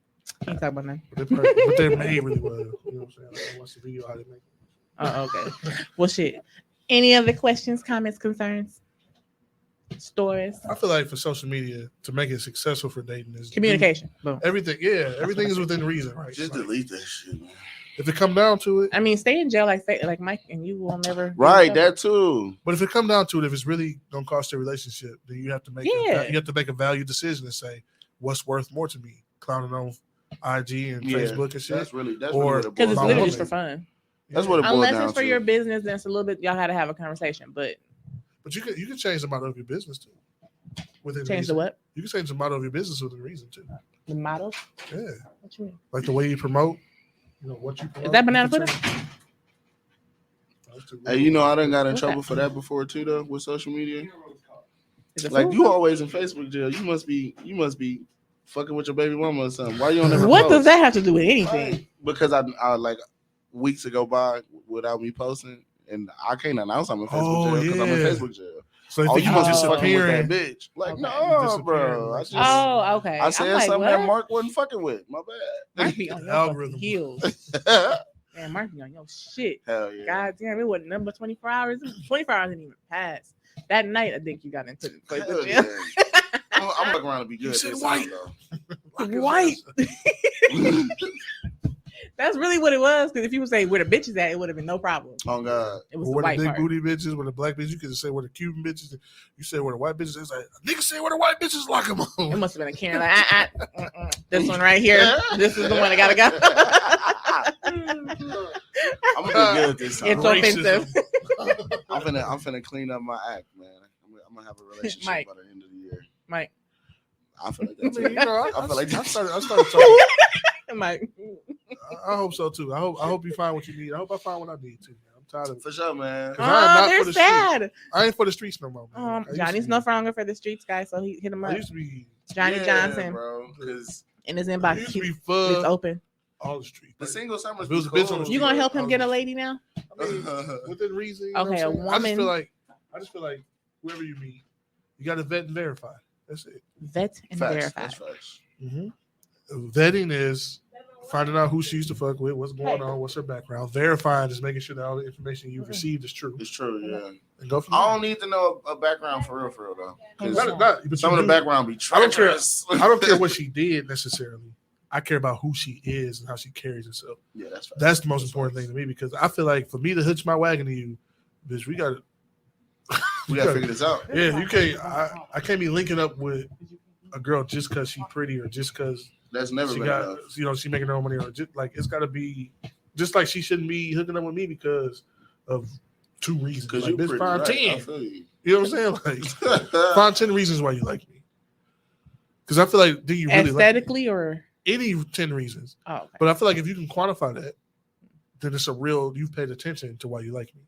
Can't talk about that. But they're made really well. You know what I'm saying? Like, I watched the video how they make them. Oh, okay. Well, shit. Any other questions, comments, concerns, stories? I feel like for social media to make it successful for dating is Communication. Boom. Everything, yeah, everything is within reason, right? Just Like, delete that shit, man. if it come down to it, I mean, stay in jail like Mike, and you will never. Right, that too. but if it come down to it, if it's really gonna cost your relationship, then you have to make you have to make a value decision and say what's worth more to me, clowning on IG and Facebook and shit. That's really because what it boils it's down literally to. just for fun. That's what it boils Unless down it's for to. your business, then it's a little bit. Y'all had to have a conversation, but you can change the model of your business too. Within change reason. the what? You can change the model of your business within reason too. The model. Yeah, What you mean? like the way you promote. You know what you promote. Is that banana you can pudding? change. Hey, you know I done got in What's trouble that? for that before too, though, with social media. Is it Like food? you always in Facebook jail. You must be fucking with your baby mama or something. Why you don't ever What post? does that have to do with anything? Right. Because I like weeks ago by without me posting, and I can't announce I'm in Facebook jail because I'm in yeah. Facebook jail. So Oh, you must be fucking with that disappearing. bitch. Like, Okay. no, bro. I just, Oh, okay. I said I'm like, something what? that Mark wasn't fucking with. My bad. Mark be on your Algorithm. fucking heels. Man, Mark be on your shit. Hell yeah. God damn, it wasn't number 24 hours. 24 hours didn't even pass. That night, I think you got into the place Hell of jail. yeah. I'm looking around to be good. You said this white. time, though. White. That's really what it was. Because if you would say where the bitches at, it would have been no problem. Oh God. It was the Where the white big part. booty bitches, where the black bitches, you could say where the Cuban bitches. You say where the white bitches. It's like niggas say where the white bitches lock them It on. must have been a Karen. Like, this one right here. This is the one I gotta go. I'm gonna be good this time. It's Racism. offensive. I'm finna clean up my act, man. I'm gonna have a relationship Mike. by the end of the year. Mike. I feel like I that's mean, you know, I feel like I started talking. Mike. I hope so too. I hope you find what you need. I hope I find what I need too. Man. I'm tired of it. for sure, man. I am not Oh, for they're the sad. I ain't for the streets no more. Man. I used Johnny's to no be- longer for the streets, guys, so he hit him I up. used to be. Johnny Yeah, Johnson bro. Because in his I inbox. used to be It's for open. all the streets. the single summers If it was be a bitch on cool. the You gonna help him get a lady now? I mean, within reason. You know Okay, what I'm a saying? I just woman- feel like whoever you meet, you got to vet and verify. That's it. Vet and Facts, verify. that's facts. Vetting is finding out who she used to fuck with, what's going on, what's her background. Verifying is making sure that all the information you've received is true. It's true, yeah. And go from I there. don't need to know a background for real though. 'Cause But some of you the do. background be I don't care. treacherous. I don't care what she did necessarily. I care about who she is and how she carries herself. Yeah, that's facts. That's the most important thing to me because I feel like for me to hitch my wagon to you, bitch, we got to. We gotta figure this out. Yeah, you can't. I can't be linking up with a girl just because she's pretty or just because That's never she been got, enough. she making her own money or just like it's got to be just like she shouldn't be hooking up with me because of 2 reasons. Because Like, you bitch, pretty, find right? 10. I feel you. You know what I'm saying? Like, find 10 reasons why you like me. Because I feel like, do you really like Aesthetically or any 10 reasons? oh, okay. But I feel like if you can quantify that, then it's a real, you've paid attention to why you like me.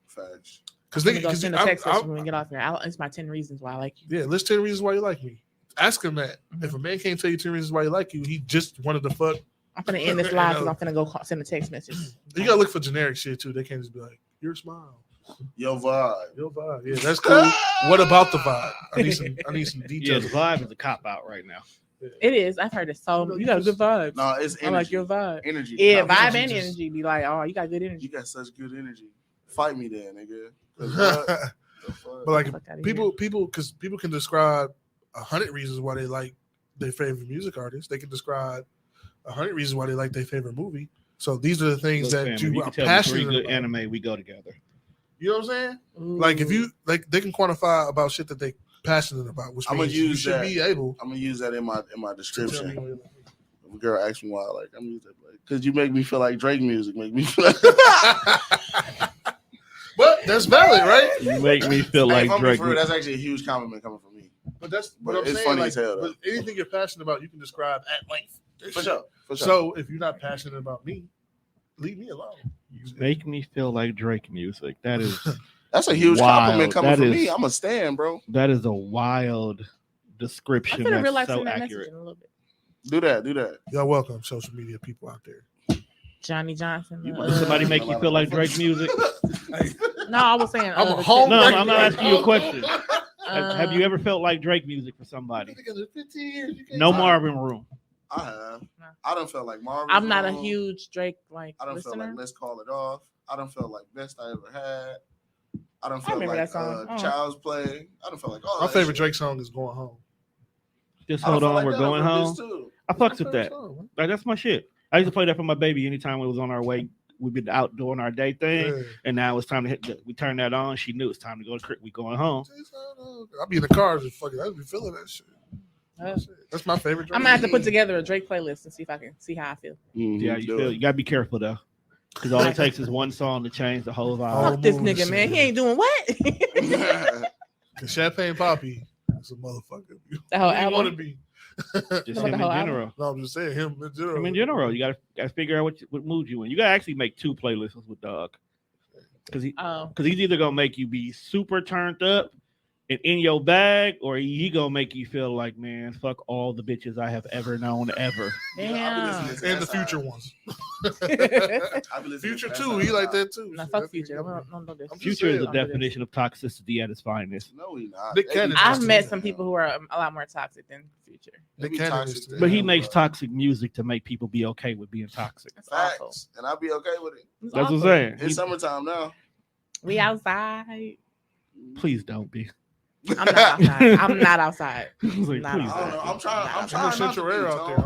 Facts. Because I'm gonna go send a text I, message when we get off here. It's my 10 reasons why I like you. yeah, list 10 reasons why you like me. Ask him that. Mm-hmm. If a man can't tell you 10 reasons why he like you, he just wanted to fuck I'm finna end this live because I'm finna go send a text message. You gotta look for generic shit too. They can't just be like, your smile. Your vibe. Yeah, that's cool. What about the vibe? I need some Yeah, details. the vibe is a cop out right now. It is. I've heard it so. You got a good vibe. No, it's energy. I like your vibe. Energy. Yeah, No, vibe and energy. Be like, oh, you got good energy. You got such good energy. Fight me then, nigga. But like people can describe 100 reasons why they like their favorite music artist. They can describe 100 reasons why they like their favorite movie. So these are the things that you are passionate good about. Anime, we go together. You know what I'm saying? Ooh. Like if you like, they can quantify about shit that they passionate about, which means you should be able. I'm gonna use that in my description. If a girl asks me why I like, I'm gonna use that because you make me feel like Drake music. Make me feel like. But that's valid, right? You make me feel like Drake. That's actually a huge compliment coming from me. But I'm it's saying, funny like, as hell. But anything you're passionate about, you can describe at length. For sure. So if you're not passionate about me, leave me alone. You make me feel like Drake music. That is that's a huge compliment coming from me. I'm a stan, bro. That is a wild description. I'm That's so that accurate. In a little bit. Do that. Y'all welcome, social media people out there. Johnny Johnson. Does somebody make you feel like Drake music? No, I was saying. I'm a home. No, I'm not asking you a question. Have you ever felt like Drake music for somebody? No Marvin Room. I have. I don't feel like Marvin. I'm not a huge Drake like. I don't feel like Let's Call It Off. I don't feel like Best I Ever Had. I don't feel like Child's Play. I don't feel like all. My favorite Drake song is Going Home. Just hold on, we're going home. I fucks with that. Like that's my shit. I used to play that for my baby anytime we was on our way. We'd been out doing our day thing, and now it's time to hit. We turned that on. She knew it's time to go to crib. We going home. I'll be in the car just fucking. I'll be feeling that shit. That's my favorite Drake. I'm gonna have to put together a Drake playlist and see if I can see how I feel. Yeah, you feel. You gotta be careful though, because all it takes is one song to change the whole vibe. Fuck this nigga, man. He ain't doing what? Cause Champagne Poppy is a motherfucker. The whole album. Want to be. Just him in general. No, I'm just saying him in general. Him in general. You gotta figure out what mood you in. You gotta actually make 2 playlists with Doug, because he's either gonna make you be super turned up and in your bag, or he gonna make you feel like, man, fuck all the bitches I have ever known ever. Damn. And the future ones. Future too. He like that too. No, fuck Future. Future is the definition of toxicity at its finest. No, he not. I've met some people who are a lot more toxic than Future. But he makes toxic music to make people be okay with being toxic. That's awful. And I'll be okay with it. That's what I'm saying. It's summertime now. We outside. Please don't be. I'm not outside. I'm not outside. I'm trying central air out there.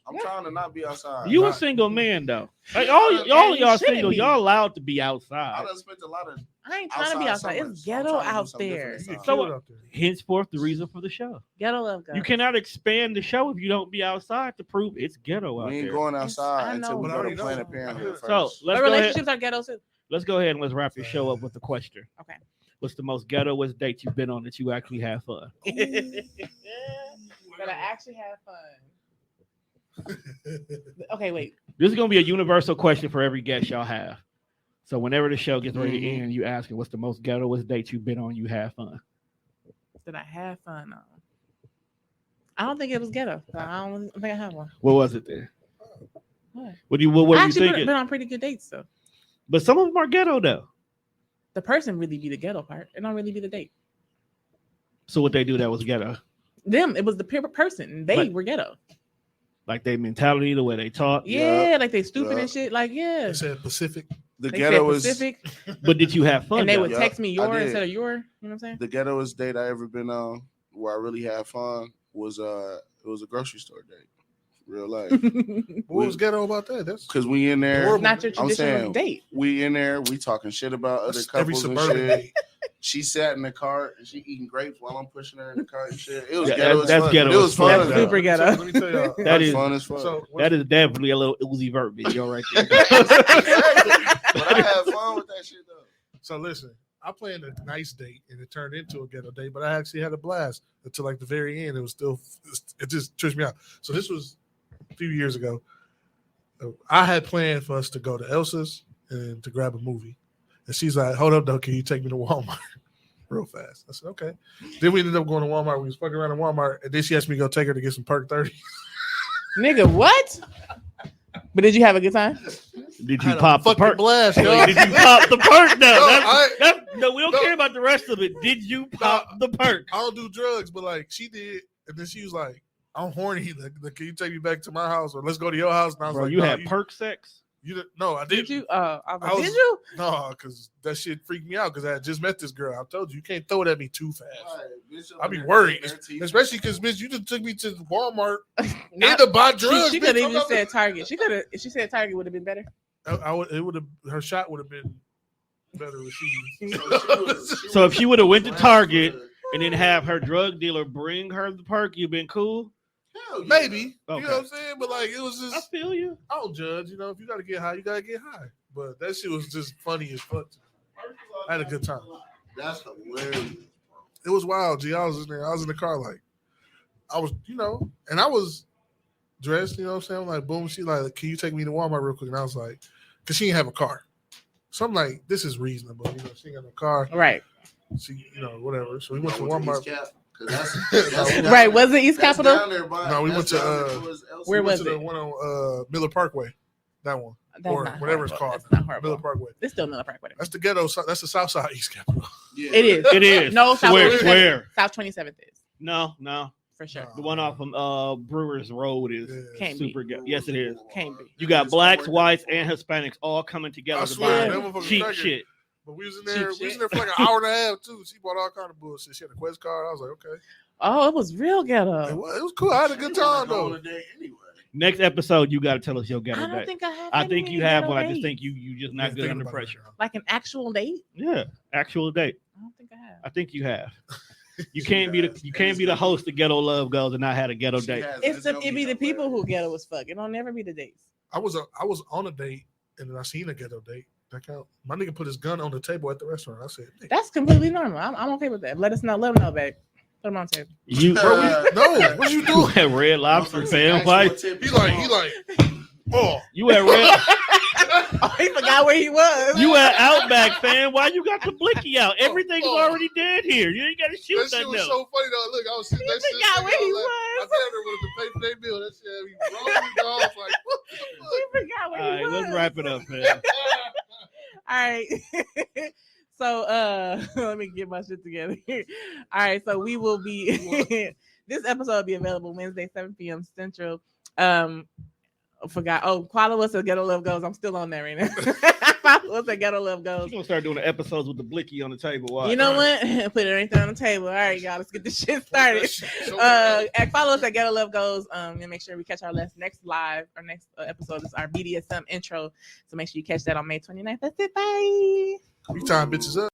I'm trying to not be outside. You a single man though. Like all y'all single. Y'all allowed to be outside. I done spent a lot of. I ain't trying to be outside. It's ghetto out there. So henceforth the reason for the show. Ghetto love God. You cannot expand the show if you don't be outside to prove it's ghetto out there. We ain't going outside until we go to Planet Parenthood first. So let's go relationships are ghetto too. Let's go ahead and let's wrap the show up with the question. Okay. What's the most ghettoest date you've been on that you actually have fun? That I actually have fun. Okay, wait. This is gonna be a universal question for every guest y'all have. So whenever the show gets ready to end, you ask it, what's the most ghettoest date you've been on you have fun? Did I have fun on? I don't think it was ghetto. I don't think I have one. What was it then? What? What are you thinking? Been on pretty good dates though. But some of them are ghetto though. The person really be the ghetto part. It don't really be the date. So what they do that was ghetto? Them. It was the person. They were ghetto. Like their mentality, the way they talk. Yeah, like they stupid and shit. Like yeah. They said Pacific. The ghetto was Pacific. But did you have fun? And they would text me your instead of your. You know what I'm saying? The ghettoest date I ever been on, where I really had fun, was it was a grocery store date. Real life. What was ghetto about that? That's because we in there. It's not your traditional date. We in there. We talking shit about other couples and shit. She sat in the cart and she eating grapes while I'm pushing her in the cart and shit. It was ghetto. That's ghetto. It was fun. That's super ghetto. Let me tell y'all. That is fun as fuck. So, that is definitely a little Uzi Vert video right there. But I had fun with that shit though. So listen, I planned a nice date and it turned into a ghetto date, but I actually had a blast until like the very end. It just tripped me out. So this was a few years ago. I had planned for us to go to Elsa's and to grab a movie. And she's like, hold up though, can you take me to Walmart? Real fast. I said, okay. Then we ended up going to Walmart. We was fucking around in Walmart, and then she asked me to go take her to get some Perk 30. Nigga, what? But did you have a good time? Did I you had a pop the fucking perk? blast, Wait, yo. did you pop the perk? No, We don't care about the rest of it. Did you pop the perk? I don't do drugs, but like she did, and then she was like, "I'm horny. Like, can you take me back to my house, or let's go to your house?" And I was Bro, like, you "No, had perk sex? You didn't? No, I didn't. Did you? I was like, I was- did you? No, because that shit freaked me out. Because I had just met this girl. I told you can't throw it at me too fast. I'd be worried, especially because bitch, you just took me to Walmart and to buy drugs. She could have even said Target. She could have. If she said Target, would have been better. I would. It would have. Her shot would have been better received. So if she would have went to Target and then have her drug dealer bring her the perk, you've been cool? Hell yeah. Maybe. Okay. You know what I'm saying? But like, it was I just. feel you. I don't judge. You know, if you gotta get high, you gotta get high. But that shit was just funny as fuck. I had a good time. That's hilarious. It was wild, G. I was in there. I was in the car, like, I was, you know, and I was dressed, you know what I'm saying? I'm like, boom, she like, can you take me to Walmart real quick? And I was like, because she didn't have a car. So I'm like, this is reasonable. You know, she ain't got no car. Right. She, you know, whatever. So we went to Walmart. Right. Was it East Capitol? No, we went to, where was it? The it? one on Miller Parkway. That one. That's or not whatever it's horrible. called. That's not horrible. Miller Parkway. It's still Miller Parkway. That's the ghetto. That's the South Side East Capitol. Yeah. It is. It is. No, South Where? 27th. Where? South 27th is No. for sure. The one off from Brewers Road is Can't super be. good. Yes, it is. Can't be. You got blacks, whites, and Hispanics all coming together I to swear, buy that motherfucker cheap cracking. shit. But we was in there. Cheap We was shit. in there for like an hour and a half too. She bought all kind of bullshit. She had a Quest card. I was like, okay. Oh, it was real ghetto. It was cool. I had a good time though. Next episode, you got to tell us your I ghetto don't date. think I have. I think any you have, ghetto but I just dates. think you just not good under pressure. Like an actual date. Yeah, actual date. I don't think I have. I think you have. You can't be the host of Ghetto Love Girls and not had a ghetto date. It be the people who ghetto as fuck. It don't never be the dates. I was on a date and then I seen a ghetto date. That count. My nigga put his gun on the table at the restaurant. I said, "Nigga." That's completely normal. I'm okay with that. Let them know, babe. Put them on the table. You no, what you you doing? at Red Lobster, fam? Why? He like, oh, You at Red? Oh, he forgot where he was. You at Outback, fam? Why you got the blicky out? Everything's already dead here. You ain't got to shoot that that shit was now. so funny though. Look, I was sitting He next to forgot where he I was. damn near wanted to pay for their bill. That shit had me rolling the dogs like, what the fuck? He forgot where All he right, was. let's wrap it up, fam. All right. So let me get my shit together. All right, so we will be this episode will be available Wednesday, 7 p.m. Central. Follow us at Ghetto Love Goes. I'm still on there right now. Follow us at Ghetto Love Goes. We're gonna start doing the episodes with the blicky on the table. Watch. You know what? Put everything on the table. All right, y'all. Let's get this shit started. And follow us at Ghetto Love Goes. And make sure we catch our next live. Our next episode is our BDSM intro. So make sure you catch that on May 29th. That's it. Bye. You time bitches up.